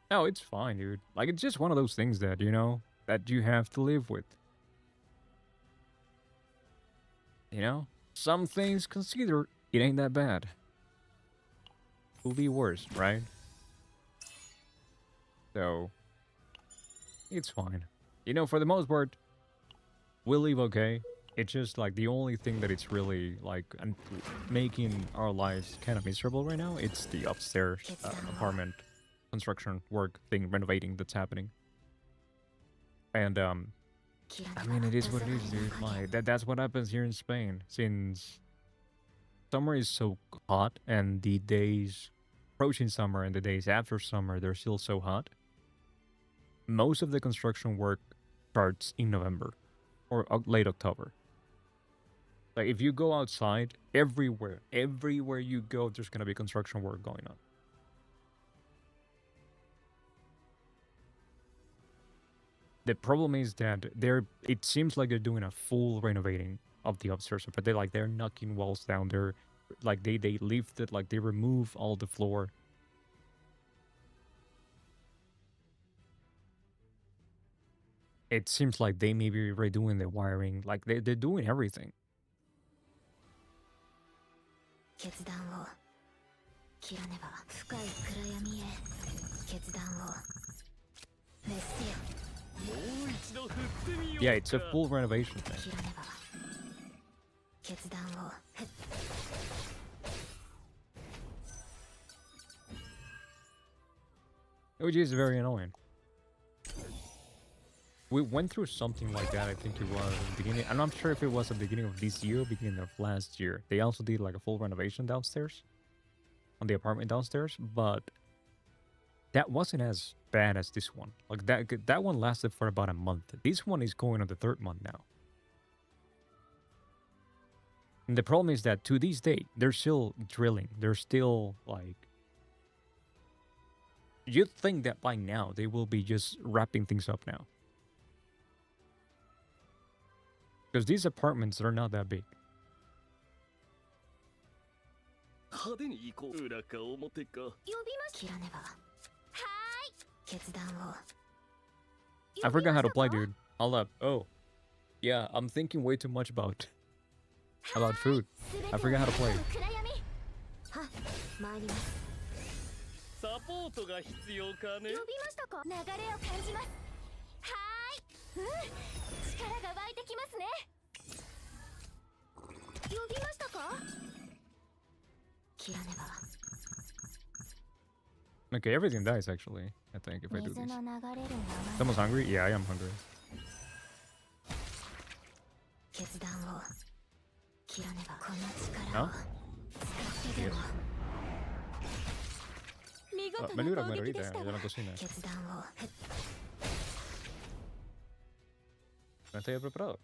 No, it's fine, dude. Like, it's just one of those things that, you know, that you have to live with. You know? Some things consider it ain't that bad. Could be worse, right? So, it's fine. You know, for the most part, we'll live okay. It's just like the only thing that it's really like making our lives kind of miserable right now. It's the upstairs apartment construction work thing, renovating that's happening. And I mean, it is what it is, dude. Like that's what happens here in Spain. Since summer is so hot, and the days approaching summer and the days after summer, they're still so hot. Most of the construction work starts in November or late October. Like if you go outside, everywhere you go, there's gonna be construction work going on. The problem is that it seems like they're doing a full renovating of the upstairs, but they're knocking walls down. They're like they lifted, like they remove all the floor. It seems like they may be redoing the wiring, like they're doing everything. 決断を切らねば深い暗闇へ決断を滅せよ Yeah, it's a full renovation thing. 切らねば決断を Which is very annoying. We went through something like that, I think it was at the beginning. I'm not sure if it was at the beginning of this year or beginning of last year. They also did like a full renovation downstairs. On the apartment downstairs, but that wasn't as bad as this one. Like that one lasted for about a month. This one is going on the 3rd month now. And the problem is that to this day, they're still drilling. They're still like... You'd think that by now they will be just wrapping things up now. Because these apartments are not that big. 派手に行こう。裏か表か。呼びまし切らねば。は決断を。 I forgot how to play, dude. Hold up. Oh, yeah. I'm thinking way too much about food. ーい。 I forgot how to play. 暗闇。は参ります。サポートが必要かね。呼びましたか。流れを感じます。はーい。力が湧いてきますね。呼びましたか。切らねば。 Okay, everything dies actually. I think if I do 水 these. の流れるまま Someone's hungry? Yeah, I am hungry. 決断を。切らねば。この力を No? 使ってでも。見 Oh, 事 Melura な攻撃で Margarita. した Ya わ la cocina. 決断を。 No estoy preparado.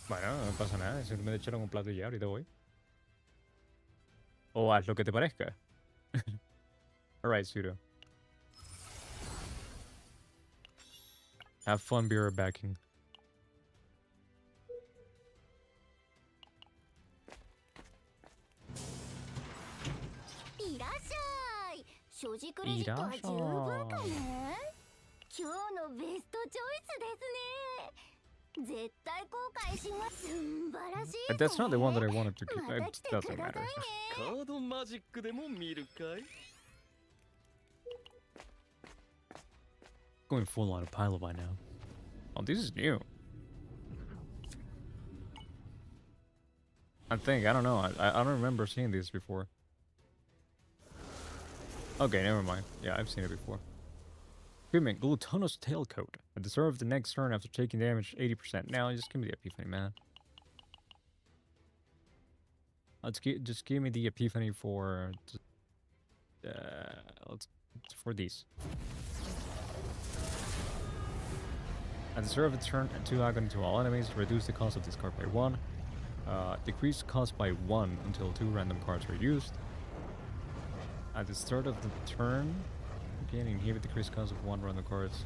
Bueno, no pasa nada. Simplemente echaron un plato y ya, ahorita voy. O haz lo que te parezca. Alright, Pseudo. Have fun, be right backing. いらっしゃい。所持クレジットは十分かね。今日のベストチョイスですね。絶対後悔します。素晴らしい。 But that's not the one that I wanted to keep. また It 来てく doesn't ださい matter. ね。カードマジックでも見るかい。 Going full on a pilot by now. Oh, this is new. I don't know. I don't remember seeing this before. Okay, never mind. Yeah, I've seen it before. Equipment, Glutono's Tailcoat. At the start of the next turn after taking damage 80%. Now, just give me the Epiphany, man. Just give me the Epiphany for... for these. At the start of the turn, 2 agony to all enemies. Reduce the cost of this card by 1. Decrease cost by 1 until 2 random cards are used. At the start of the turn, again inhibit decrease cost of 1 random cards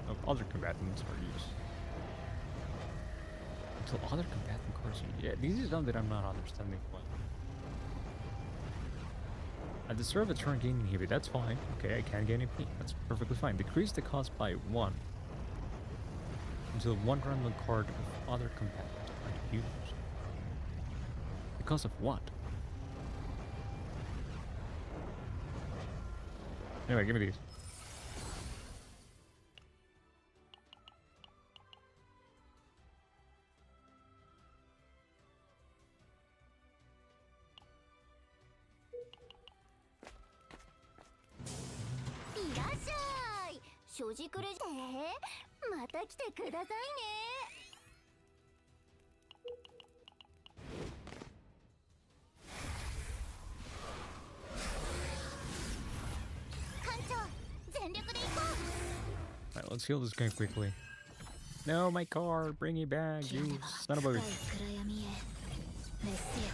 of other combatants are used. Until other combatant cards are... Yeah, this is something I'm not understanding well. At the start of the turn, gain inhibit. That's fine. Okay, I can gain inhibit. That's perfectly fine. Decrease the cost by 1 until 1 random card of other combatant are used. Because of what? Anyway, give me these. Irashai! 所持クレジット。また来てくださいね。艦長、全力で行こう。 Alright, let's heal this guy quickly. No, my car! Bring it back, 切らね you ば。 son of a... 深い暗闇へ。滅せよ。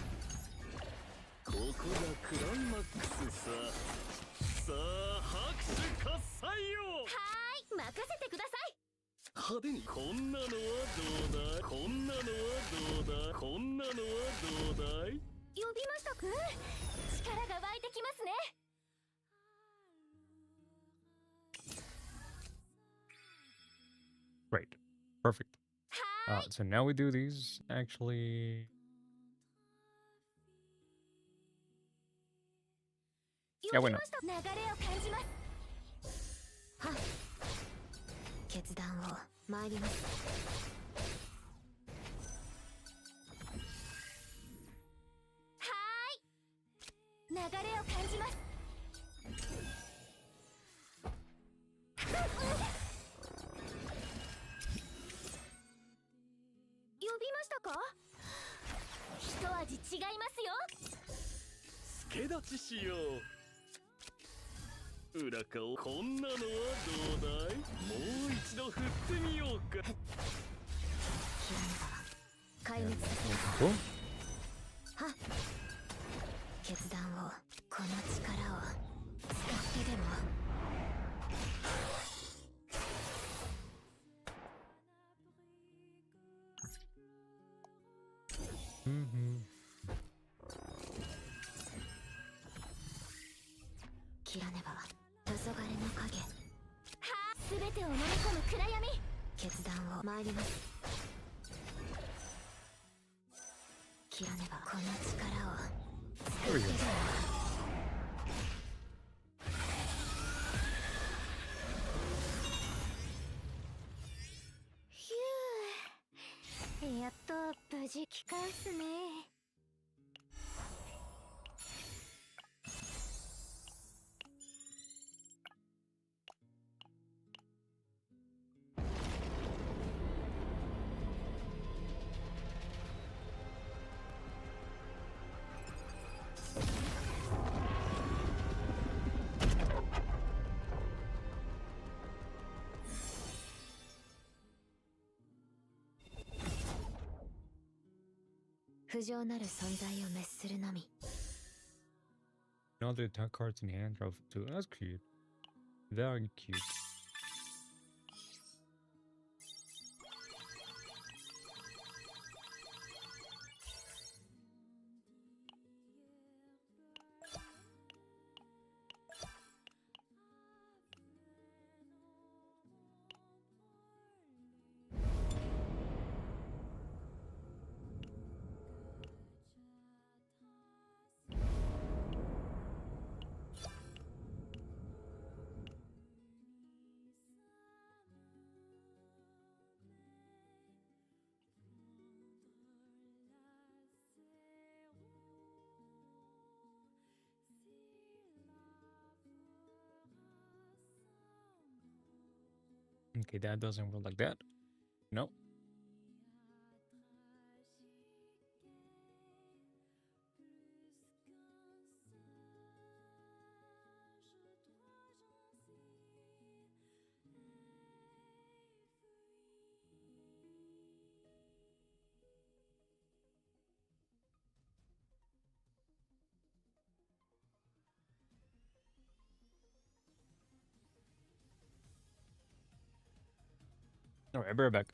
ここがクライマックスさ。さあ拍手喝采よ。はーい、任せてください。派手にこんなのはどうだ。こんなのはどうだ。こんなのはどうだい。呼びましたく。力が湧いてきますね。 Great. Perfect. はーい。 So now we do these, actually... 呼びました。流れを感じます。はっ。決断を。参ります。はーい。流れを感じます。呼びましたか。一味違いますよ。助立ちしよう。裏顔こんなのはどうだい。もう一度振ってみようか。切らねば。壊滅させよ Cool. はっ。決断を。この力を使ってでも。 Mm-hmm. 切らねば黄昏の影はあ、全てを飲み込む暗闇。決断を参ります。切らねばこの力を There we go. ひゅー、やっと無事帰還すね。不浄なる存在を滅するのみ。 Now the attack cards in hand draw two. That's cute. Very cute. Okay, that doesn't work like that. No. Alright, bear back.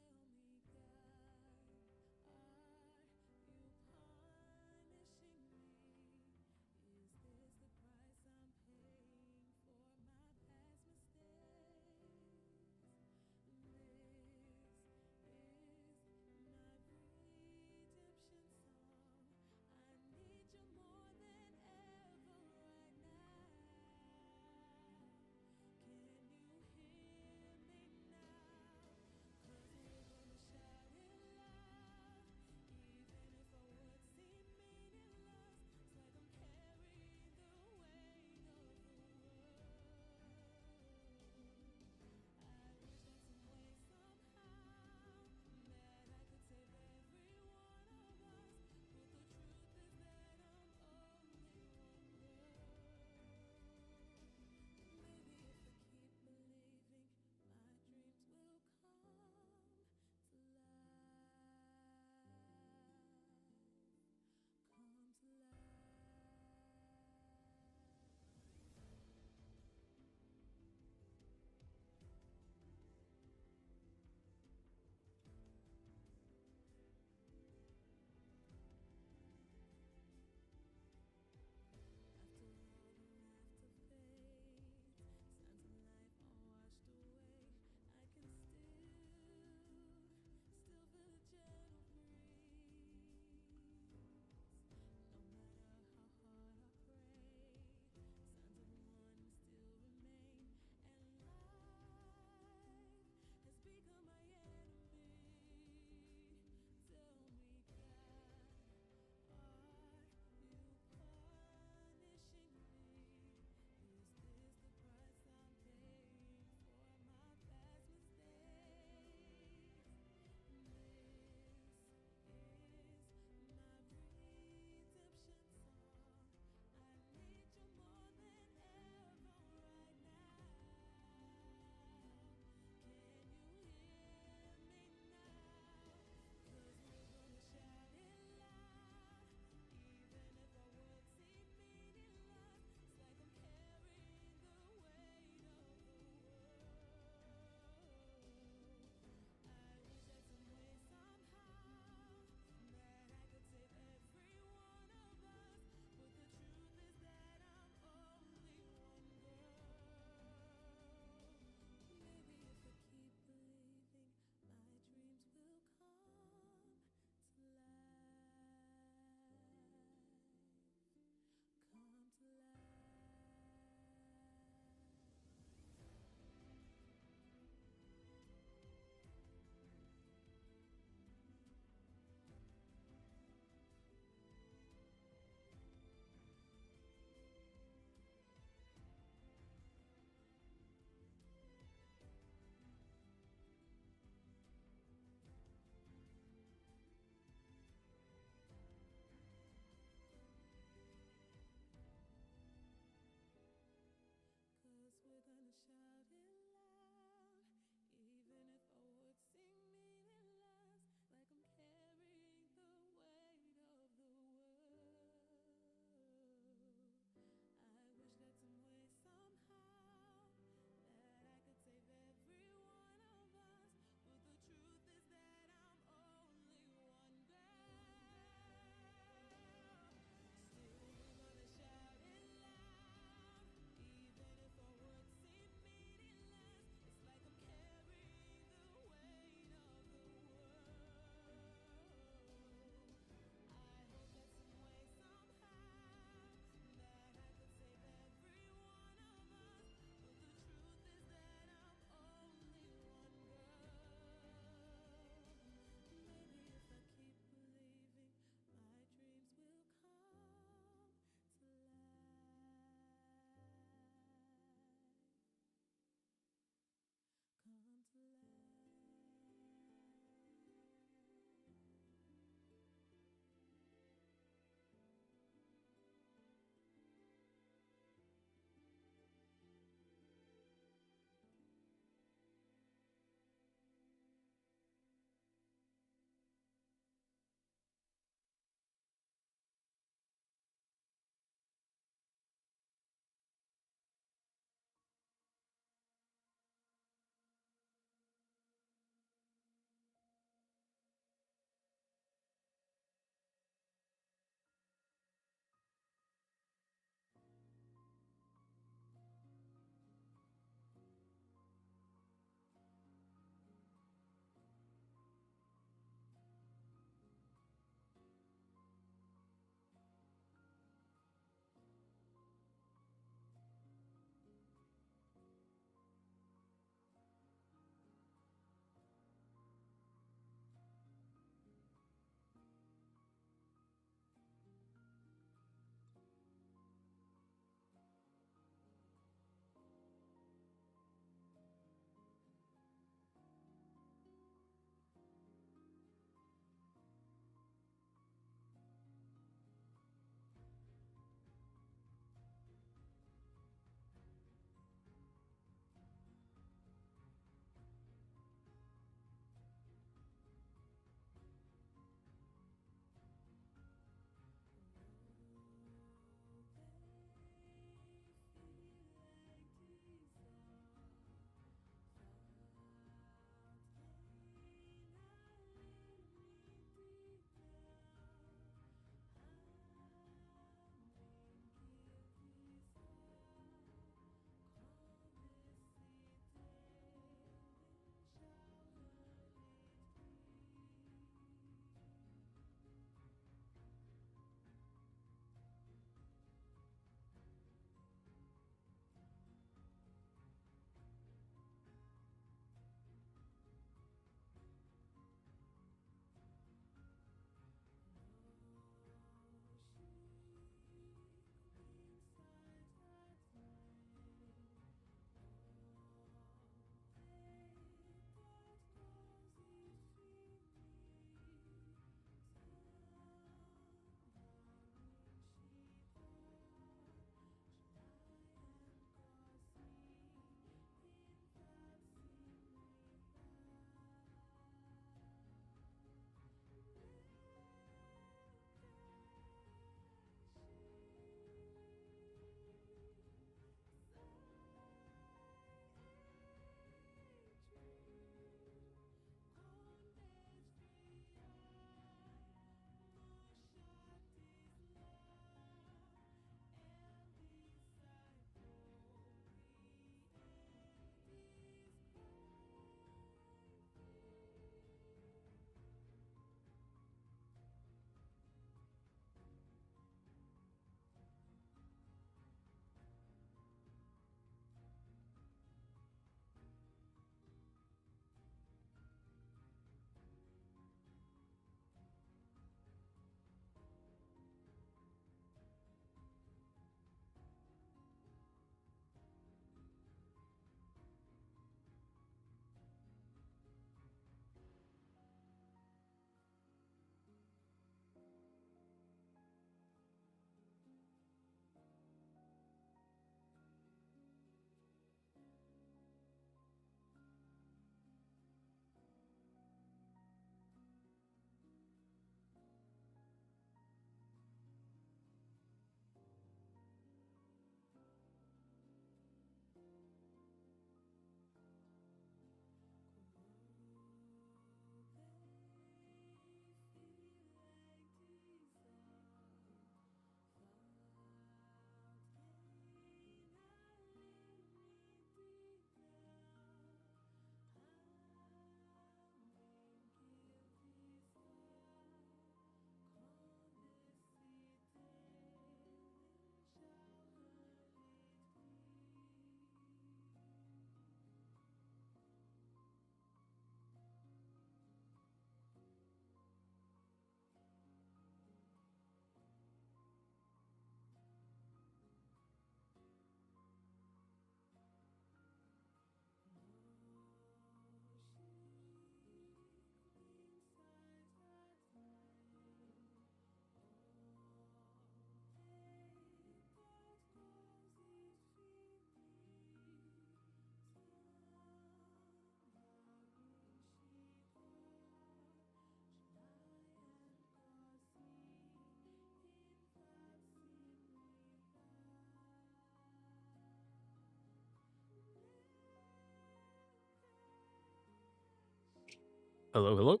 Hello, hello.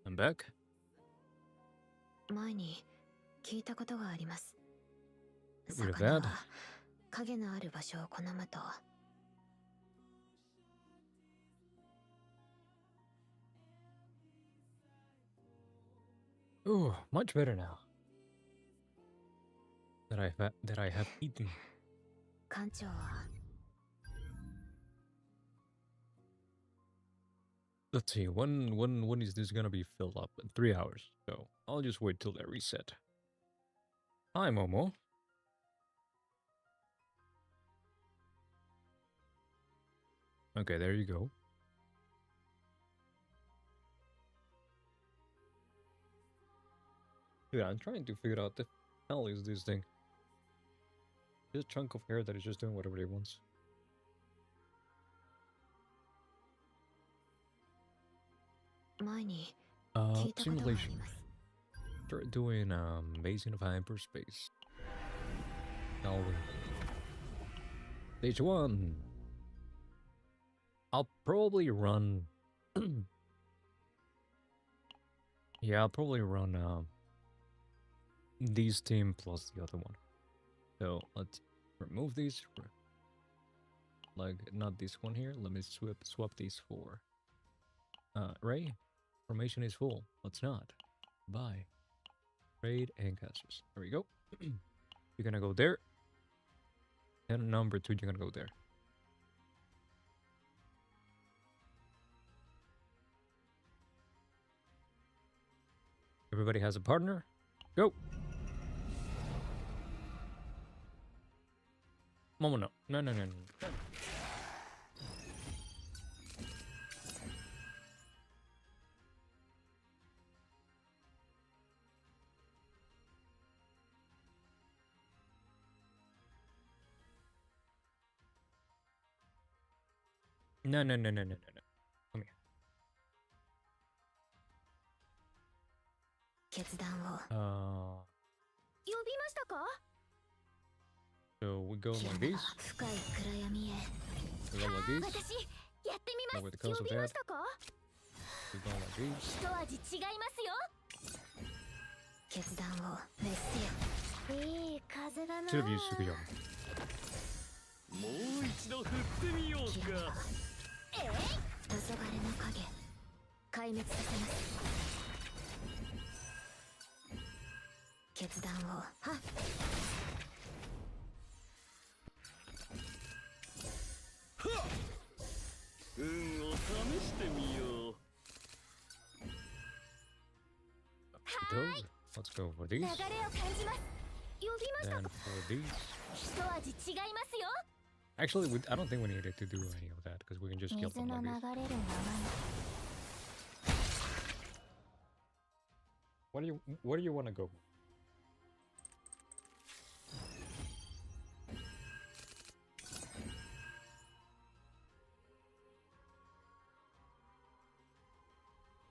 I'm back. 前に聞いたことがあります。 Get rid of 魚 that. は影のある場所を好むと。 Oh, much better now. That I have eaten. 館長は Let's see, when is this gonna be filled up? In 3 hours. So I'll just wait till they reset. Hi, Momo. Okay, there you go. Dude, I'm trying to figure out the hell is this thing. This chunk of hair that is just doing whatever it wants. 前に聞いたことがあり Simulation. ます。 Start doing Basin of Hyperspace. Shall we? Stage 1. I'll probably run. Yeah, I'll probably run these team plus the other one. So let's remove these. Like not this one here. Let me swap these for. Ray, formation is full. Let's not. Bye. Raid and casters. There we go. You're gonna go there. And number 2, you're gonna go there. Everybody has a partner. Go. Momo, no. No, no, no, no. No, no, no, no, no, no, no. Come here. 決断を 呼びましたか？ So we go キ like ラ this. が深い暗闇へ We go like this. 私やってみ Now ま with the す。呼 cause of びま that, したか？ we go like this. 一味違いますよ。決断をメスよ。いい風だな。 Should have used Sukuyomi. もう一度振ってみようキラが か。えい。黄昏の影壊滅させます。決断をはっ運を試してみよう。 Go. Let's go for 流 these. れを感じます。呼びました Then か？ for these. 一味違いますよ。 Actually, I don't think we needed to do any of that because we can just kill 水 them の like 流 this. れるままに。 Where do you want to go?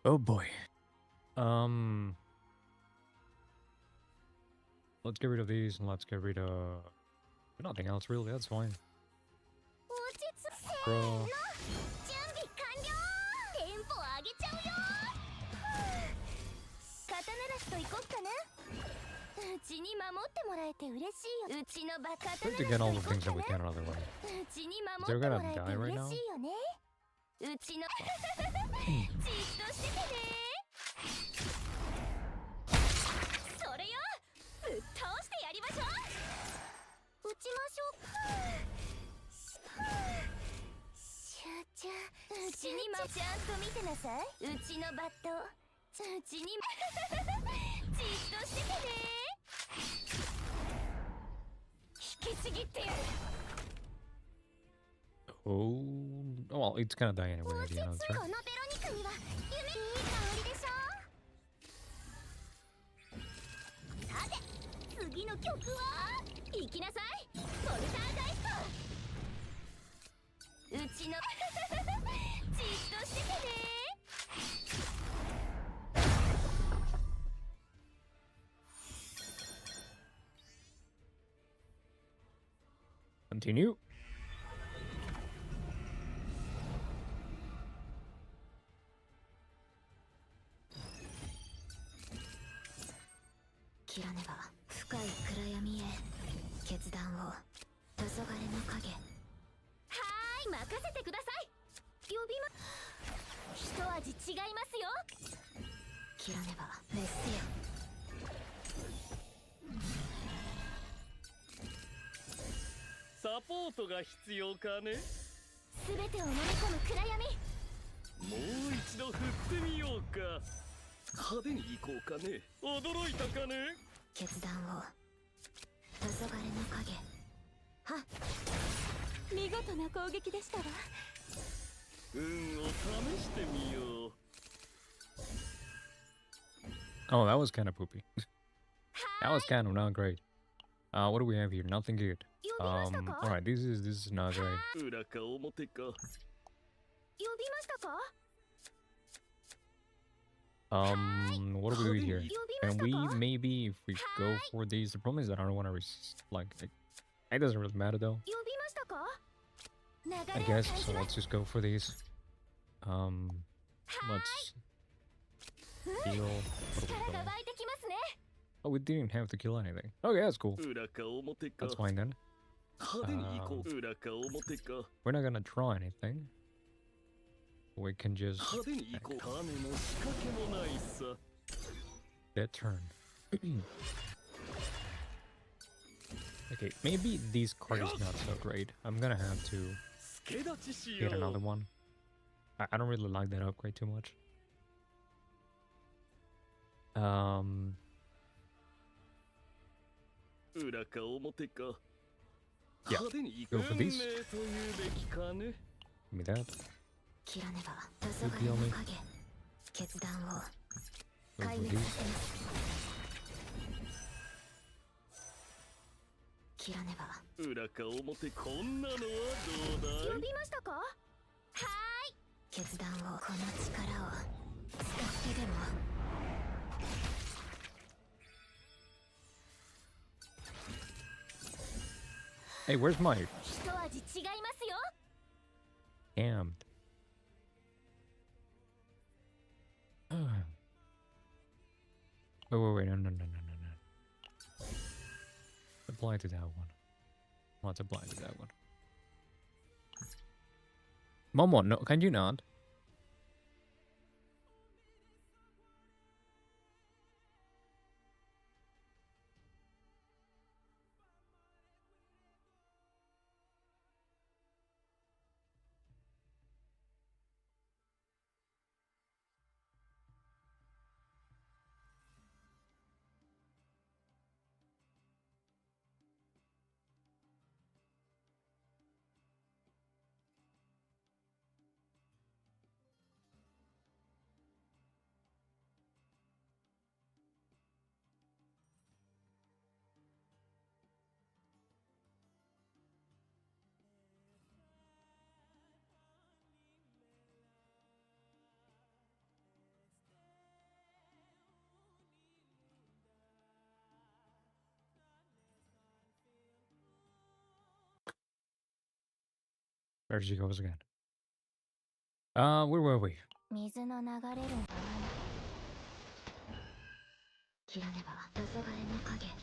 Oh boy. Let's get rid of these and let's get rid of nothing else really. That's fine. 落ち着せ Bro. ーの。準備完了。テンポ上げちゃうよ。肩慣らしといこっかな。うちに守ってもらえて嬉しいよ。うちのバカ肩 Try 慣 to ら get all the しとい things こ that っ we か can な。 out of the way. うちに守 They're っても gonna らえて die right 嬉 now. しいよね。うちのじっとしててね。それよ。ぶっ倒してやりましょう。撃ちましょうか。集中。うちにもちゃんと見てなさい。うちのバット。うちにもじっとしててね。引きちぎってやる。 Oh, well, it's gonna die anyway at the end of the こ turn. のベロニカには夢いい香りでしょ。さて次の曲は行きなさい。モルターダイスト。うちのじっとしててね。 Continue. 切らねば深い暗闇へ決断を黄昏の影。はーい、任せてください。呼びま一味違いますよ。切らねば滅せよ。サポートが必要かね。全てを飲み込む暗闇。もう一度振ってみようか。派手に行こうかね。驚いたかね。決断を黄昏の影。はっ、見事な攻撃でしたわ。運を試してみよう。 Oh, that was kind of poopy. That was kind of not great. What do we have here? Nothing good. 呼びましたか？ All right, this is not great. 裏か表か。呼びましたか？ What do we do here? 呼びま Can した we か？ maybe if we go for these? The problem is that I don't want to like it doesn't really matter though. 呼びましたか？ I 流れを guess 感 so. じま Let's just go for these. Let's heal. What す。力 are we が doing? 湧いてきますね。 Oh, we didn't have to kill anything. Okay, that's cool. 裏か表か。 That's fine then. 派手に行こう。裏か表か。 We're not gonna draw anything. We can just 派手に行こう。種の仕掛けもないさ。 that turn. Okay, maybe this card is not so great. I'm gonna have to 助立ちしよ get another う。 one. I don't really like that upgrade too much. Um, 裏か表か。 Yeah, 派手に行く go for 運命 this. というべきかね。 give me that. 切らねば黄昏の影。決断を Go 壊 for 滅さ these. せます。切らねば裏か表こんなのはどうだい。呼びましたか？はーい。決断をこの力を使ってでも。 Hey, where's my 一味違いますよ。 damned? Wait, no, no. Apply to that one. Let's apply to that one. Momo, no, can you not? There she goes again. Where were we? 水の流れるままに。切らねば黄昏の影。滅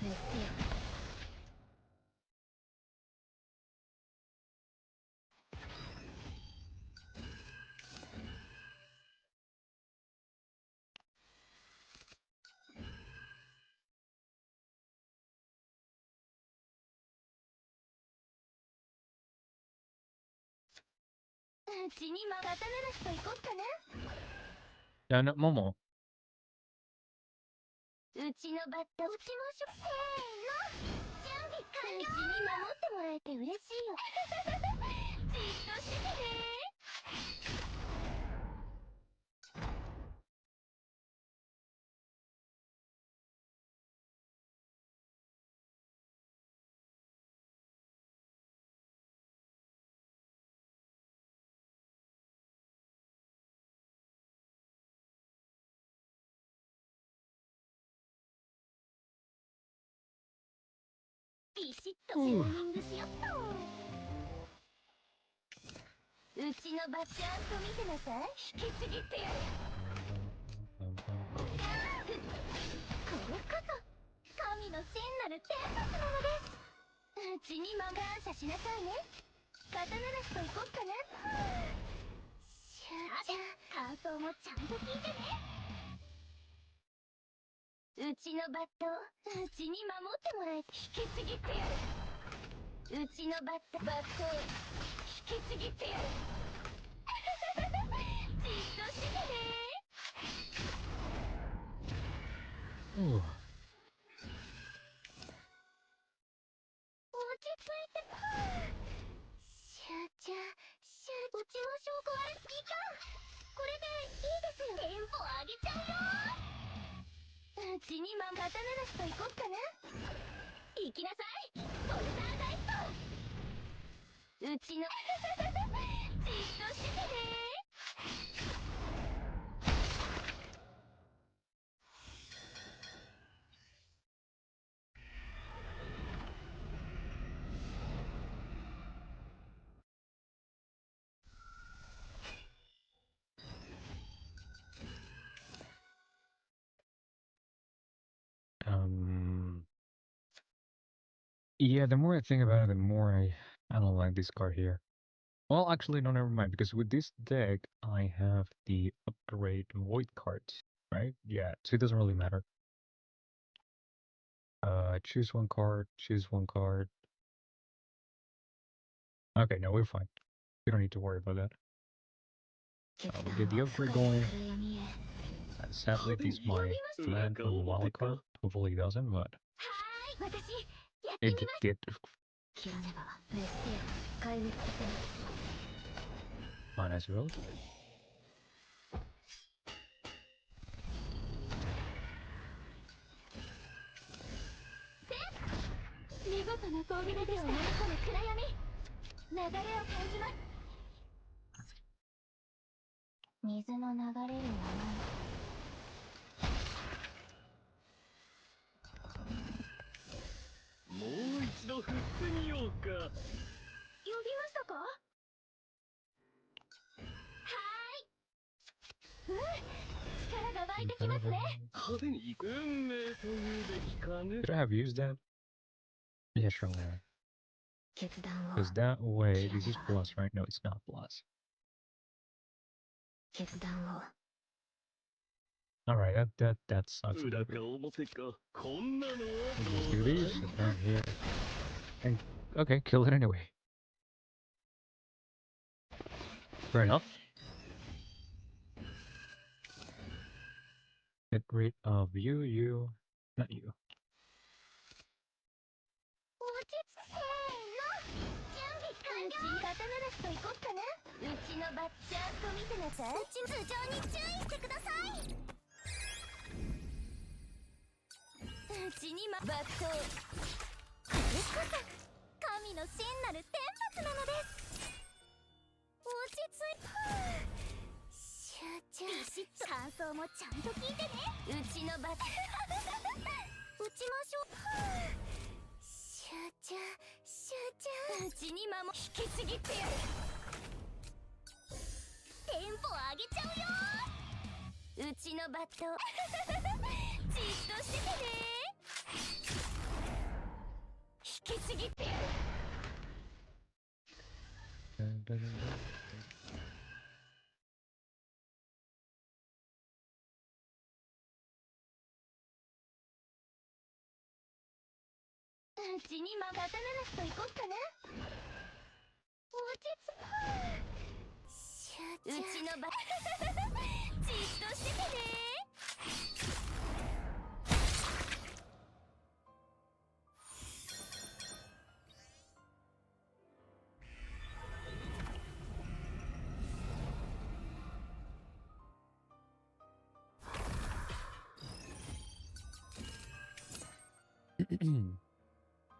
せよ。うちにまたならしと行こっかな。 Yeah, no, Momo. うちのバッタ打ちましょ。せーの。準備完了。うちに守ってもらえて嬉しいよ。じっとしててね。 ビシッとチューニングしよっと。うちのバッちゃんと見てなさい。引きちぎってやる。これこそちにも感謝しなさいね。刀なしといこっかな。しゅうちゃん、感想もちゃんと聞いてね。うちのバット、うちに守ってもらえ、引きちぎってやる。うちのバット、引きちぎってやる。じっとしててね。Ooh. 落ち着いて。しゅうちゃん、うちの証拠はいかん。これでいいですよ。テンポ上げちゃうよ。うちに刀なしといこっかな。行きなさい、ボルダーダイスト。うちのじっとしててね。Um. Yeah, the more I think about it, the more I don't like this card here. Well, actually, no, never mind. Because with this deck, I have the upgrade void card, right? Yeah, so it doesn't really matter. Choose one card. Choose one card. Okay, no, we're fine. We don't need to worry about that. We get the upgrade going. Sadly, this might land on wild card. Hopefully, it doesn't, but はーい、私、やってみ it ます。 did. 切らねばメッセー壊滅させます。 Fine, I suppose. 見事な攻撃でした。この暗闇、流れを感じます。水の流れるままに。もう一度振ってみようか。呼びましたか。はーい。力が湧いてきますね。派手に行く運命というべきかね。 Could I have used that? Yeah, sure. Why? 決断を Because that way, this is plus, right? No, it's not plus. 決断を All right, that sucks a 裏 little か bit. 表か、こんなのは Let's ど do うだい。 these down here. And okay, kill it anyway. Fair enough. Get rid of you, not you. 落ち着せーの。準備完了。刀なしといこっかな。うちのバッちゃんと見てなさい。うち頭上に注意してください。うちにバット。これこそ神の真なる天罰なのです。落ち着いて。集中。ビシッと感想もちゃんと聞いてね。うちのバット。打ちましょう。集中、集中。うちに守引きちぎってやる。テンポ上げちゃうよ。うちのバット。じっとしててね。引きちぎってやる。うちに刀なしといこっかな。落ち着く。集中。うちのバじっとしててね。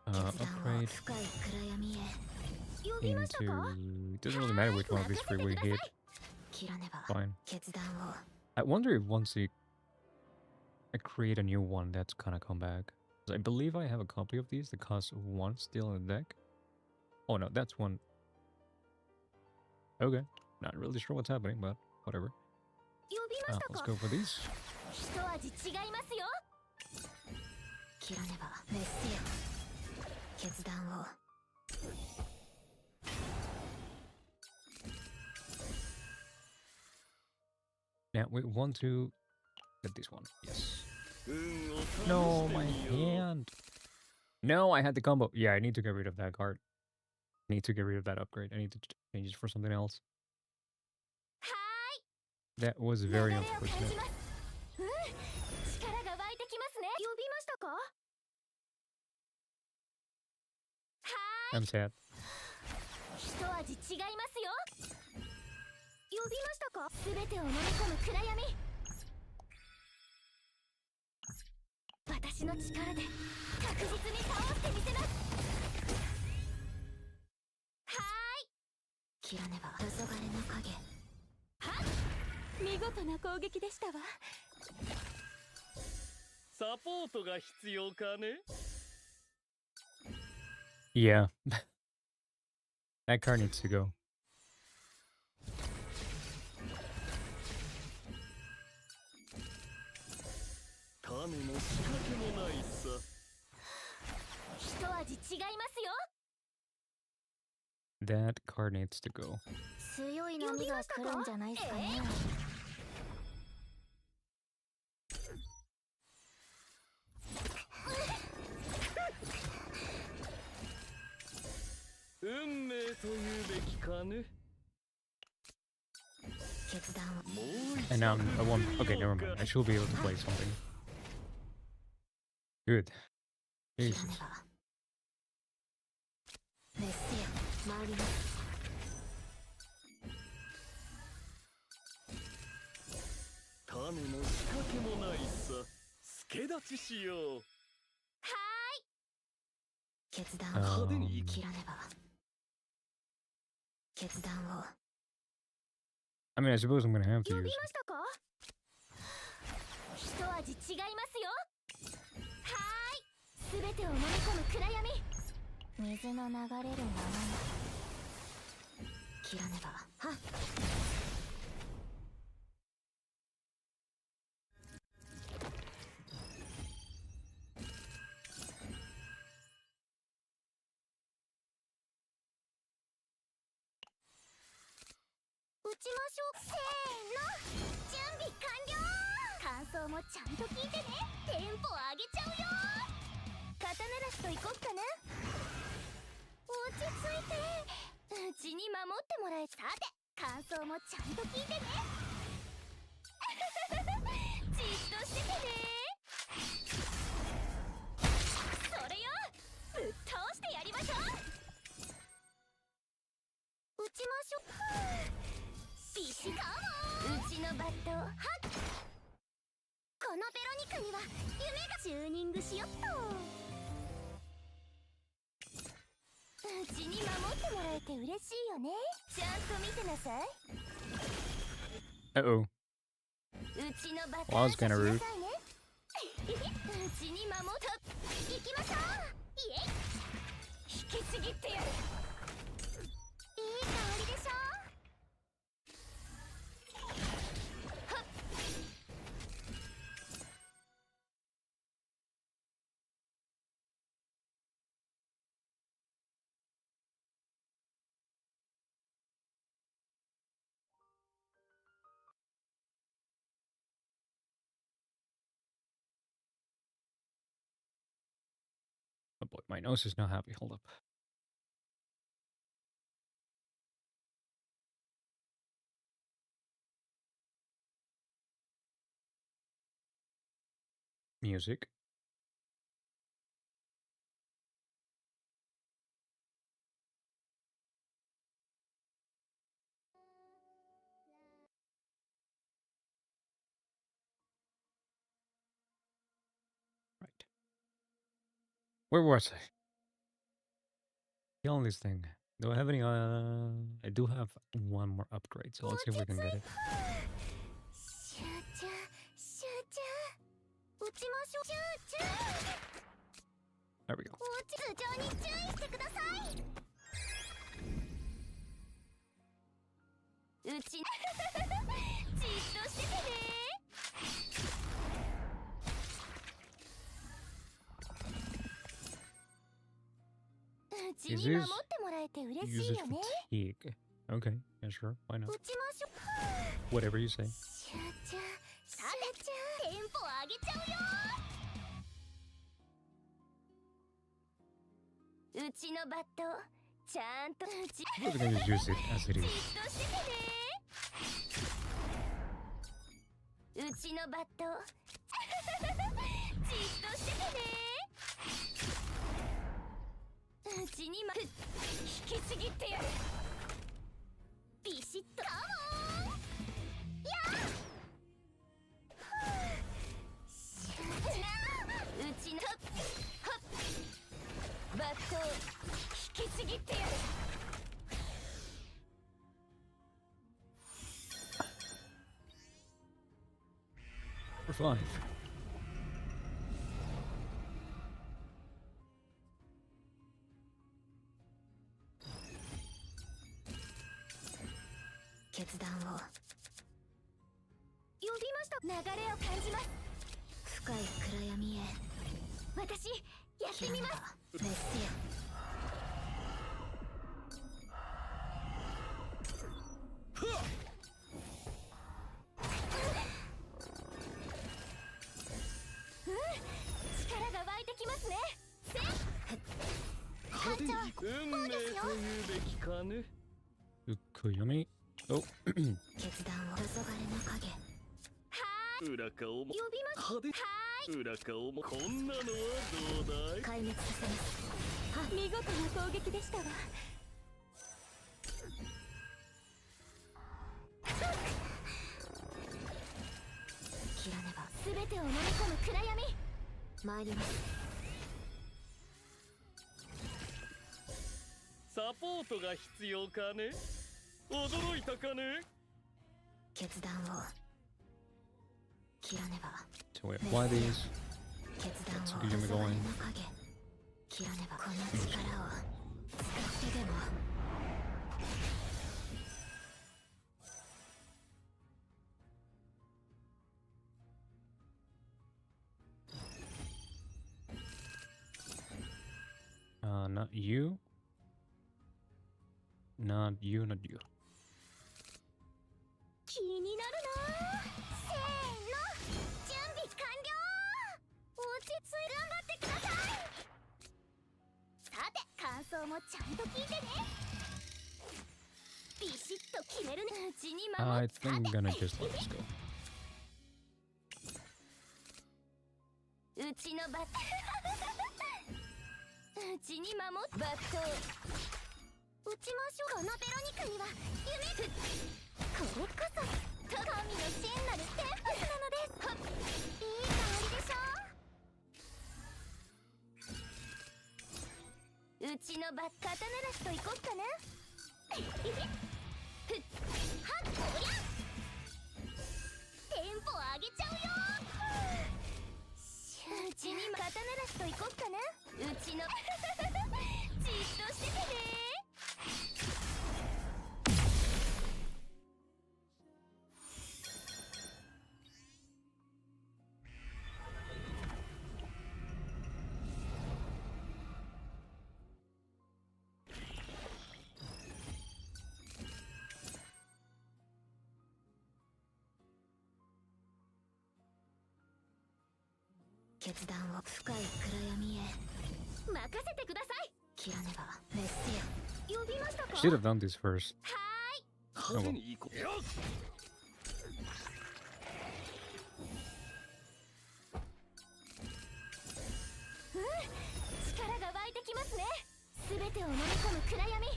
Upgrade 深い暗闇へ into. It doesn't really matter which one of these three we hit. 切らねば Fine. 決断を I wonder if once I create a new one, that's gonna come back. 'Cause I believe I have a copy of these that costs one still in the deck. Oh no, that's one. Okay, not really sure what's happening, but whatever. 呼びました Let's か。 go for these. 一味違いますよ。切らねばメッセー決断を Now we want to get this one. Yes. 運を試 No, して my みよう hand. No, I had the combo. Yeah, I need to get rid of that card. I need to get rid of that upgrade. I need to change it for something else. は That was ーい very 流れを感 unfortunate. じますうん力が湧いてきますね呼びましたかは I'm sad. 一味違いますよ呼びましたか全てを飲み込む暗闇私の力で確実に倒してみせますは切らねば黄昏の影。ーい見事な攻撃でしたわサポートが必要かね Yeah. That card needs to go. 種の仕掛けもないさ一味違いますよ That card needs to go. 強い波が来るんじゃないですかね。運命というべきかね決断を。もう一 And now I 度 won't. Okay, never mind. I should be able to play something. Good. 切 Jesus. らねば。メッセよ参ります。種の仕掛けもないさ助立ちしようは決断を。派手に切らねば。決断を。 I mean, I suppose I'm gonna have ーい to 呼 use び it. ましたか一味違いますよはーい全てを飲み込む暗闇水の流れるままに切らねば。はっ。打ちましょうせーの準備完了感想もちゃんと聞いてねテンポ上げちゃうよ肩慣らしといこっかな落ち着いてうちに守ってもらえさて感想もちゃんと聞いてねじっとしててねそれよぶっ倒してやりましょう打ちましょうビシカモンうちのバットをハッこのベロニカには夢がチューニングしよっとうちに守ってもらえて嬉しいよねちゃんと見てなさい Uh oh. うちのバット Well, that was しな kinda さい rude. ねうちに守っと行きましょうイエイ引きちぎってやるいい香りでしょ Oh boy, my nose is not happy. Hold up. Music. Right. Where was I? Killing this thing. Do I have any? I do have one more upgrade, so let's see if we can get it. 集中集中打ちましょう集中 There we go. 頭上に注意してくださいうちじっとしててねうち Is に this 守ってもらえて嬉 use しい it よね fatigue? Okay, yeah, sure. Why not? 打ちましょう Whatever you say. 集シュチュシュチュテンポ上げちゃうよ。うちのバットちゃんとI was gonna just use it as it じっ is. としててね。うちのバットじっとしててね。うちに引きちぎってやる。ビシッとカモンやっうちのバットを引きちぎってやる。For 5. 決断を。呼びました。流れを感じます。深い暗闇へ。私やってみます。メッセよ。力が湧いてきますね。派手に運命というべきかね。 Ukuyami. Oh. 決断を。黄昏の影。裏顔も呼びます。派手裏顔もこんなのはどうだい。壊滅させます。見事な攻撃でしたわ。切らねば。全てを飲み込む暗闇。参ります。サポートが必要かね。驚いたかね。決断を。切らねば。 So we apply these. 決断を。 Let's 黄 get 昏 him の going. 影。切らねば。この力を使ってでも。Not you. Not you, not you. 気になるな。せーの、準備完了。落ち着い頑張ってください。さて感想もちゃんと聞いてね。ビシッと決めるね。うちに守 I っ think I'm gonna just let this go. うちのバットうちに守っバット打ちましょう。このベロニカには夢これこそ神の真なるテンプスなのです。いい香りでしょ。うちのバッ肩慣らしといこっかな。ふっはっこりゃテンポ上げちゃうよ。うちに肩慣らしといこっかな。うちのじっとしててね。決断を。深い暗闇へ。任せてください。切らねば。メッセよ。呼びましたか。 Should have done this first. 派手に行こう。よっ。力が湧いてきますね。全てを飲み込む暗闇。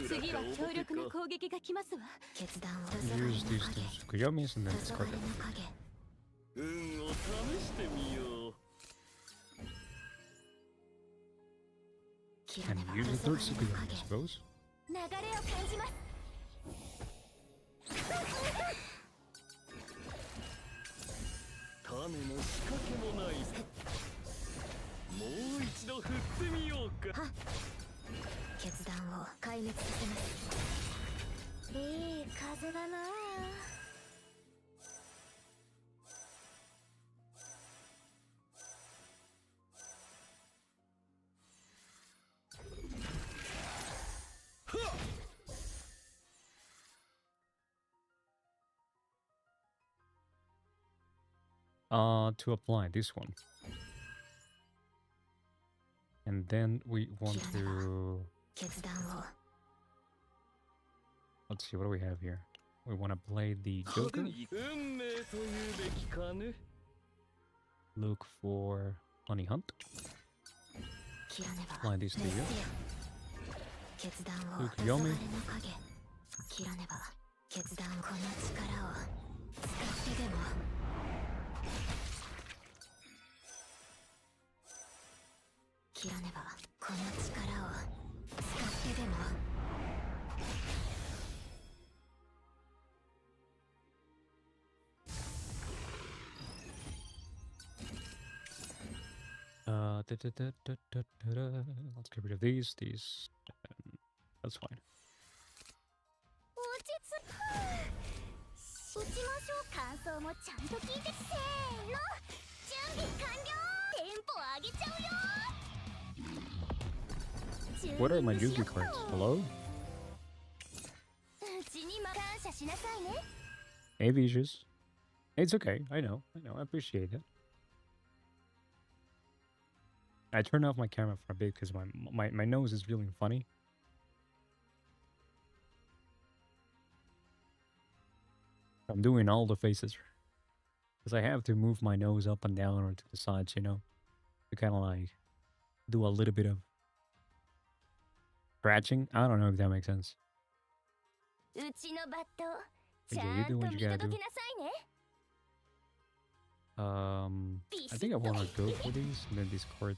次は強力な攻撃が来ますわ。決断を。 Use these two Kuyamis and then 黄 discard 昏 them. の影。運を試してみよう。切ら And ねば。 use the 黄 third 昏の Sukuyami, I 影。 suppose. 流れを感じます。種の仕掛けもない。もう一度振ってみようか。決断を。壊滅させます。いい風だな。to apply this one. And then we want to... 決断を Let's see, what do we have here? We want to play the Joker. 運命というべきかね Look for Honey Hunt. 切らねば Apply these to you. 決断を Luke 黄昏 Yomi. の影切らねば決断この力を使ってでも切らねばこの力を使ってでも Let's get rid of these. That's fine. 落ち着打ちましょう。感想もちゃんと聞いて。せーの、準備完了。テンポ上げちゃうよ。 What are my Yugi cards? Hello? うちに感謝しなさいね。 Hey, Vicious. It's okay. I know. I appreciate it. I turned off my camera for a bit because my nose is feeling funny. I'm doing all the faces because I have to move my nose up and down or to the sides, you know, to kind of like do a little bit of scratching. I don't know if that makes sense. うちのバット、 But ち yeah, ゃ you ん do と what 見 you gotta 届 do. けなさいね。 I think I want to go for these and then discard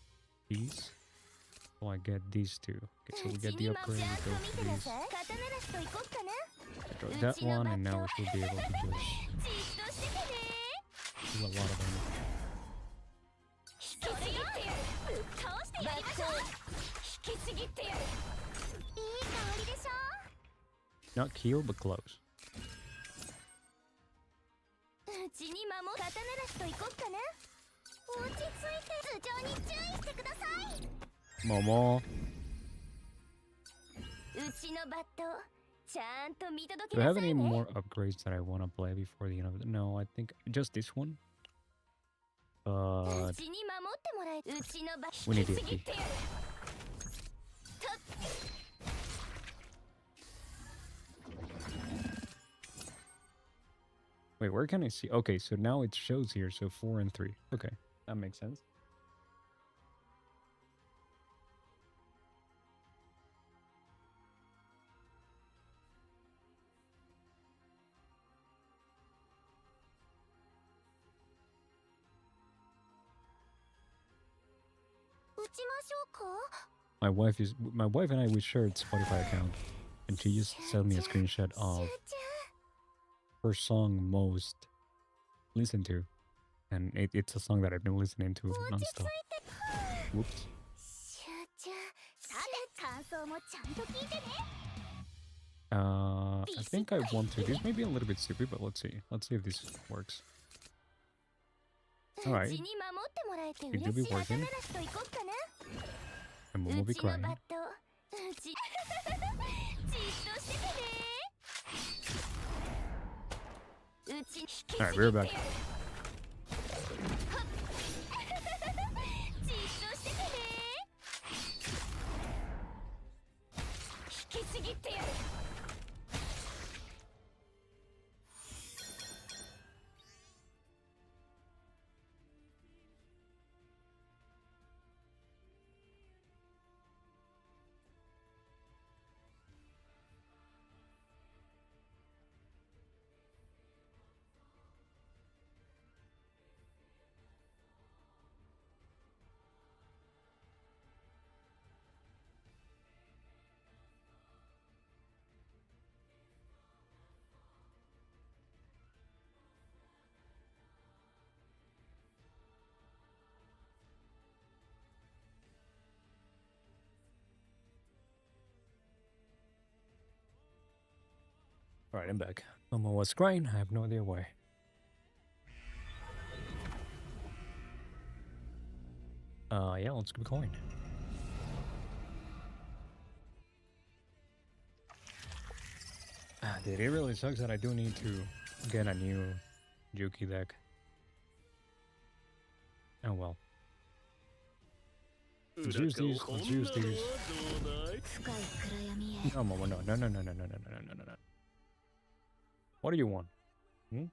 these. So I get these two. Okay, so we うち get に the も upgrade, ちゃん we と go 見 for てな these. さい。刀鳴らしと行こっかな。 I draw that one, and now we should be able to just じっとしててね。 do a lot of damage. 引きちぎってやる。ぶっ倒してやりましょう。引きちぎってやる。いい香りでしょ。 Not kill, but close. うちに刀鳴らしと行こっかな。落ち着いて頭上に注意してください。 Momo. うちのバット、ちゃんと見届け Do I な have さ any いね。 more upgrades that I want to play before the end of it? No, I think just this one. う But ちに守ってもらえ。うちのバット、 We 引 need きちぎってやる。 wait, where can I see? Okay, so now it shows here. So 4 and 3. Okay, that makes sense. My wife and I we shared Spotify account, and she just sent me a screenshot of her song most listened to, and it's a song that I've been listening to nonstop. Whoops. 集中。さて、感想もちゃんと聞いてね。 I think I want to. This may be a little bit stupid, but let's see. Let's see if this works. う Alright. ちに守ってもらえて It 嬉 do し be い。刀 working. 鳴らしと行こっかな。 And う Momo will be ちの crying. バット、じっとしててね。うち引きちぎってや Alright, る。 we're back. じっとしててね。引きちぎってやる。 Alright, I'm back. Momo was crying. I have no idea why. Yeah, let's keep going. Dude, it really sucks that I do need to get a new Juki deck. Oh well. 裏 Let's use かを these. こん Let's な use のは these. どうだい？ 深い暗闇へ No, no, no, no, no, no, no, no, no, no, no, no. What do you want? Hmm?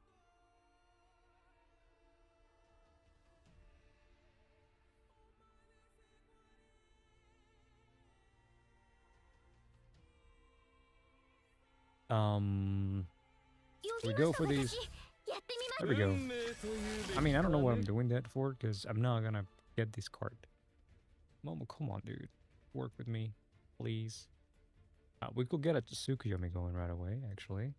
We go for these. やってみます There we go. 運命というべき I mean, I don't know what I'm かね doing that for, because I'm not gonna get this card. Momo, come on, dude. Work with me, please. We could get a Tsukuyomi going right away, actually.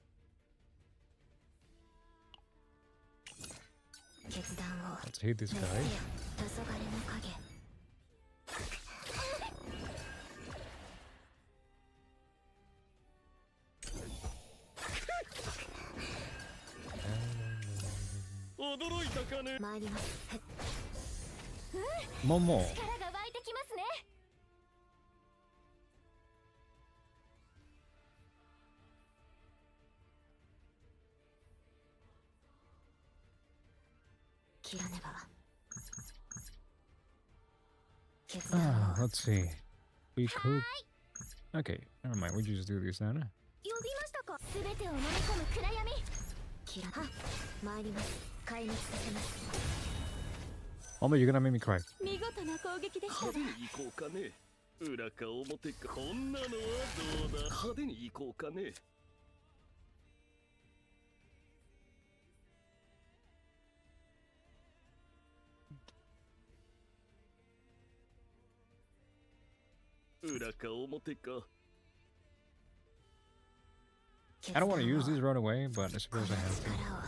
決断を Let's hit this 滅 guy. せよ黄昏の影 驚いたかね？参りますへっ Momo. 力が湧いてきますね。切らねば決断を Let's see. We could. Okay, never mind. We just do this now. 呼びましたか。すべてを飲み込む暗闇。切らは参ります壊滅させます Momo, you're gonna make me cry. 見事な攻撃でした派手に行こうかね。裏か表かこんなのはどうだ？派手に行こうかね。裏か表か。 I don't want to use these right away, but I この suppose I have 力 to. を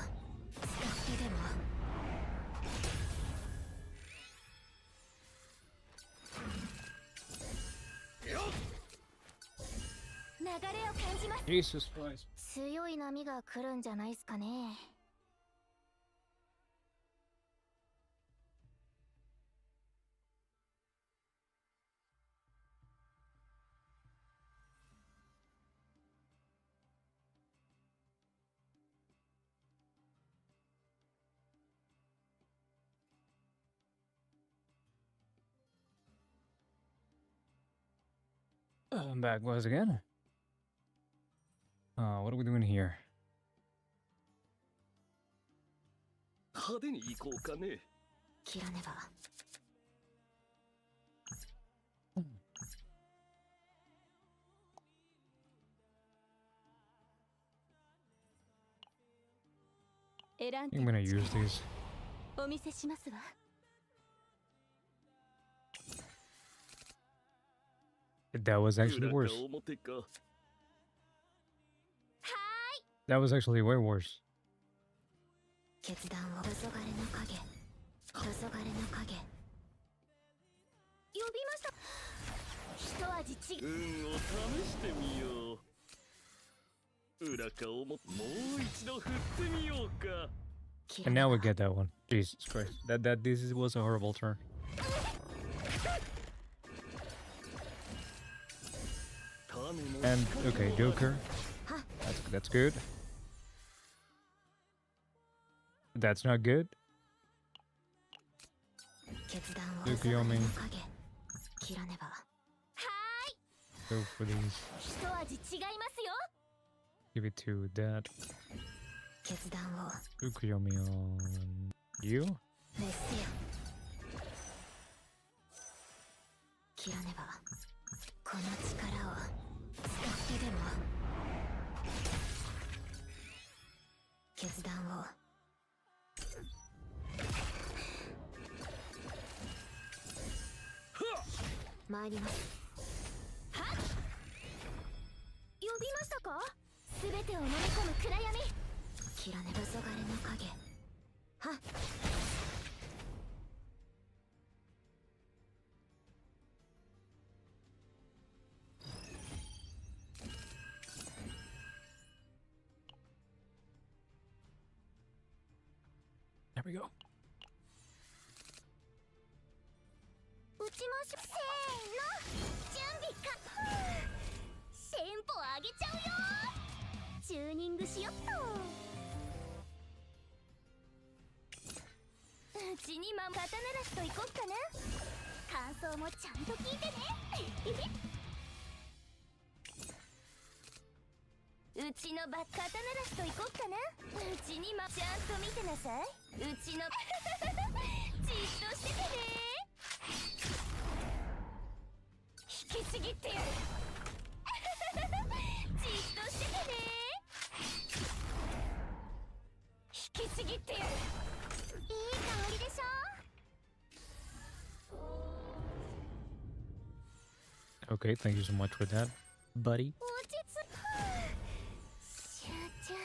使ってでも 流れを感じます。 Jesus Christ. 強い波が来るんじゃないですかね。I'm back once again. What are we doing here? 派手に行こうかね。切らねば 選んで I'm gonna use these. お見せしますわ。 That was actually 裏か worse. 表か。 That was actually way worse. 決断を黄昏の影黄昏の影呼びました。一味違う。運を試してみよう。裏か表、もう一度振ってみようか。切ら And ね now ば we get that one. Jesus Christ. This was a horrible turn. And okay, Joker. That's good. That's not good. 決断をよく読めん黄昏の影切らねば Go for these. 一味違いますよ。 Give it to that. 決断を Tsukuyomi on you. 滅せよ切らねばこの力を使ってでも決断を参ります呼びましたか。すべてを飲み込む暗闇。切らねば黄昏の影はっ There we go. 打ちましょう。せーの。準備か。テンポ上げちゃうよ。チューニングしよっと。うちに肩ならしといこっかな。感想もちゃんと聞いてね。うちの肩ならしといこっかな。うちにちゃんと見てなさい。うちのじっとしててね。引きちぎってやる。じっとしててね。引きちぎってやる。いい香りでしょ。Okay, thank you so much for that, buddy. 落ち着く。集中。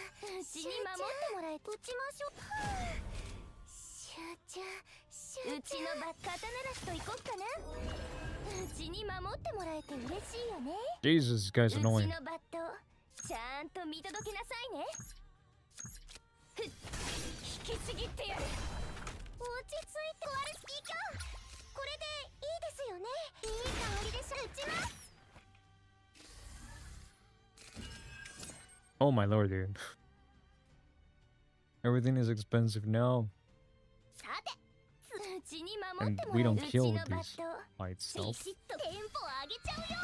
うちに守ってもらえ。打ちましょう。集中。うちの肩ならしといこっかな。うちに守ってもらえて嬉しいよね。 Jesus, this guy's うち annoying. のバットちゃんと見届けなさいね。ふっ、引きちぎってやる。落ち着いて。ワルスピーカー、これでいいですよね。いい香りでしょ。打ちます。 Oh my lord, dude. Everything is expensive now, さて、うちに守 and っても we らえ。 don't うち kill の with バ these ット by ビ itself. シッとテンポ上げちゃうよ。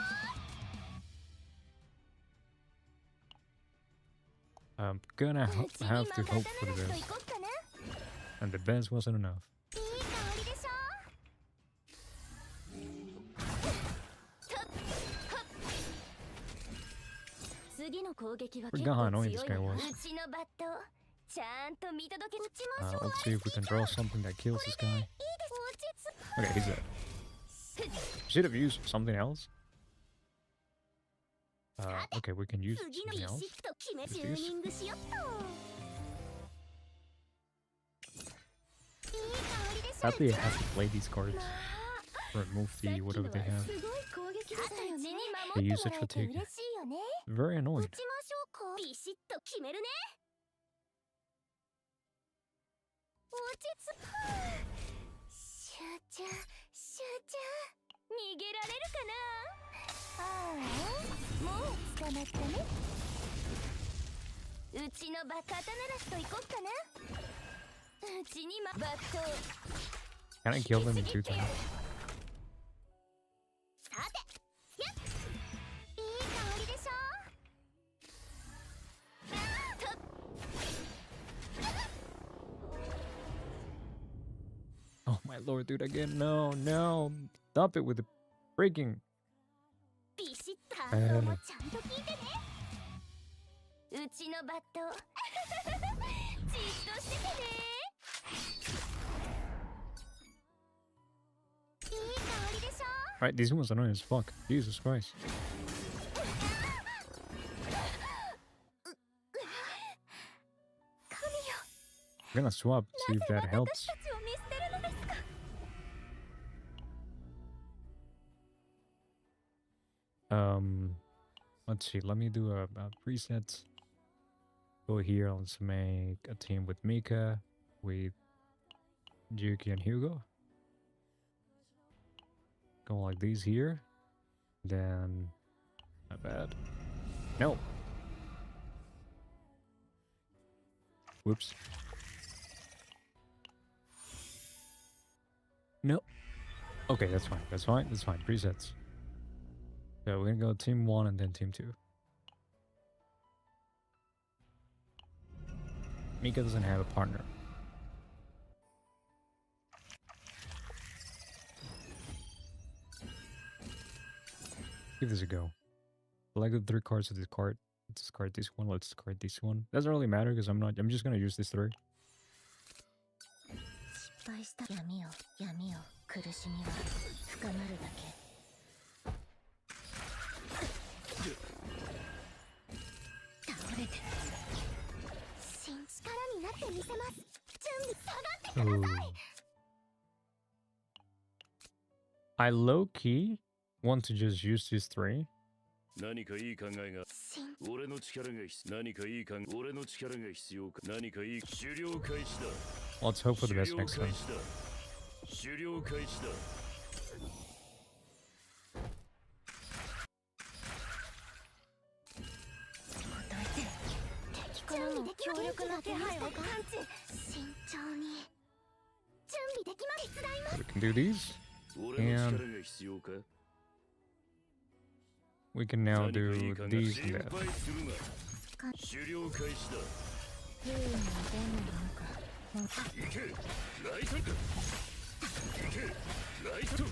I'm gonna うちに have 肩 to な hope ら for the しとい best, こっかな。 and the best wasn't enough. いい香りでしょ。次の攻撃は結 Forgot how 構 annoying 強 this い guy のよ。 was. うちのバットちゃんと見届け。打ちましょう。 Let's see if we can draw something that kills this guy. いいです。落ち着く。 Okay, he's dead. Should have used something else. Okay, we can use 次の something ビ else. シッと決め Let's チュ use. ーニングしよっと。いい香りでしょ。 Sadly, I have to play these cards まあ or remove さっ the きの whatever は they have. すごい攻撃でしたよね。うちに They 守 use っても it ら for えて taking. 嬉しいよね。 Very 打 annoying. ちましょうか。ビシッと決めるね。落ち着く。集中。逃げられるかな。ああ、もう捕まったね。うちの肩ならしといこっかな。うちにバット Can I kill them in 2 times? さて、やっ、いい香りでしょ。 Oh my lord, dude, again. No, no. Stop it with the breaking. ビシッと感想もちゃんと聞いてね。うちのバットじっとしててね。いい香りでしょ。 Right, these ones are annoying as fuck. Jesus Christ. 神よ、 I'm gonna swap, see if なぜ that 私 helps. たちを見捨てるのですか。 Let's see. Let me do a preset. Go here. Let's make a team with Mika, with Juki and Hugo. Go like these here. Then, not bad. No. Whoops. No. Okay, that's fine. That's fine. That's fine. Presets. So we're gonna go team 1 and then team 2. Mika doesn't have a partner. Give this a go. Select the 3 cards of this card. Let's discard this one. Let's discard this one. Doesn't really matter because I'm just gonna use these 3. 失敗した闇よ闇よ苦しみは深まるだけ。倒れて新力になってみせます。準備下がってください。 I low key want to just use these 3. 何かいい考えが。俺の力が必要。何かいい考え。俺の力が必要か。何かいい。狩猟開始だ。 Let's hope for the best next time. 狩猟開始だ。敵からの強力な気配を感知。慎重に準備 We can do these. 俺の力が必要か We can now 何かい do いかな these 心 and that. 配するな狩猟開始だ不運のデモなんか行けライトだ行けライト行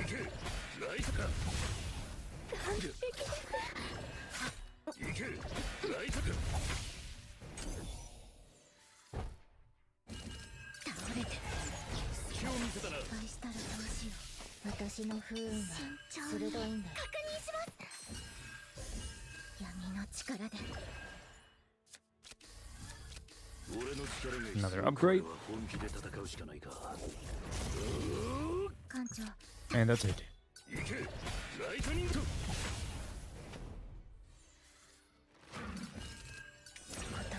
けライトだ行けライトだ倒れて隙を見せたな失敗したらどうしよう。私の不運は鋭いんだよ。確認します闇の力で俺の力が必要 Another upgrade. 本気で戦うしかないか艦長 And that's it. 行けライトニング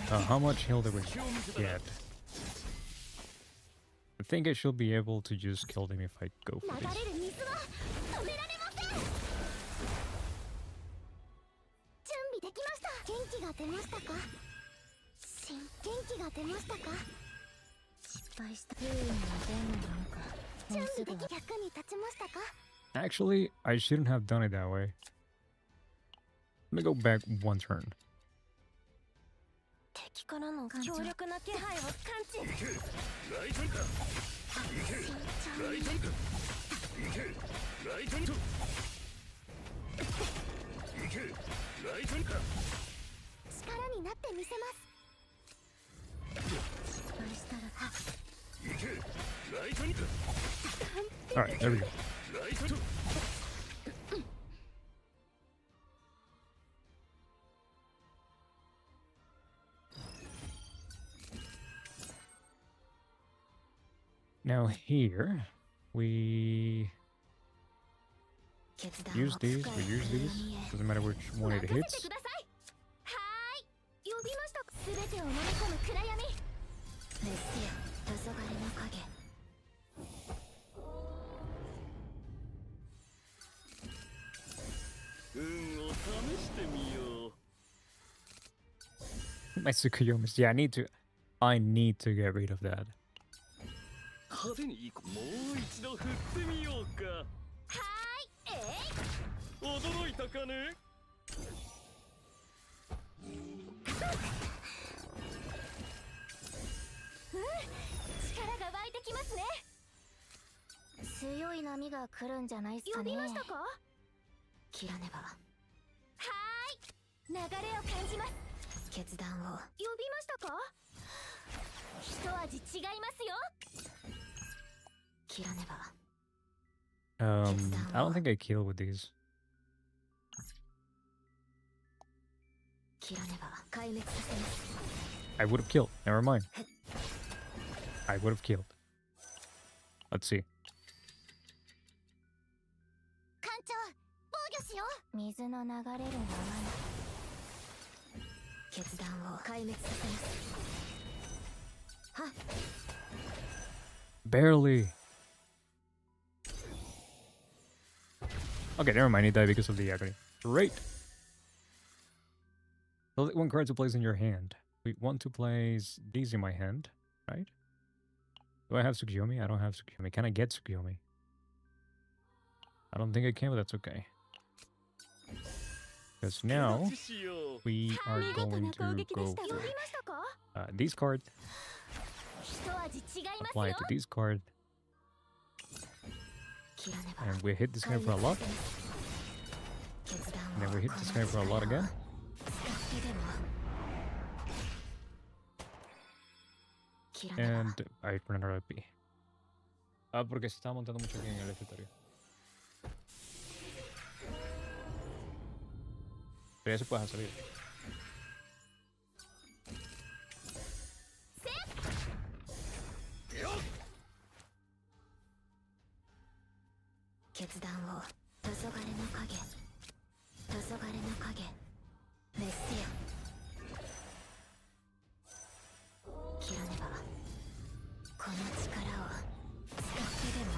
How much health did we get? I think I should be able to just kill them if I go for 流 this. れる水は止められません準備できました元気が出ましたか元気が出ましたか失敗した不運のデモなんかも準うすぐは備でき役に立ちましたか Actually, I shouldn't have done it that way. Let me go back one turn. 敵からの強力な気配を感知行けライトニング行けライトニング行けライトニング行けライトニング力になってみせます失敗したら行けライトニング Alright, there we go. ライトニング Now here, we 決断 use を these, 深 we い use 暗 these. 闇へ Doesn't matter which one it 任せて hits. くださいはーい呼びました全てを飲み込む暗闇メッセよ黄昏の影運を試してみよう My Tsukuyomis. Yeah, I need to get rid of that. 派手に行こうもう一度振ってみようかはーい驚いたかね力が湧いてきますね強い波が来るんじゃないっすかね呼びましたかは切らねばーい流れを感じます決断を呼びましたか一味違いますよ切らねば I don't think I kill with these. 切らねば壊滅させます I would have killed. Never mind. I would have killed. Let's see. 艦長防御しよう水の流れるままに決断を壊滅させますはっ Barely. Okay, never mind. He died because of the agony. Great. Select one card to place in your hand. We want to place these in my hand, right? Do I have Tsukuyomi? I don't have Tsukuyomi. Can I get Tsukuyomi? I don't think I can, but that's okay. Because now しよう we are 見事 going な攻 to 撃で go した呼び for ましたか these cards. 一味違います Apply よ it to these cards. 切らねば And we hit this guy for a lot. 決断 And を then we hit this guy for a lot again. 使ってでも切らねば And I run another IP. Ah, porque se estaba montando mucho aquí en el escritorio. Pero ya se puede salir. 決断を黄昏の影黄昏の影メッセよ切らねばこの力を使ってでも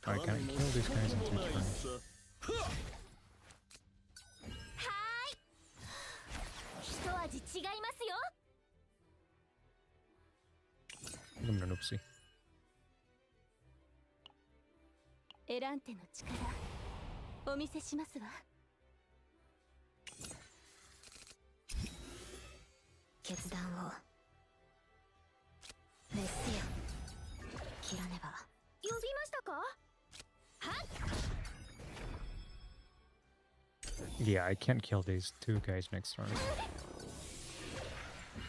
Alright, can can kill these guys in 2 turns. 一味違いますよ。 I'm gonna oopsie. エランテの力お見せしますわ。決断を熱せよ。切らねば。呼びましたか？はっ。 Yeah, I can't kill these 2 guys next turn.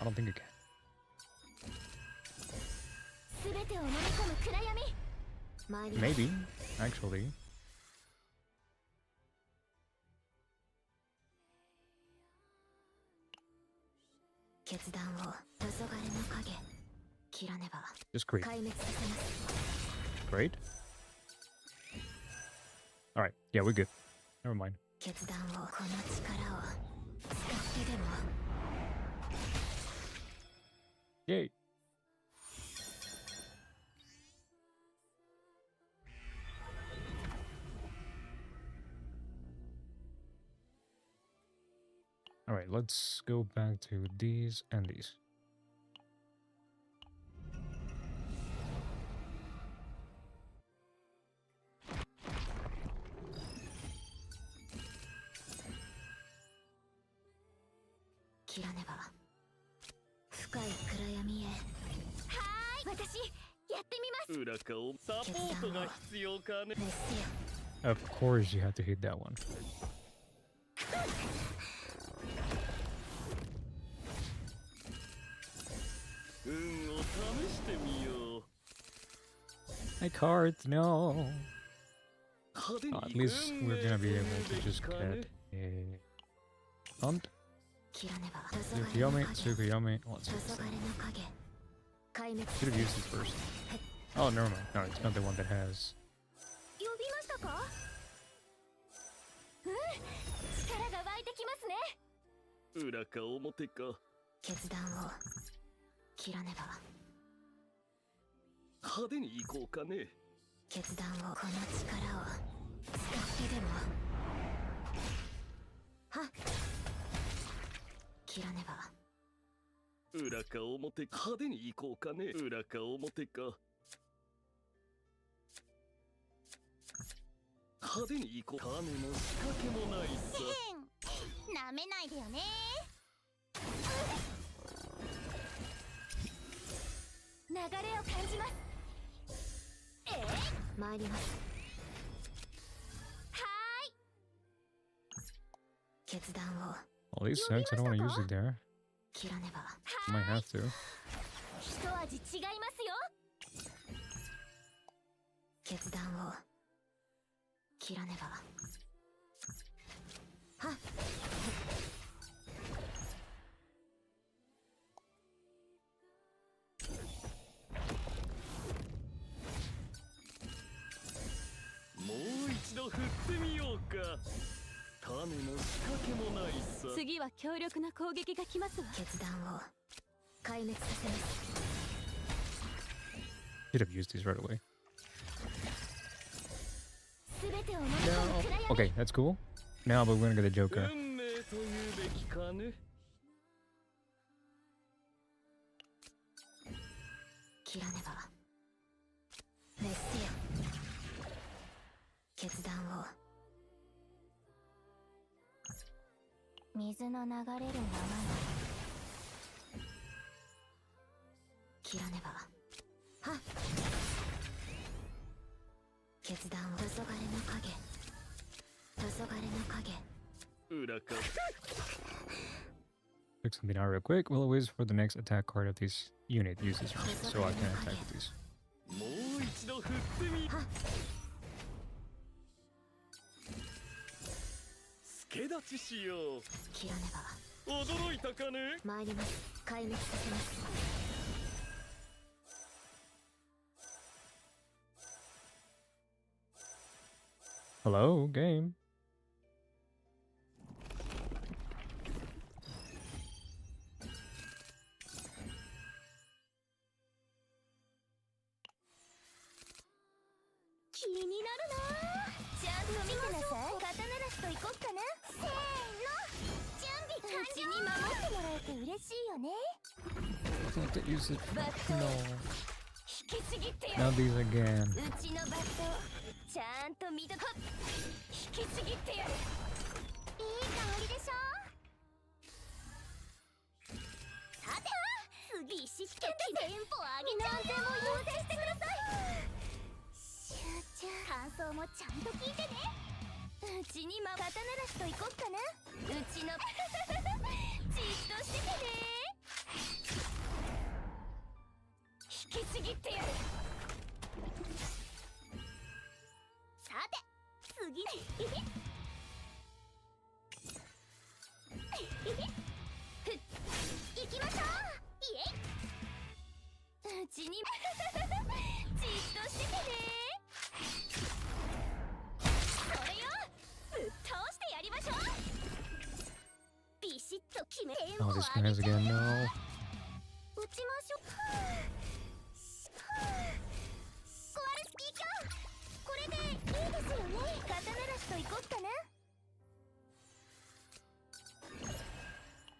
I don't think I can. すべてを飲み込む暗闇。参り Maybe, actually. 決断を黄昏の影切らねば。 Just great. 壊滅させます。 Great. Alright, yeah, we're good. Never mind. 決断をこの力を使ってでも。 Yay! Alright, let's go back to these and these. Of course you have to hit that one. My cards, no. At least we're gonna be able to just get a hunt. Tsukuyomi, Tsukuyomi. Let's see this thing. Should have used this first. Oh, never mind. No, it's not the one that has. 呼びましたか？うん、力が湧いてきますね。裏か表か。決断を切らねば。派手に行こうかね。決断をこの力を使ってでも。はっ。切らねば。裏か表か。派手に行こうかね。裏か表か。派手に行こう。種の仕掛けもないさ。なめないでよね。流れを感じます。参ります。はーい。決断を All these sucks. I don't want to use it there. 切らねば。 Might have to. 一味違いますよ。決断を切らねば。はっ。もう一度振ってみようか。種の仕掛けもないさ。次は強力な攻撃が来ますわ。決断を壊滅させます。 Should have used these right away. すべてを飲み No. 込む暗闇。 Okay, that's cool. Now, but we're gonna get the Joker. 運命というべきかね。切らねば。熱せよ。決断を水の流れるままに。切らねば。はっ。決断を黄昏の影。黄昏の影。裏か。Pick something out real quick. We'll always for the next attack card of this unit use this one, so I can attack with these. もう一度振ってみ。はっ。助立ちしよう。切らねば。驚いたかね。参ります。壊滅させます。 Hello, game. 気になるな。こっかな。せーの、準備完了。うちに守ってもらえて嬉しいよね。 I have to use it. バット No. 引きちぎってや Not る。 these again. うちのバットちゃんと見とこ。引きちぎってやる。いい香りでしょ。さて次試験でテンポ上げちゃう。何でも優先してください。集中。感想もちゃんと聞いてね。うちに肩慣らしといこっかな。うちのじっとしててね。引きちぎってやる。さて次行きましょう。イエイ。うちにじっとしててね。それよ、ぶっ倒してやりましょう。ビシッと決めテンポ Oh, 上げ these ちゃう guys よ。 again. No. 打ちましょう。コアルスキー卿、これでいいですよね。肩慣らしといこっかな。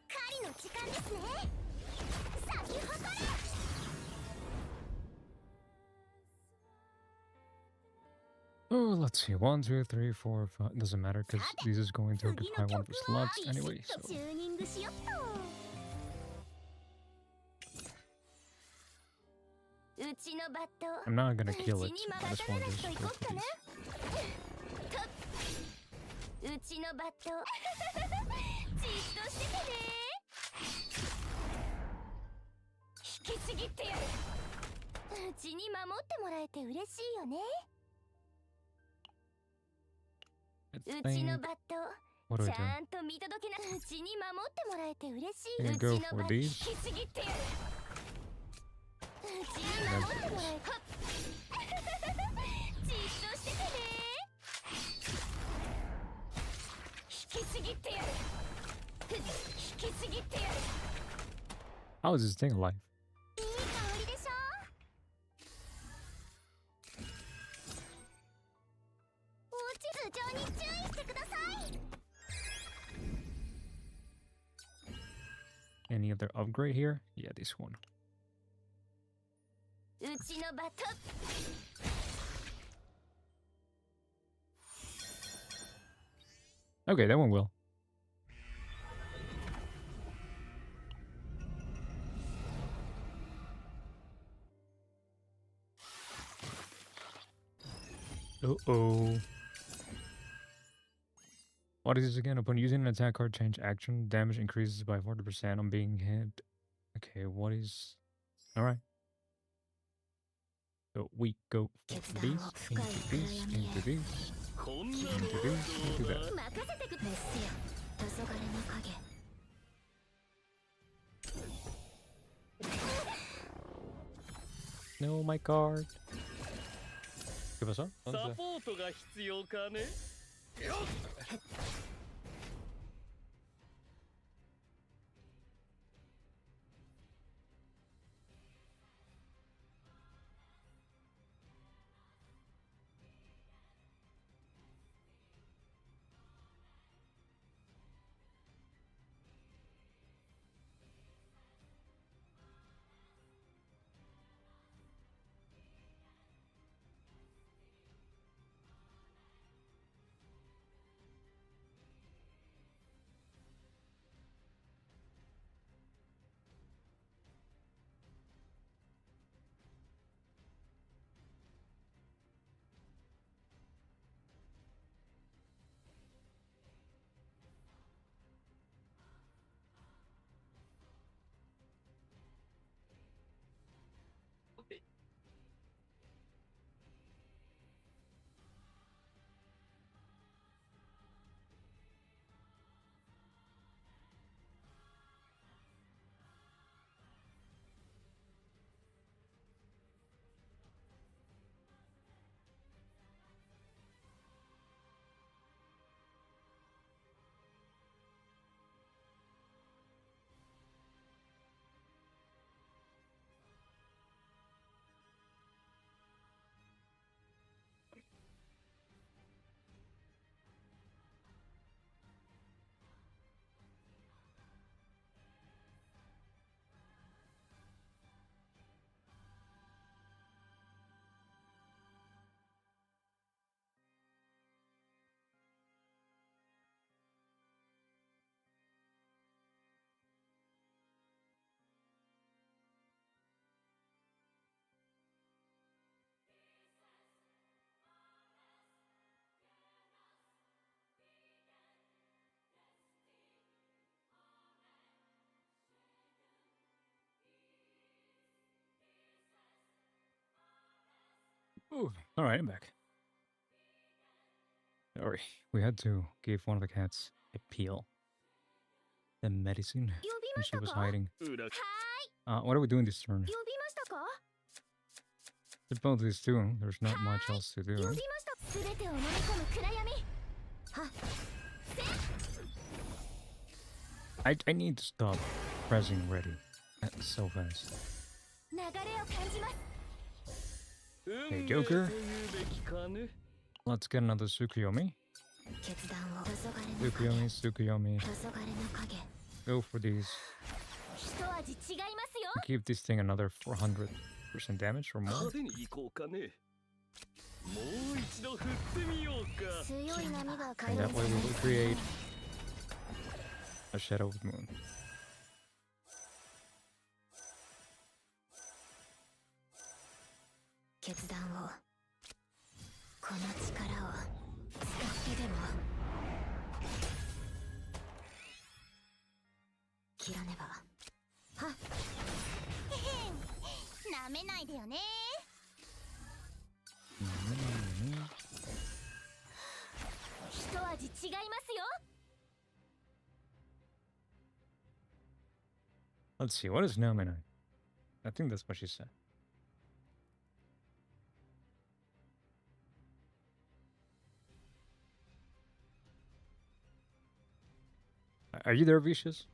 狩りの時間ですね。咲き誇れ。 Oh, let's see. 1, 2, 3, 4, 5. Doesn't matter because this is going to 次 occupy の one of 曲 the は slots ビシ anyway. ッと So チューニングしよっと。うちのバット I'm not gonna う kill ち it. に I 肩 just 慣 want ら to しと just い go こっ for かな。 these. うちのバットじっとしててね。引きちぎってやる。うちに守ってもらえて嬉しいよね。 I うちの think. バット What do ち I do? ゃんと見届けな。うちに守ってもらえて嬉しい。 I'm う gonna ち go の for バット引 these. きちぎってやる。うちに守ってもらえてじっとしててね。引きちぎってやる。引きちぎってやる。 How is this thing alive? いい香りでしょ。おち頭上に注意してください。 Any other upgrade here? Yeah, this one. うちのバト。 Okay, that one will. Uh-oh. What is this again? Upon using an attack card, change action. Damage increases by 40% on being hit. Okay, what is... Alright. So we go for these, into these, into these, こんな into の these, into どうだ that. 任せてくれ。メスよ、黄昏の影。 No, my card. ¿Qué pasó? サ ¿Dónde ポートが必要かね。よっ está? Ooh, all right, I'm back. Sorry, we had to give one of the cats a peel. The medicine, 呼び and まし she た was か？ hiding. 裏 What are we doing this turn? 呼びましたか？ It's both these two. There's not much else to 呼び do. ました。すべてを飲み込む暗闇。はっ。 I need to stop pressing ready so fast. 流れを感じます。 Hey, Joker. Let's get another Tsukuyomi. 決断を黄昏の影 Tsukuyomi, Tsukuyomi. 黄昏の影 Go for these. 一味違いますよ。 Give this thing another 400% damage or more. 派手に行こうかね。もう一度振ってみようか。強い波が And that way we will create a shadow of the moon. 決断をこの力を使ってでも切らねばはっなめないでよね。一味違いますよ。 Let's see, what is Naminai? I think that's what she said. Are you there, Vicious?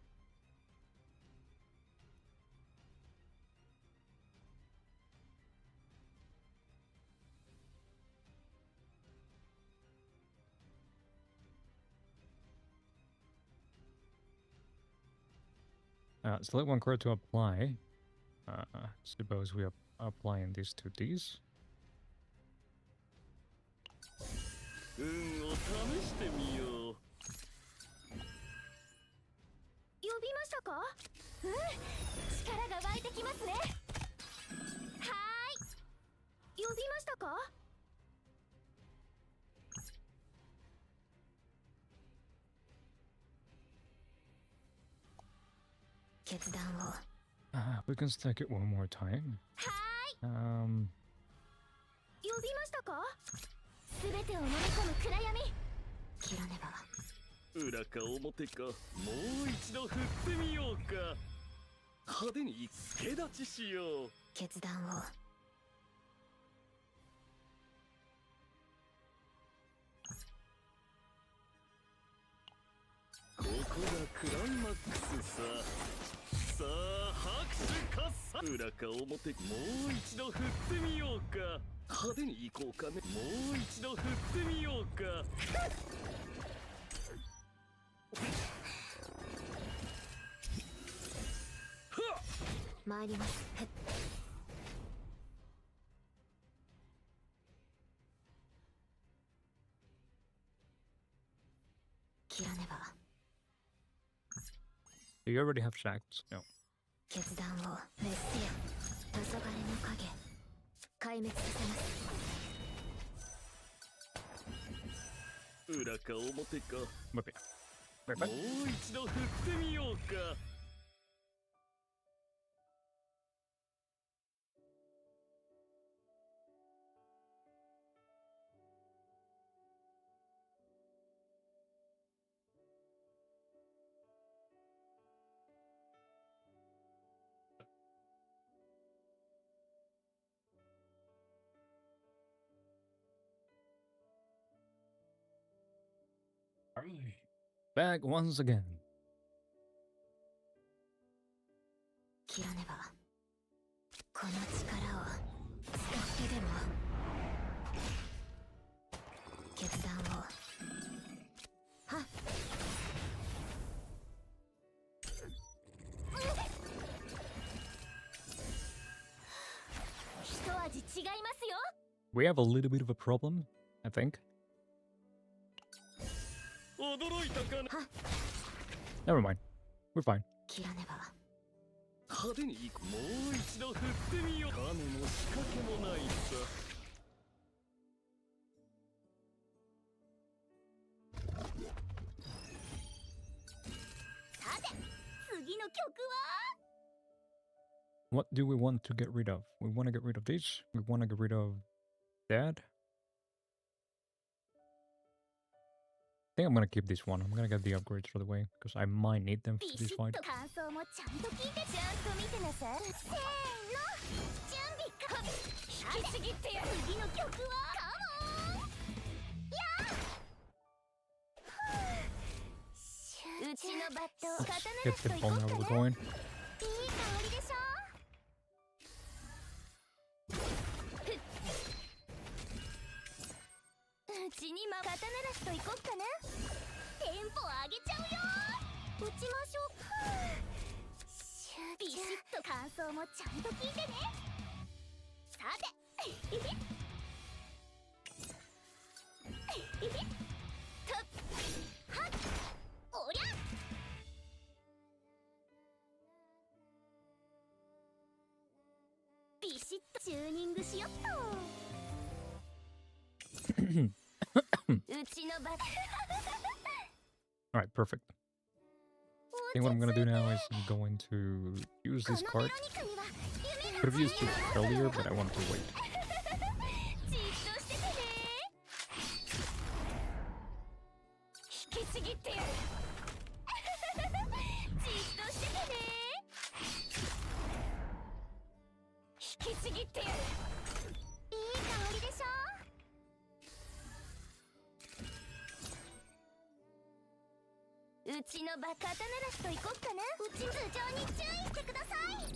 Select one card to apply. Suppose we are applying this to these. 運を試してみよう。呼びましたか？うん、力が湧いてきますね。はーい。呼びましたか？ 決断を We can stack it one more time. はーい。呼びましたか？すべてを飲み込む暗闇。切らねば裏か表か。もう一度振ってみようか。派手に助立ちしよう。決断をここがクライマックスさ。さあ拍手喝采。裏か表もう一度振ってみようか。派手に行こうかね。もう一度振ってみようか。参りますへっ切らねば Do you already have shacks? No. 決断を滅せよ黄昏の影壊滅させます裏か表か。 Okay. もう一度振ってみようか。Back once again. 切らねばこの力を使ってでも決断をはっ一味違いますよ。 We have a little bit of a problem, I think. 驚いたかな。 Never mind. We're fine. 切らねば派手に行く。もう一度振ってみよう。種も仕掛けもないさ。さて、次の曲は？ What do we want to get rid of? We want to get rid of this. We want to get rid of Dad? I think I'm gonna keep this one. I'm gonna get the upgrades for the way because I might need them for ビ this シッ fight. と感想もちゃんと聞いてちゃんと見てなさい。せーの準備か引きちぎってやる。次の曲はカモンやーうちのバット刀 Get なし the といこうか vulnerable な。 going. いい香りでしょ。うちに刀なしといこっかな。テンポ上げちゃうよ。打ちましょうか。ビシッと感想もちゃんと聞いてね。さてとはっおりゃビシッとチューニングしよっと。うちのバッ Alright, perfect. I think what I'm gonna do now is I'm going to use this card. Could have used it earlier, but I wanted to wait. じっとしててね。引きちぎってやる。じっとしててね。引きちぎってやる。いい香りでしょ。うちのバカ刀なしといこっかな。うち頭上に注意してください。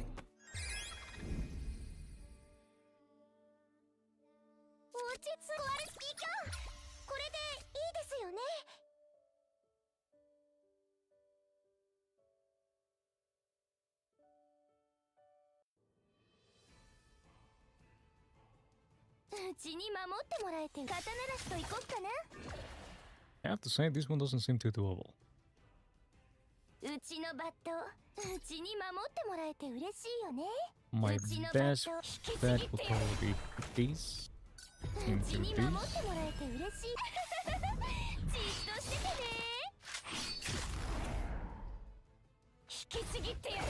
落ち着くワルスキーキャン。これでいいですよね。うちに守ってもらえて刀なしといこっかな。 I have to say, this one doesn't seem too doable. うちのバットうちに守ってもらえて嬉しいよね。 My うちのバッ best ト引きち bet ぎっ will てやる。 probably be these うち into に these. 守ってもらえて嬉しい。じっとしててね。引きちぎってやる。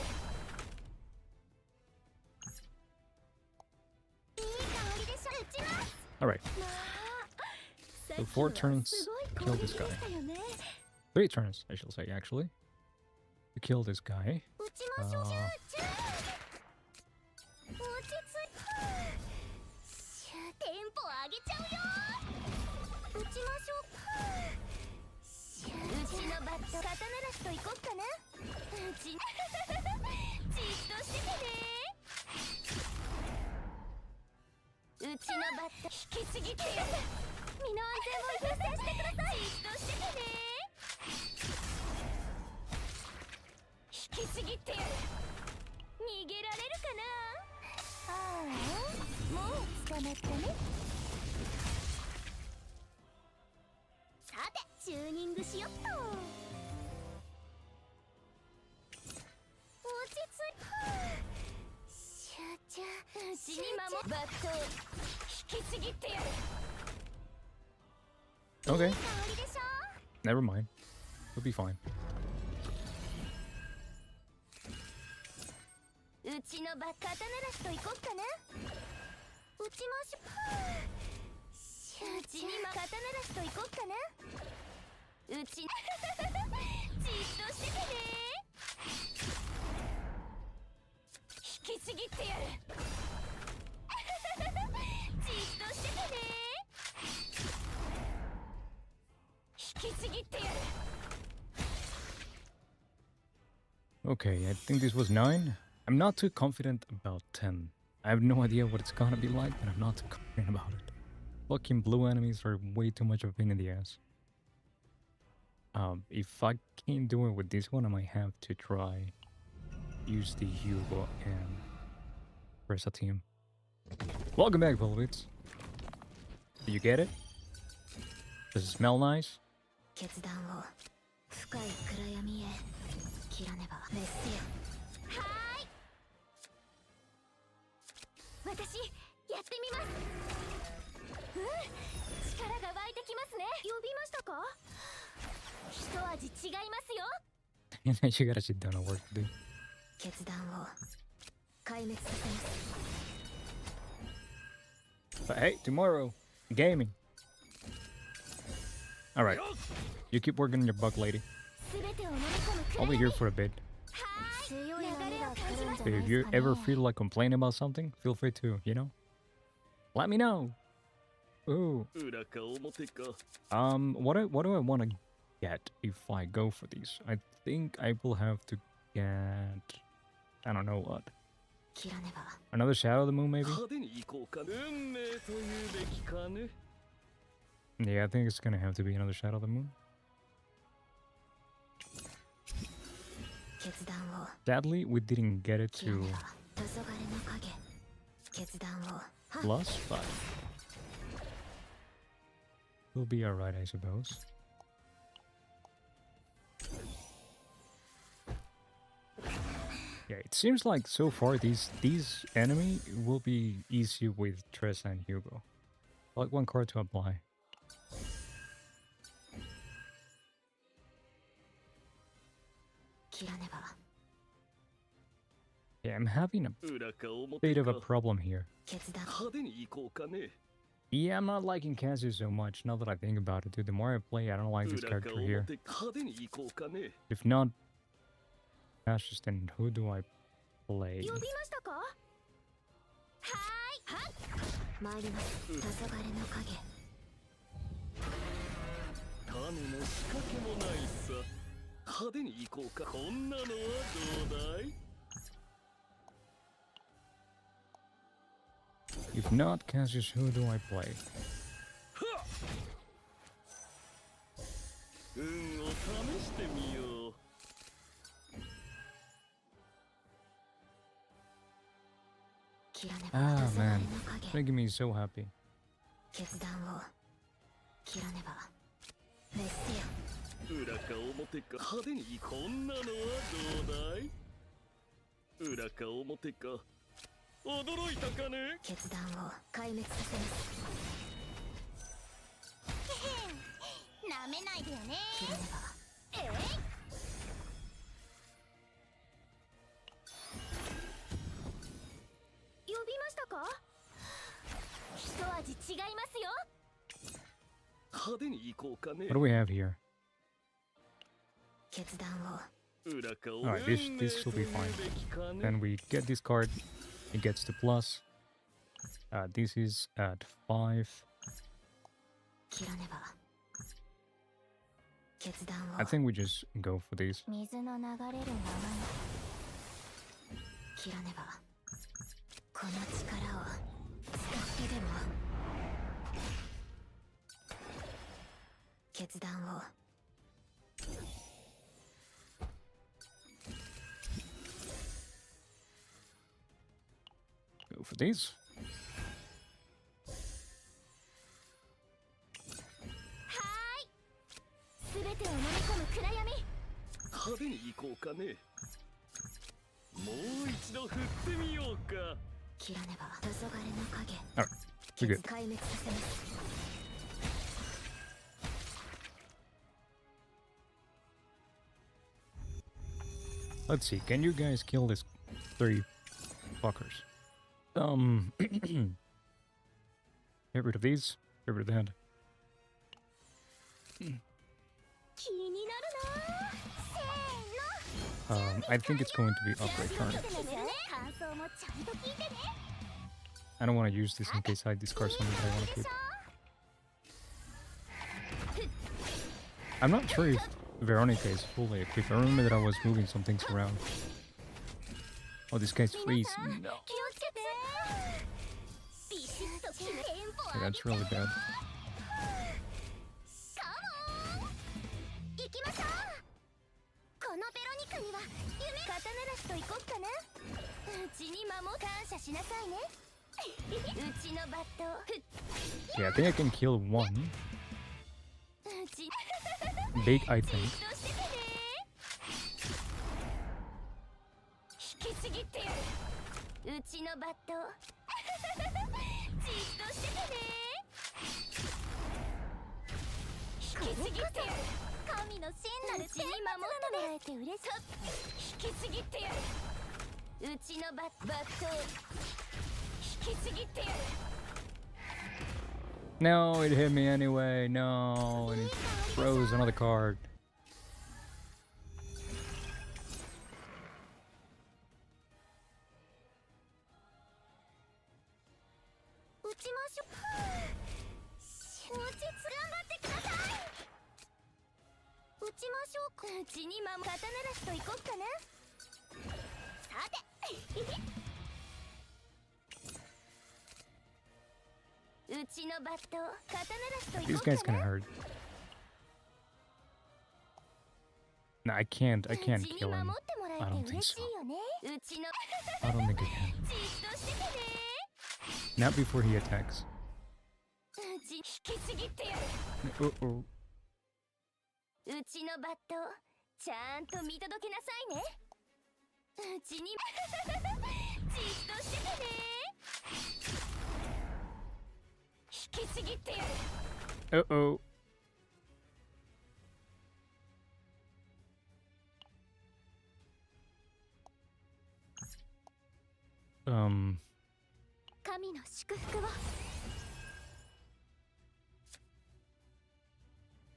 いい香りでしょ。打ちます。 Alright, まあ so 4 turns すご kill い攻 this 撃 guy. でしたよね。 3 turns, I shall say, actually. To kill this guy. 打ちましょう。 Uh, 落ち着い。テンポ上げちゃうよ。打ちましょうか。うちのバット刀なしといこっかな。うちじっとしててね。うちのバット引きちぎってやる。身の安全を優先してください。じっとしててね。引きちぎってやる。逃げられるかな。ああ、もう捕まったね。さて、チューニングしよっと。落ち着い集中。うちに守バットを引きちぎってやる。 okay, いい香りでしょ。 never mind. We'll be fine. うちのバカ刀なしといこっかな。打ちましょう。うちに刀なしといこっかな。うちじっとしててね。引きちぎってやる。じっとしててね。引きちぎってやる。 Okay, I think this was 9. I'm not too confident about 10. I have no idea what it's gonna be like, but I'm not too confident about it. Fucking blue enemies are way too much of a pain in the ass. If I can't do it with this one, I might have to try use the Hugo and Resa team. Welcome back, Velvets. Did you get it? Does it smell nice? 決断を深い暗闇へ切らねば滅せよ。はーい。私やってみます。力が湧いてきますね。呼びましたか。一味違いますよ。You gotta sit down and work, dude. 決断を壊滅させます。But hey, tomorrow, gaming. Alright, you keep working on your bug, lady. 全てを飲み込むくら I'll い be here for a bit. 強い波が来るんじゃ So ない if で you すかね ever feel like complaining about something, feel free to, let me know. Ooh. 裏か表か What do I want to get if I go for these? I think I will have to get, I don't know what. 切らねば Another Shadow of the Moon, maybe? 派手に行こうか運命というべきかね Yeah, I think it's gonna have to be another Shadow of the Moon. 決断を Sadly, we didn't get it 切ら to ねば黄昏の影決断をは plus, but we'll be alright, I suppose. Yeah, it seems like so far these enemy will be easy with Tressa and Hugo. Like one card to apply. 切らねば Yeah, I'm having a 裏か表 bit of a か problem here. 決断派手に行こうかね Yeah, I'm not liking Kazu so much now that I think about it, dude. The more I play, I don't like this 裏か character here. 表か派手に行こうかね If not Cassius, then who do I play? 呼びましたか？はーいはっ参ります黄昏の影種も仕掛けもないさ派手に行こうかこんなのはどうだい If not Cassius, who do I play? 運を試してみよう 切らねば Ah, 黄昏 man. の影 Making me so happy. 決断を切らねば滅せよ裏か表か派手にこんなのはどうだい裏か表か驚いたかね決断を壊滅させますなめないでよね切らねばえい呼びましたか？一味違いますよ派手に行こうかね What do we have here? 決断を 裏か Alright, this will be fine. Then we get this card. It gets the plus. This is at 5. 切らねば決断を I think we just go for these. 水の流れるままに切らねばこの力を使ってでも決断を Go for these. 全てを飲み込む暗闇派手に行こうかねもう一度振ってみようか切らねば黄昏の影 Alright, we're good. 壊滅させます Let's see. Can you guys kill this 3 fuckers? Get rid of these. Get rid of that. 気になるなせーの I think it's going to be upgrade turn. 感想もちゃんと聞いてね I don't want to use this in case I discard something that I want to keep. I'm not sure if Veronica is fully equipped. I remember that I was moving some things around. Oh, this guy's freeze. No. 気をつけてビシッとテンポ Yeah, that's really bad. カモン行きましょうこのベロニカには夢肩慣らしと行こっかなうちに守感謝しなさいねうちのバットふっ Yeah, I think I can kill one. うち Big, I じっ think. としててね引きちぎってやるうちのバットじっとしててね引きちぎってやる神の真なる血に守ってもらえて嬉しさ引きちぎってやるうちのバット引きちぎってやる No, it hit me anyway. No, and it throws another card. 打ちましょう。持ち頑張ってください。打ちましょうか。うちに肩慣らしといこっかな。さてうちのバット肩慣らしとい These こっ guys か can な。 hurt. No, I can't kill him. 守ってもら I え don't て think 嬉し so. いよね。うちの I don't think I can. じっとしててね。 Not before he attacks. うち引きちぎってやる。 Uh-oh. うちのバットちゃんと見届けなさいね。うちにじっとしててね。引きちぎってやる。 Uh-oh. Um, 神の祝福を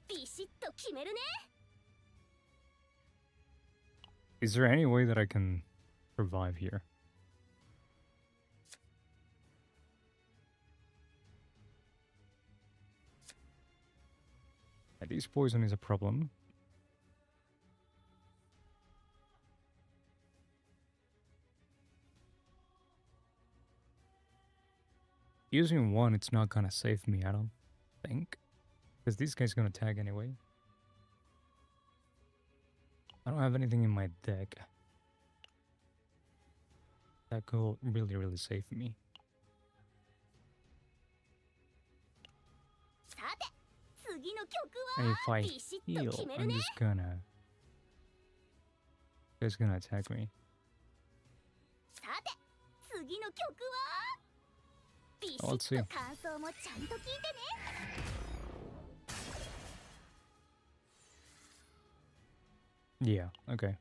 ビシッと決めるね。 is there any way that I can survive here? At least poison is a problem. Using one, it's not gonna save me, I don't think. Because this guy's gonna tag anyway. I don't have anything in my deck that could really save me. さて次の曲 And は if I ビシッ heal, と決める I'm ね。 just gonna... You guys gonna attack me. さて次の曲はビシ Oh, let's ッ see. と感想もちゃんと聞いてね。 Yeah, okay.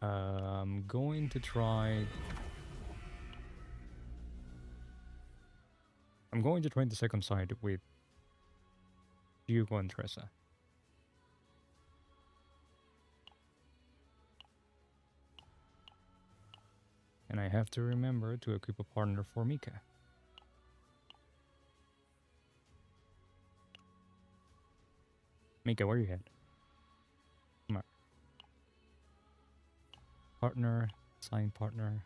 I'm going to try... I'm going to try the second side with Hugo and Tressa. And I have to remember to equip a partner for Mika. Mika, where you at? Come on. Partner, sign partner.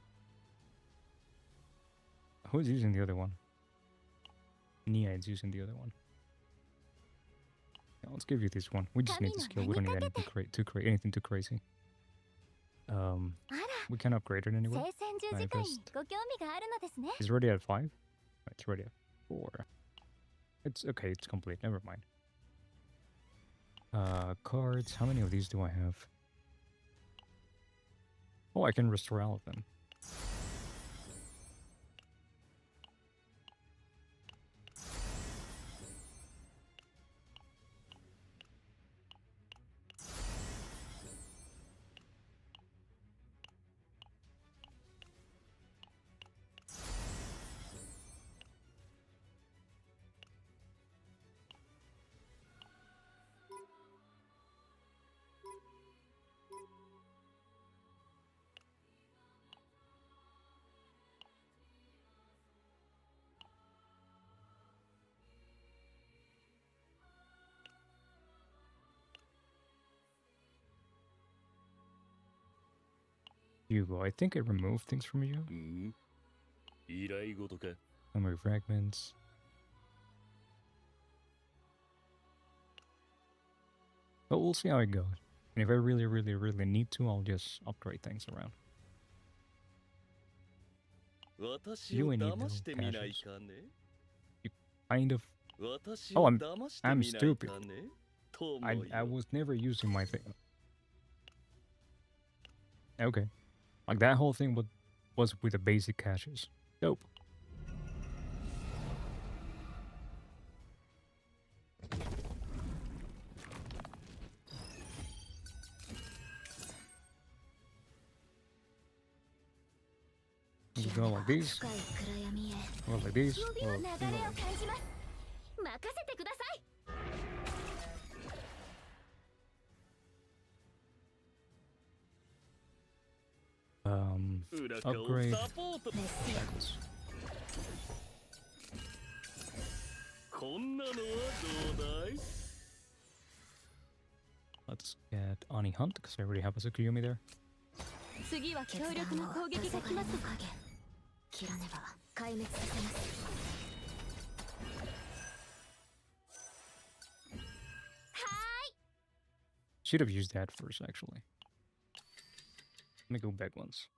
Who's using the other one? Nia is using the other one. Yeah, let's give you this one. We just need the skill. We don't need anything to create anything too crazy. あら We can upgrade it 聖 anyway. 戦十字架に Manifest. ご興味があるのですね。 It's already at 5. It's already at 4. It's okay, it's complete. Never mind. Cards. How many of these do I have? Oh, I can restore all of them. Hugo, I think I removed things from you. うん依頼事か Memory fragments. But we'll see how it goes. And if I really need to, I'll just upgrade things around. 私 You を and you 騙してみない caches. かね Kind of. 私 Oh, を I'm- 騙して I'm みない stupid. かねと思 I うよ was never using my thing. Okay. Like that whole thing was with the basic caches. Dope. We go like these. 深い暗闇へ Or like these. 曜日 Or の流れを感じます。任せてください。 裏側を upgrade サポート shackles. こんなのはどうだい Let's get Ani Hunt because I already have a Tsukuyomi there. 次は強決力な断を攻撃が来ます。黄昏の影切らねば壊滅させます Should have used that first, actually. Let me go back once.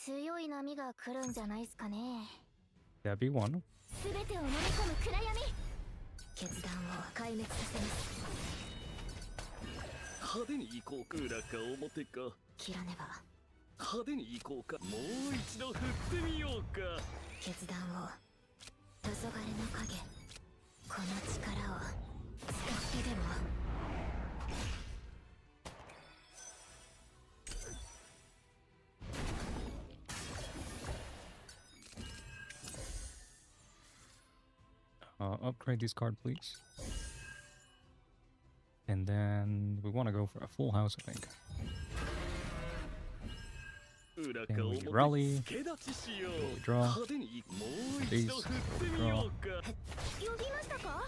強い波が来るんじゃないですかね。 That'd be one. すべてを飲み込む暗闇。決断を壊滅させます派手に行こうか裏か表か切らねば派手に行こうかもう一度振ってみようか決断を黄昏の影この力を使ってでも Upgrade this card, please. And then we want to go for a full house, I think. 裏 Then か we 表 rally. 付け立ちしよ We う draw. 派手にもう一度振ってみようか呼びましたか？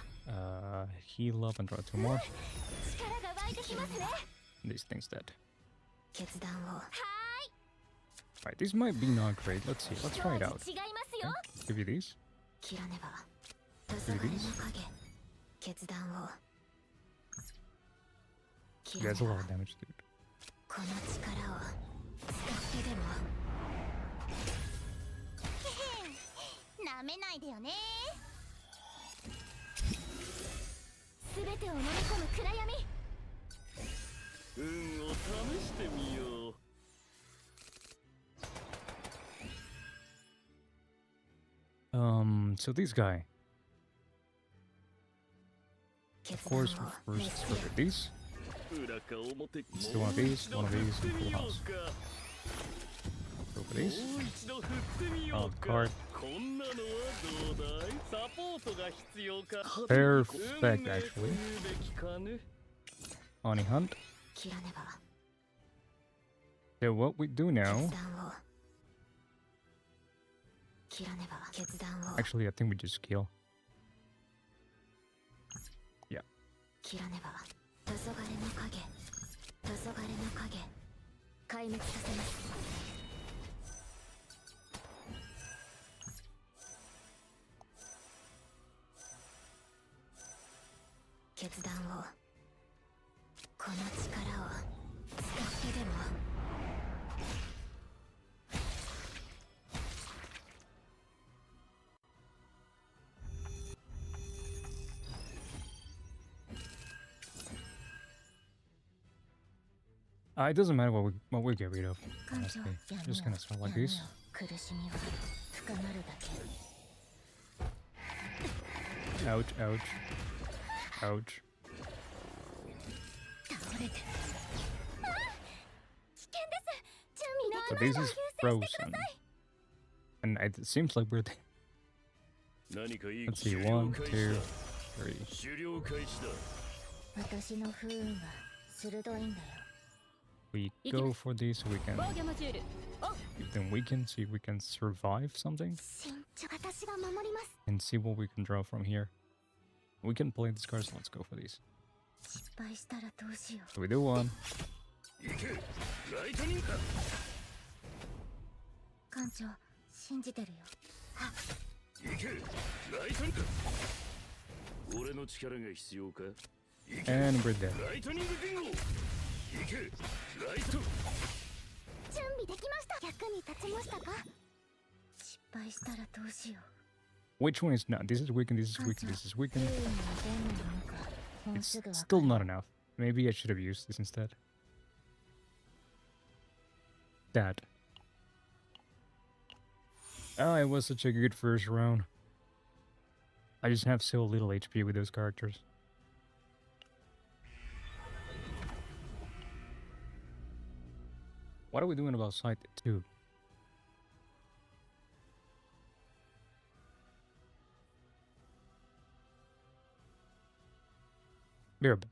Heal up and draw two more. 力が湧いてきますね。 These things dead. 決断を Alright, these might be not great. Let's see. Let's try it out. 違いますよ。 Give you these. 切らねば黄昏の影決断を切 He らね has a lot ば of damage, dude. この力を使ってでも なめないでよね。すべてを飲み込む暗闇。運を試してみよう So this guy. 決 Of 断を course, we 滅 first す look at these. 裏か表 Let's do one of these, one of these, and full house. Go for も these. う一度振ってみよ Oh, う the か card. こんなのはどうだいサポートが必要か Perfect, actually. 運命というべきかね Ani Hunt. 切らねば So what we do now, 決断を切らねば決断を actually, I think we just kill. 切らねば黄昏の影黄昏の影壊滅させます決断をこの力を使ってでも It doesn't matter what we get rid of. 感情 Honestly, 闇 just を gonna start like this. 苦しみは深まるだけ。 Ouch, ouch, ouch. 倒れて。危険です。準備の So this is frozen, and it seems like we're. 何かいい Let's see, 狩猟 1, 開始 2, だ 3. 狩猟開始だ私の不運は鋭いんだよ。 We go for these so we can. 防御モジュール。Then we can see if we can survive something 私が守ります。 and see what we can draw from here. We can play these cards. Let's go for these. 失敗したらどうしよ So we do one. 行けライトニングう。艦長、信じてるよ。行けライトニング俺の力が必要か行け And we're dead. ライトニングビンゴ行けライト準備できました。役に立ちましたか？失敗したらどうしよう。 Which one is not? This is weakened. This is weakened. This is 不 weakened. 運のどんなものか、もう It's すぐわか still る。 not enough. Maybe I should have used this instead. That. Oh, it was such a good first round. I just have so little HP with those characters. What are we doing about side 2? Be right back.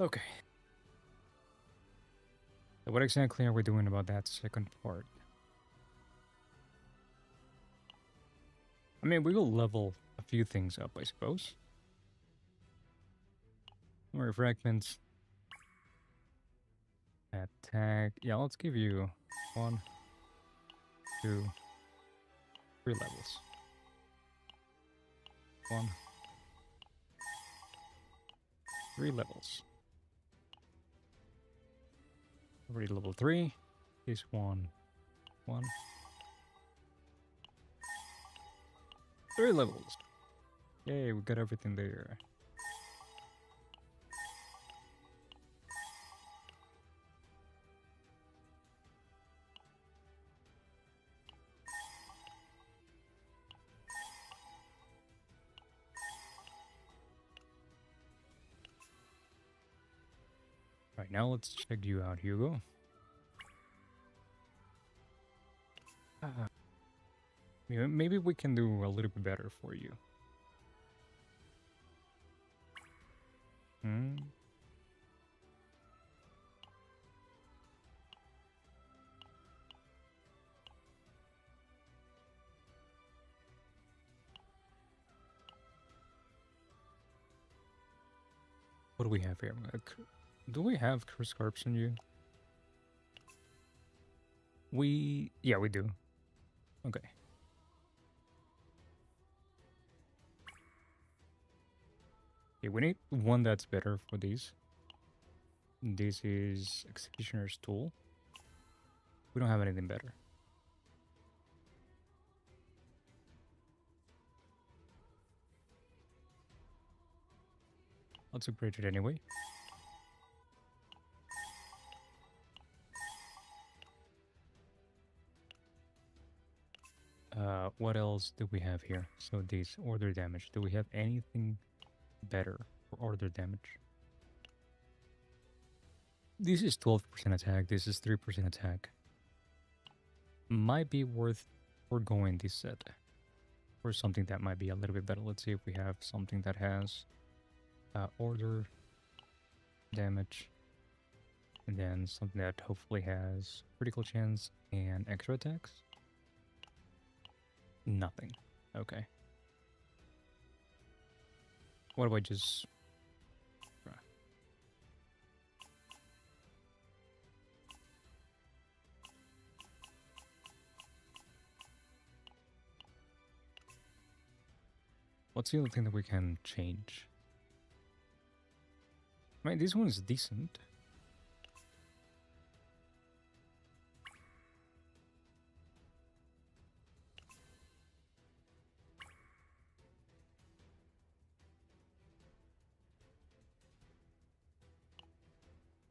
Okay. So what exactly are we doing about that second part? I mean, we will level a few things up, I suppose. More fragments. Attack. Yeah, let's give you 1, 2, 3 levels. 1, 3 levels. Already level 3. This 1, 1. 3 levels. Yay, we got everything there. Right, now let's check you out, Hugo. Maybe we can do a little bit better for you. Hmm? What do we have here? Do we have Curse Carps on you? Yeah, we do. Okay. Okay, we need one that's better for these. This is Executioner's Tool. We don't have anything better. Let's upgrade it anyway. What else do we have here? So this order damage. Do we have anything better for order damage? This is 12% attack. This is 3% attack. Might be worth foregoing this set for something that might be a little bit better. Let's see if we have something that has order damage, and then something that hopefully has critical chance and extra attacks. Nothing. Okay. What do I just... What's the other thing that we can change? I mean, this one is decent.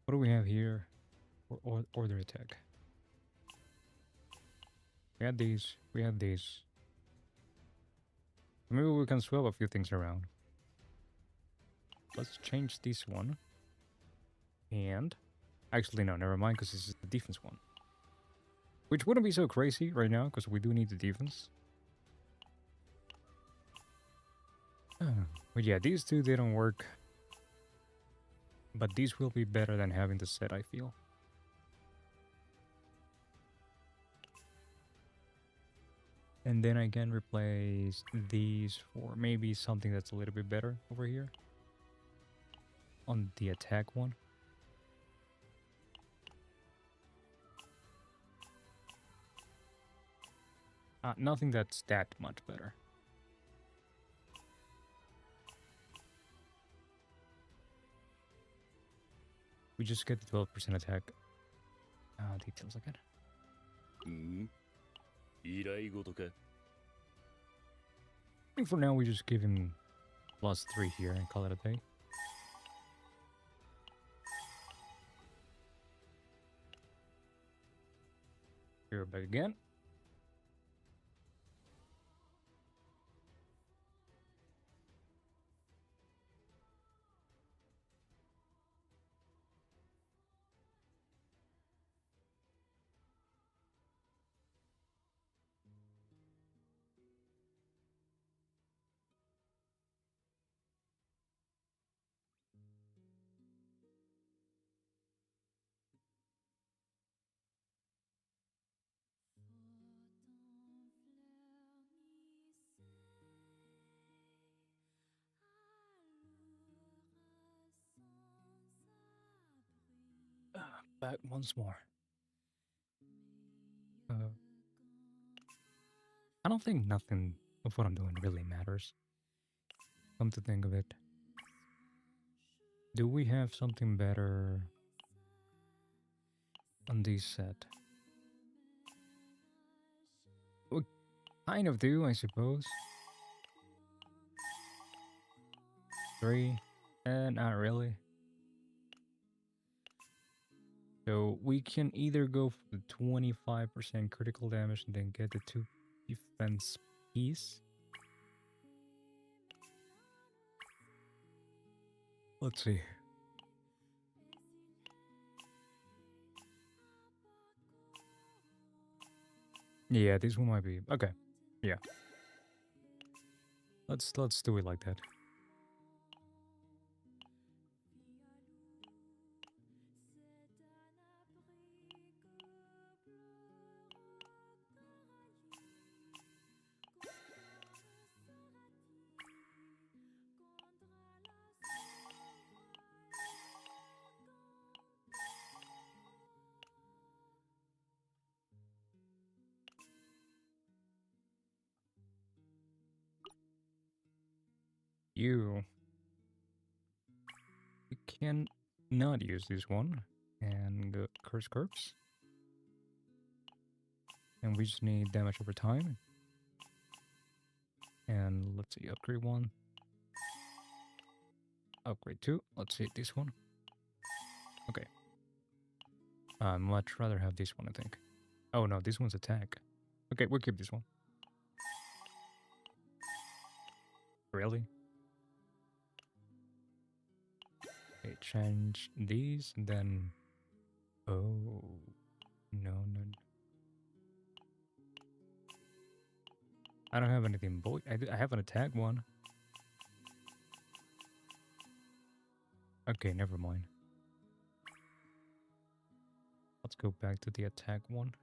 What do we have here for order attack? We had these. We had these. Maybe we can swap a few things around. Let's change this one. And... Actually, no, never mind, because this is the defense one. Which wouldn't be so crazy right now, because we do need the defense. But yeah, these two didn't work. But these will be better than having the set, I feel. And then I can replace these for maybe something that's a little bit better over here. On the attack one. Nothing that's that much better. We just get the 12% attack. Details again. 依頼事か I think for now we just give him +3 here and call it a day. Here back again. Back once more. I don't think nothing of what I'm doing really matters. Come to think of it. Do we have something better on this set? We kind of do, I suppose. 3, and not really. So we can either go for the 25% critical damage and then get the 2 defense piece. Let's see. Yeah, this one might be okay. Yeah. Let's do it like that. You can not use this one and go curse corpse. And we just need damage over time. And let's see, upgrade 1. Upgrade 2. Let's see this one. Okay. I'd much rather have this one, I think. Oh no, this one's attack. Okay, we'll keep this one. Really? Okay, change these, and then... Oh... No. I don't have anything, boy. I have an attack one. Okay, never mind. Let's go back to the attack one.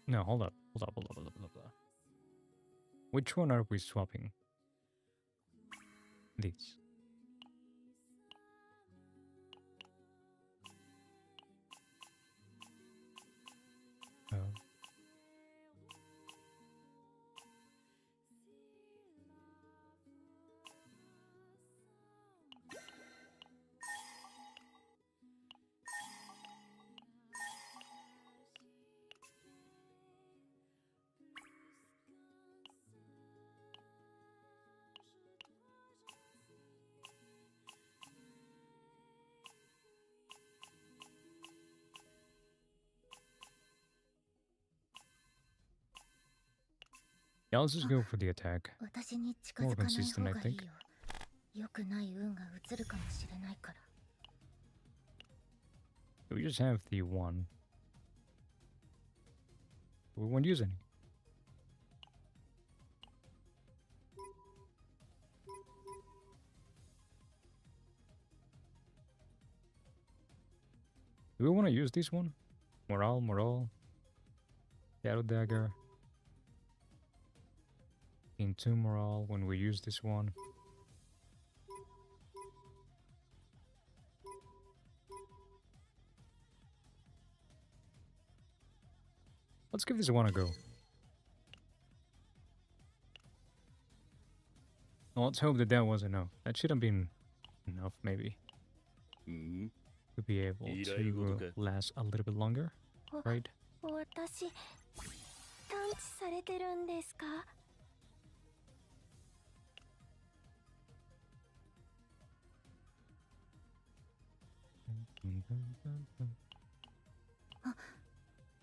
No, hold up. Which one are we swapping? These. Oh. Yeah, let's just go for the attack. 私に近 More づかない consistent, 方 I がい think. いよ。良くない運が移るかもしれないから。We just have the one. We won't use any. Do we want to use this one? Morale. Shadow Dagger. Into morale when we use this one. Let's give this one a go. Well, let's hope that that was enough. That should have been enough, maybe, うん to be able to last a little bit longer, right? 私探知されてるんですか？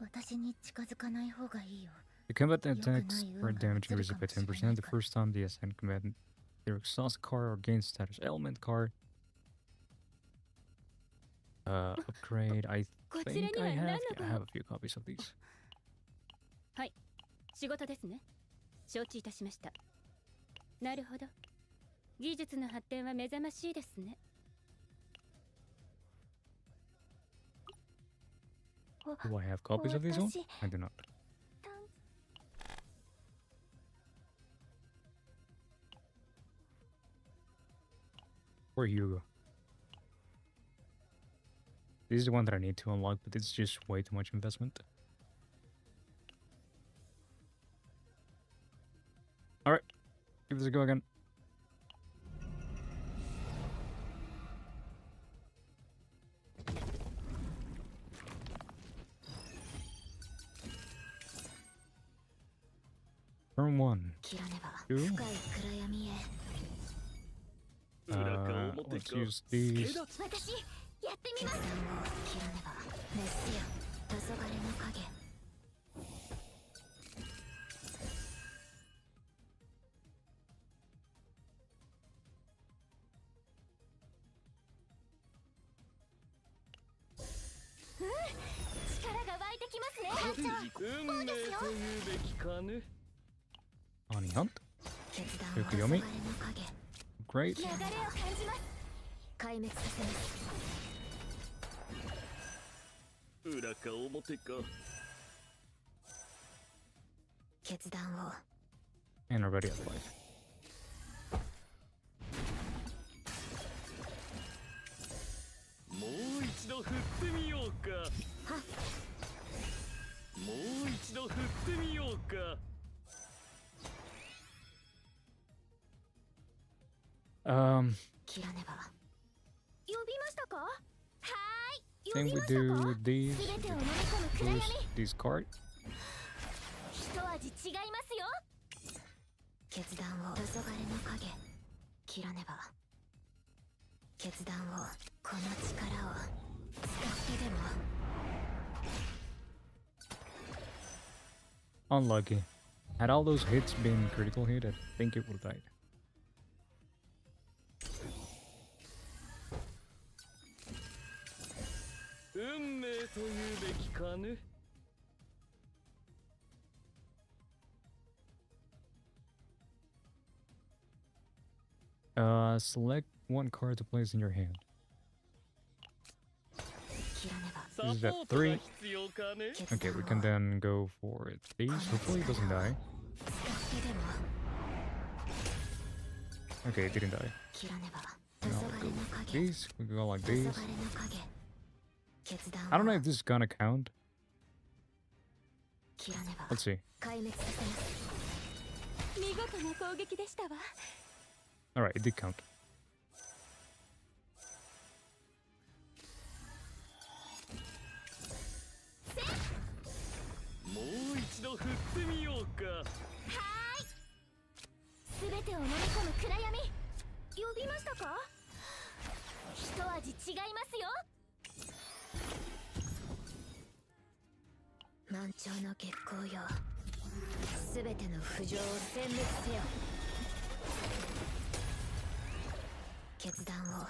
私に近づかない方がいいよ。 The combat attacks are damaging resist by 10% the first time they ascend combat their exhaust card or gain status element card. Upgrade. I think I have a few copies of these. 仕事ですね。承知いたしました。なるほど。技術の発展は目覚ましいですね。Do I have copies of these ones? I do not. Or Hugo. This is the one that I need to unlock, but it's just way too much investment. Alright, give this a go again. Turn 1. 切らねば Two. 深い暗闇へ Let's use these. 私やってみます。決断を切らねば熱せよ黄昏の影 力が湧いてきますね。運命というべきかね Honey Hunt. 決断をよく読み黄昏の影 Great. 流れを感じます。壊滅させます裏か表か決断を And already at 5. もう一度振ってみようかもう一度振ってみようか 切らねば呼びましたか？はーい。 I think we do these. These cards. 一味違いますよ。決断を黄昏の影切らねば決断をこの力を使ってでも Unlucky. Had all those hits been critical hit, I think it would have died. Select one card to place in your hand. 切らねば This is at 3. Okay, we can then go for these. Hopefully it doesn't die. 使ってでも Okay, it didn't die. 切らねば黄 Now 昏 we の go 影 these. We go like 黄 these. 昏の影決断を I don't know if this is gonna count. 切らねば Let's see. 壊滅させます見事な攻撃でしたわ。 Alright, it did count. もう一度振ってみようかすべてを飲み込む暗闇。呼びましたか？一味違いますよ。満潮の月光よすべての浮上を殲滅せよ決断を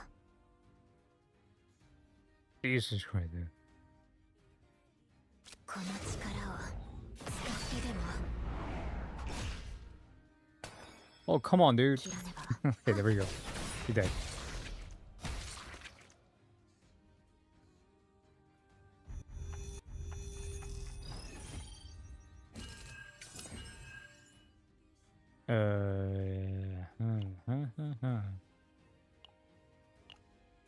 Jesus Christ, dude. この力を使ってでも Oh, come on, dude. 切らねば Okay, there we go. He died. Uh,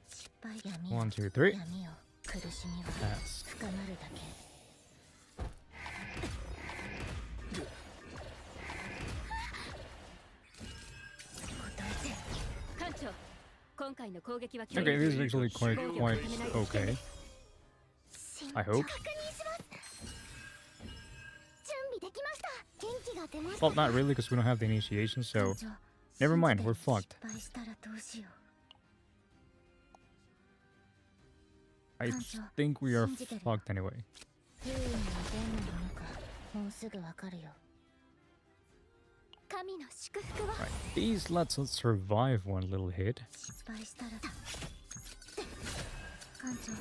失敗闇 1, 2, 3. 闇を苦しみは Pass. 深まるだけ。今回の攻撃は Okay, this is actually quite okay. I hope. 準備できました。元気が出ました。 Well, not really, because we don't have the initiation, so never mind, we're fucked. 失敗したらどうしよう。 I think we are fucked anyway. 不運に出んのなのかもうすぐわかるよ。神の祝福は Right, these lets us survive one little hit. 失敗したら艦長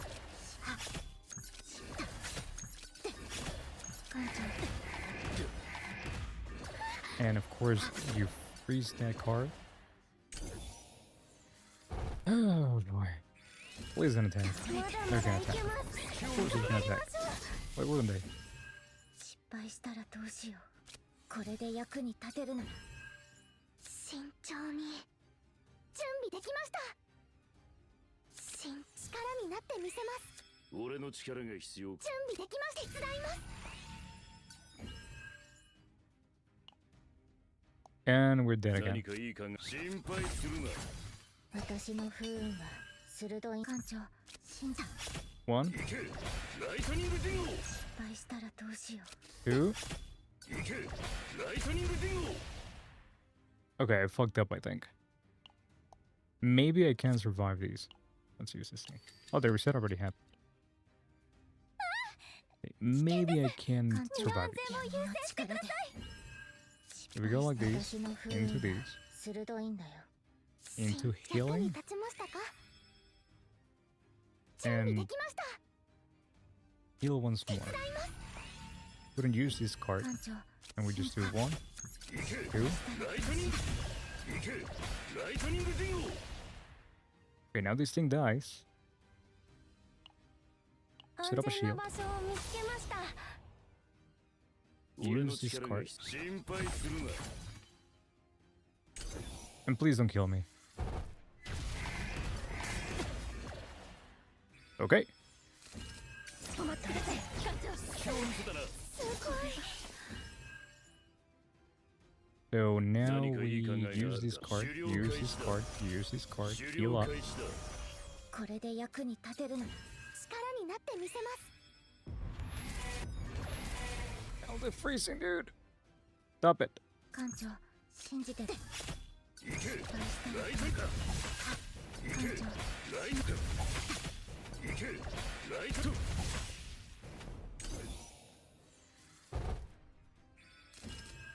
艦長 And of course, you freeze that card. Oh boy. Please don't attack. まだ They're ま gonna だい attack. けま Of す。 course they're gonna attack. Why wouldn't they? 失敗したらどうしよう。これで役に立てるなら慎重に準備できました。力になってみせます。俺の力が必要。準備できました。手伝います。 And we're dead 何 again. かいい考え。心配するな。私の不運は鋭い艦長信者 One, 行け。ライトニングディンゴ。失敗したらどうしよ two. 行け。ライトニングディンゴ。 Okay, I fucked up, I think. Maybe I can survive these. Let's use this thing. Oh, the reset already happened. Okay, maybe I can survive 安 these. 全を優先してください。 If we go like these, 私の不運 into は these, 鋭いんだよ into 役に healing, 立ちましたか。準備で and きました。 heal once more. Wouldn't use this card, 艦長 and we just do one, 行け。 two. ライトニング。行け。ライトニングディンゴ。 Okay, now this thing dies. 安 Set up a 全な shield. 場所を見つけました。俺の Use this 力が card. 心配するな。 And please don't kill me. Okay. 止まってください。艦長。今日見せたな。すごい。 So now 何かい we い考えがあった use this card, 終了 use 開 this 始だ。 card, use this card, 終 heal 了 up. 開始だ。これで役に立てるなら力になってみせます。 Oh, the freezing, dude. Stop it. 艦長信じてる行け。失敗したらライトか。行け。艦長ライトか。行け。ライト。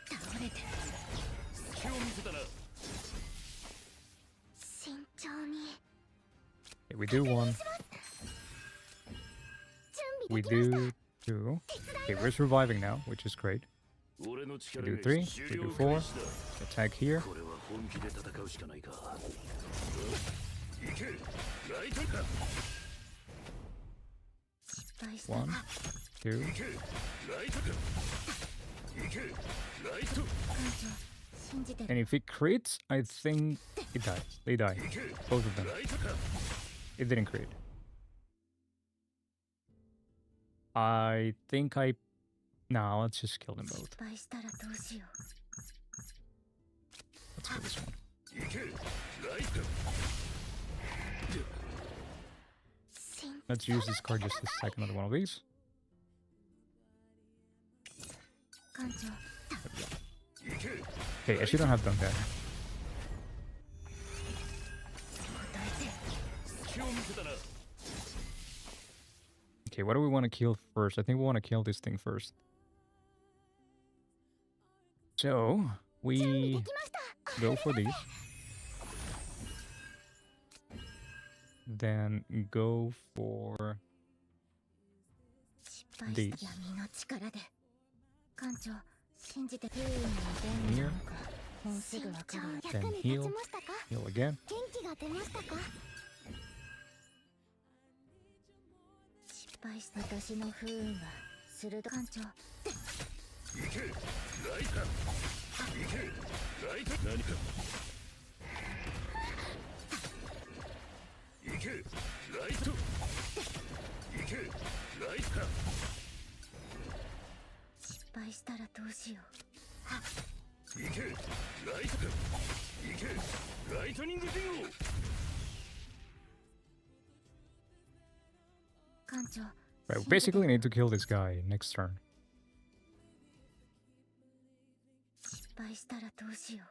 倒れて隙を見せたな。慎重に Okay, we do one, 準 we 備できました。 do two. Okay, we're surviving now, which is great. 俺の We 力 do が three, 終 we 了 do 開 four. 始だ。 Attack here. これは本気で戦うしかないか。行け。ライトか。失敗した One, two. 行け。ライトか。行け。ライト。艦長信じてる And if it crits, I think it dies. They die. 行け。 Both of them. ライトか。 It didn't crit. I think I... Nah, let's just kill them 失 both. 敗したらどうしよ Let's kill this one. 行け。ライト。 Let's use this card just to sack another one of these. う艦長行け。 Okay, I shouldn't have done that. 隙を見せたな。 Okay, what do we want to kill first? I think we want to kill this thing first. So, 準備 we できました。 go for these. Then go for 失敗した these. 闇の力で艦長信じて不運に出んのなのかもうすぐわかるよ役に立ちましたか。 heal again. 元気が出ましたか。失敗した私の不運は鋭い艦長行け。ライト。行け。ライト。何か。行け。ライト。行け。ライトか。失敗したらどうしよ行け。ライトか。行け。ライトニングディンゴ。Right, we basically need to kill this guy next turn. 失敗したらどうしよ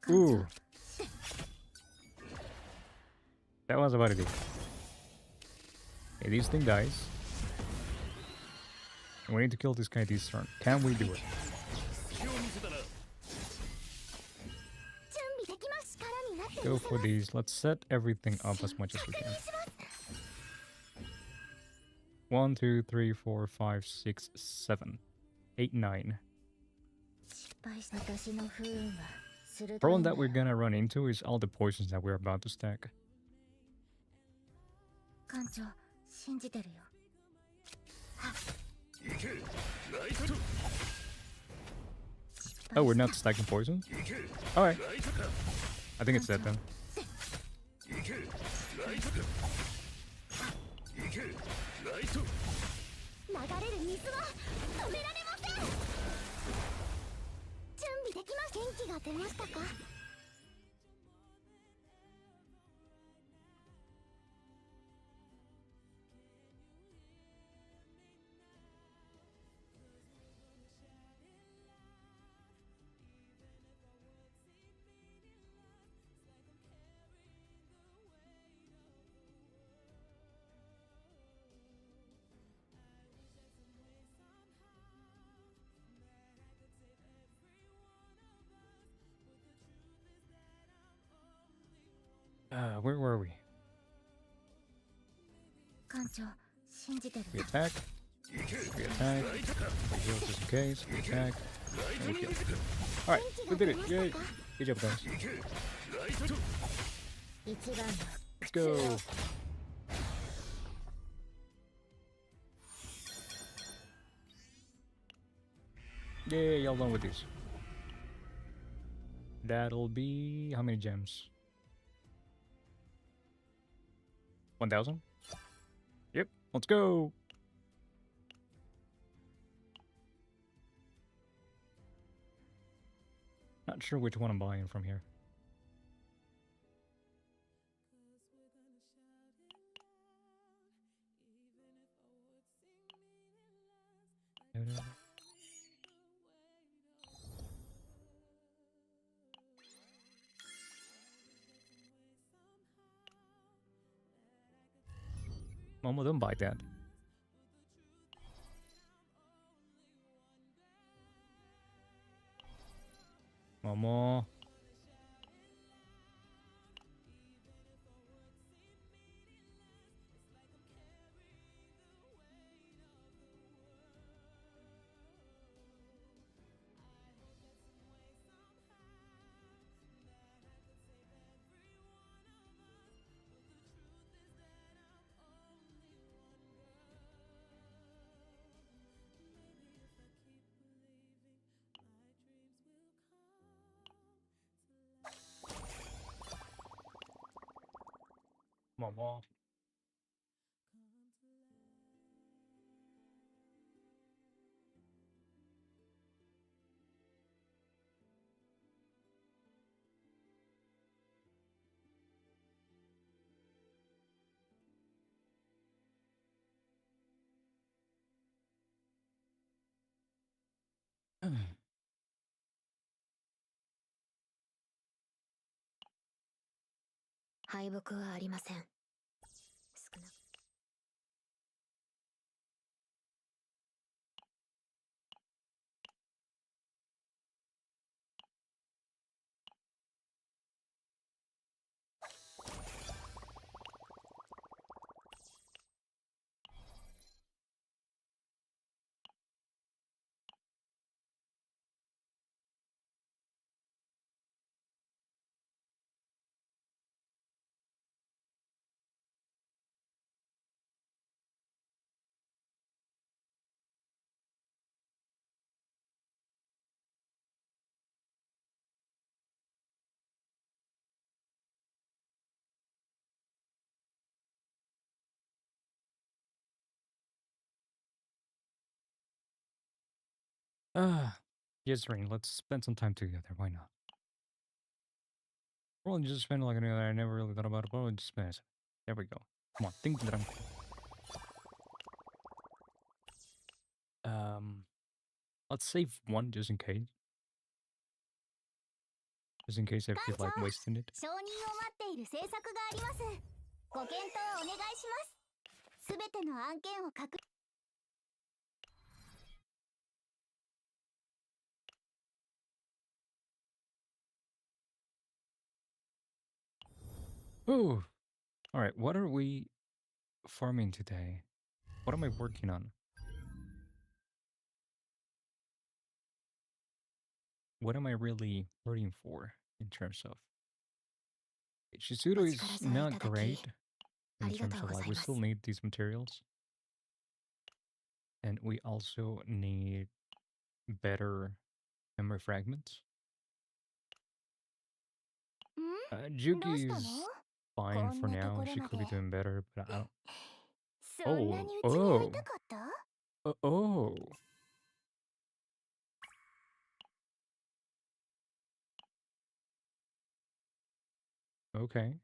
う。 Ooh. That was about it. Okay, this thing dies. And we need to kill this guy this turn. Can we do it? 隙を見せたな。準備できます力になって Go for these. Let's set everything up as much as we can. 1, 2, 3, 4, 5, 6, 7, 8, 9. 失敗した私の不運は鋭いんだ。 Problem that we're gonna run into is all the poisons that we're about to stack. 艦長信じてるよ。行けライト Oh, we're not stacking poisons? Alright, ライトか I think it's dead then. 行けライトか行けライト流れる水は止められません準備できます元気が出ましたか Where were we? 艦長信じてる。 We attack, we attack, we heal just in case, we attack, and we kill. Alright, we did it, yay! Good job, guys. 行けライト一番の Let's go! Yay, y'all done with these. That'll be... how many gems? 1,000? Yep, let's go! Not sure which one I'm buying from here. Momo, don't buy that. Momo. Momo. Mm. 敗北はありません。少なく Yes, Rain, let's spend some time together, why not? Probably just spend like I never really thought about it. Probably just spend it. There we go. Come on, think that let's save one just in case. Just in case I feel like wasting it. 承認を待っている政策があります。ご検討お願いします。すべての案件を確 Ooh. Alright, what are we farming today? What am I working on? What am I really rooting for in terms of... Chizuru is not great in terms of like we still need these materials. And we also need better memory fragments. Juki is fine for now. She could be doing better, but I don't... そんなにうちに会いたかった Oh. Okay.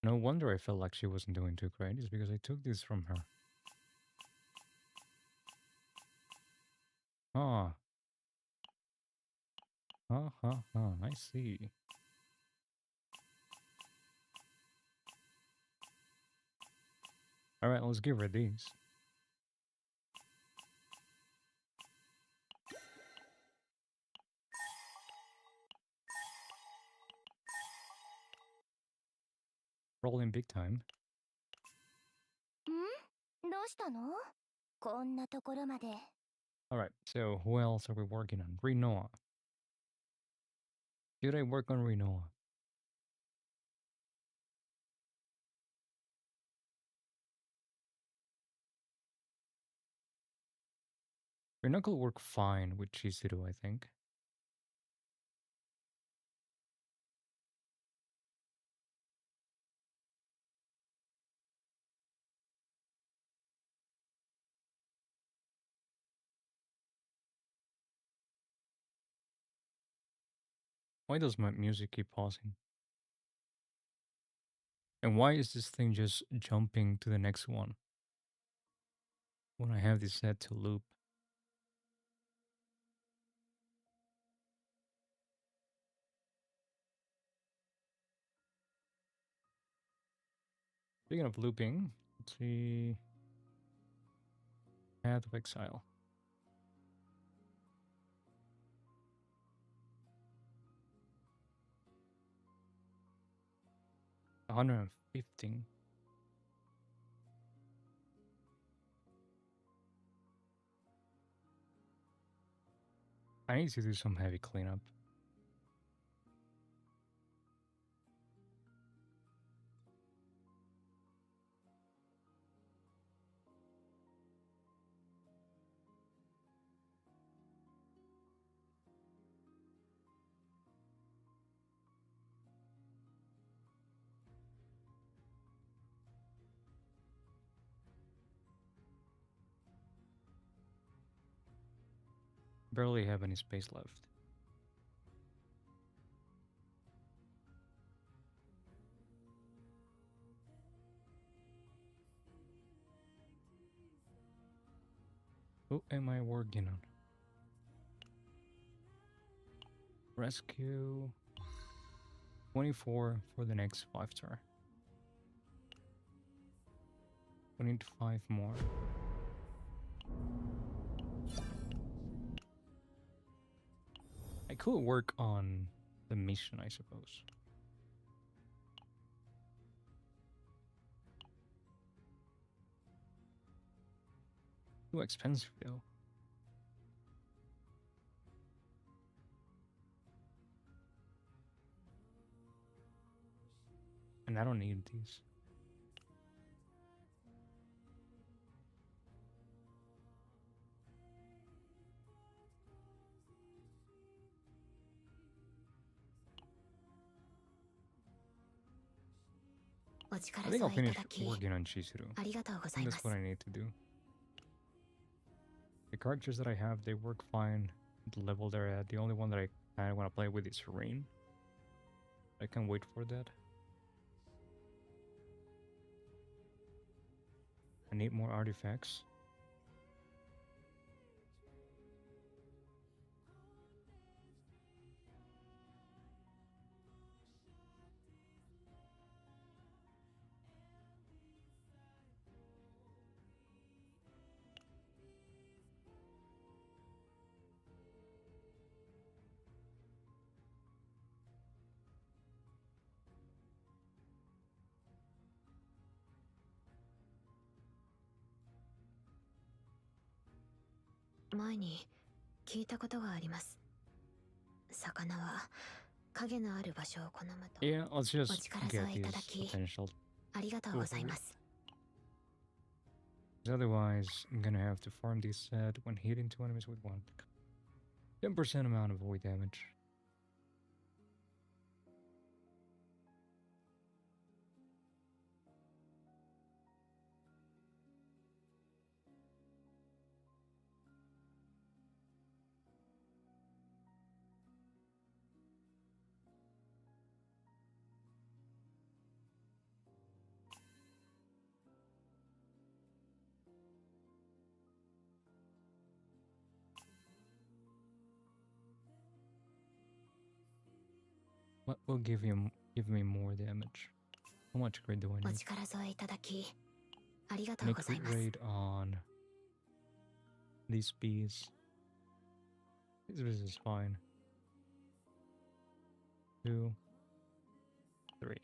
No wonder I felt like she wasn't doing too great. It's because I took this from her. Ah. I see. Alright, let's give her these. Rolling big time. んどうしたのこんなところまで。Alright, so who else are we working on? Rinoa. Should I work on Rinoa? Rinoa will work fine with Chizuru, I think. Why does my music keep pausing? And why is this thing just jumping to the next one when I have this set to loop? Speaking of looping, let's see. Path of Exile. $115. I need to do some heavy cleanup. Barely have any space left. Who am I working on? Rescue 24 for the next 5-star. We need 5 more. I could work on the mission, I suppose. Too expensive though. And I don't need these. I think I'll finish working on Chizuru. That's what I need to do. The characters that I have, they work fine at the level they're at. The only one that I kind of want to play with is Serene. I can't wait for that. I need more artifacts.前に聞いたことがあります。魚は影のある場所を好むと。 Yeah, let's お just 力 get 添えい these ただき potential. ありがとうございます。 Otherwise, I'm gonna have to farm these set when hitting two enemies with one 10% amount of void damage. What will give me more damage? How much crit do I お need? 力添えいただきありがとう Any ござい crit ます。 rate on these bees? This is fine. 2, 3,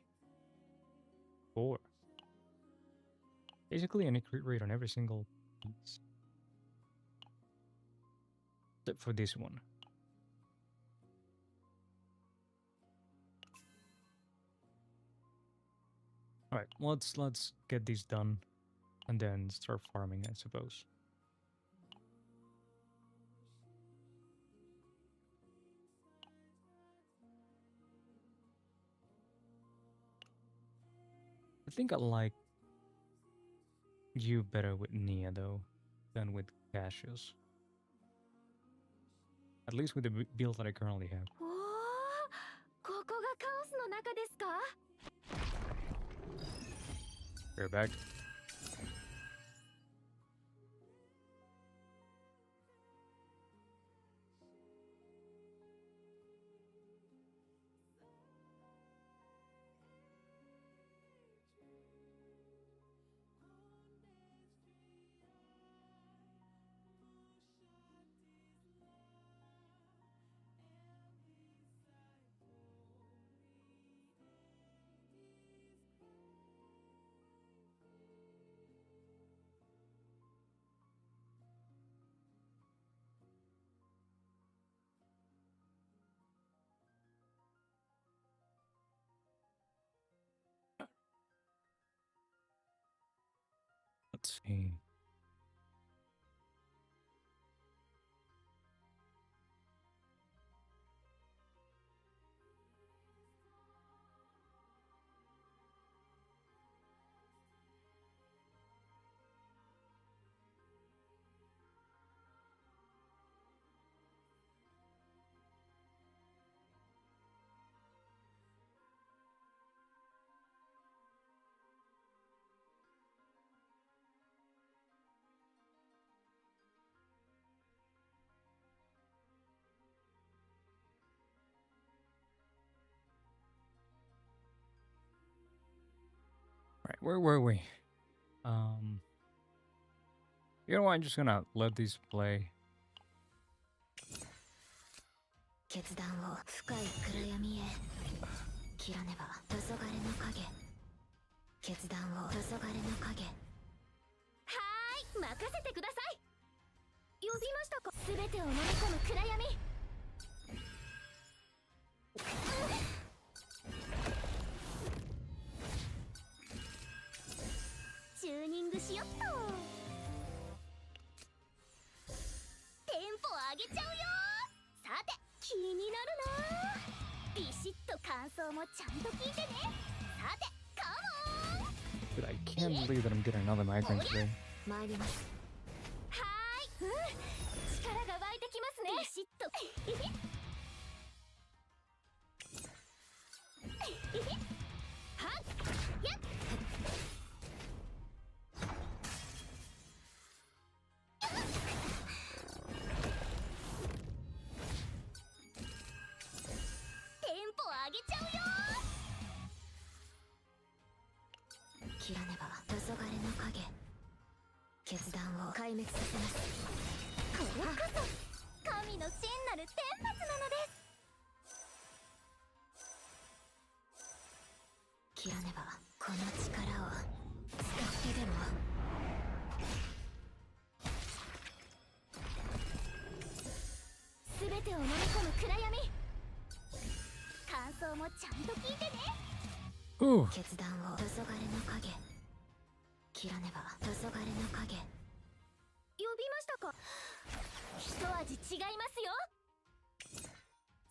4. Basically any crit rate on every single piece. Except for this one. Alright, let's get these done and then start farming, I suppose. I think I like you better with Nia though than with Cassius. At least with the build that I currently have. おお、ここがカオスの中ですか？ We're back. Let's see. Right, where were we? You know what? I'm just gonna let these play. 決断を深い暗闇へ切らねば黄昏の影決断を黄昏の影はーい、任せてください。呼びましたか？すべてを飲み込む暗闇。チューニングしよっと。テンポ上げちゃうよ。さて、気になるな。ビシッと感想もちゃんと聞いてね。さて、カモン。 Dude, I can't believe that I'm getting another migraine today. 参ります。はーい、力が湧いてきますね。ビシッと上げちゃうよ。切らねば黄昏の影、決断を壊滅させます。これこそ神の真なる天罰なのです。切らねばこの力を使ってでも。全てを飲み込む暗闇。感想もちゃんと聞いてね。Ooh. 決断を黄昏の影、切らねば黄昏の影。呼びましたか。一味違いますよ。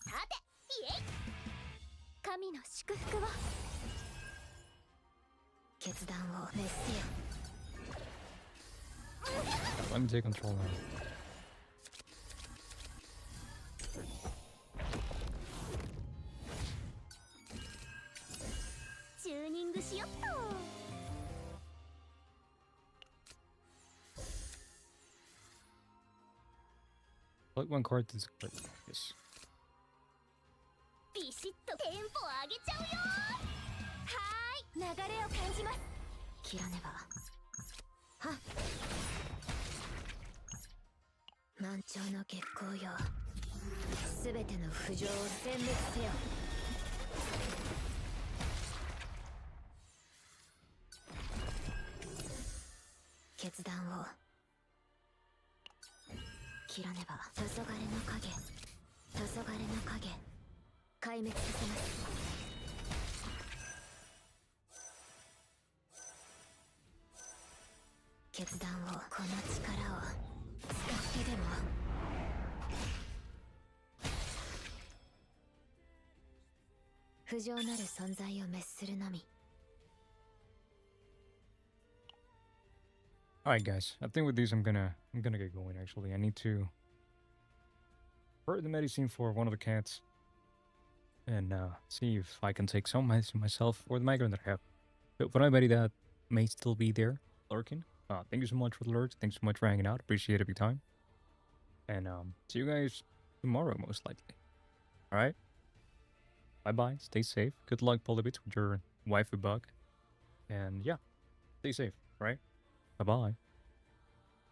さて、イエイ。神の祝福を。決断を滅せよ。 Let me take control now. チューニングしよっと。Select one card to discard. Yes. ビシッとテンポ上げちゃうよ。はーい、流れを感じます。切らねば。はっ、満潮の月光よ、すべての浮上を殲滅せよ。決断を切らねば黄昏の影、黄昏の影、壊滅させます。決断をこの力を使ってでも。不浄なる存在を滅するのみ。 Alright guys, I think with these I'm gonna get going actually. I need to burn the medicine for one of the cats and see if I can take some medicine myself for the migraine that I have. So for anybody that may still be there lurking, thank you so much for the lurk. Thanks so much for hanging out. Appreciate every time. And see you guys tomorrow most likely. Alright? Bye bye. Stay safe. Good luck, Polybits, with your waifu bug. And yeah, stay safe, alright? Bye bye.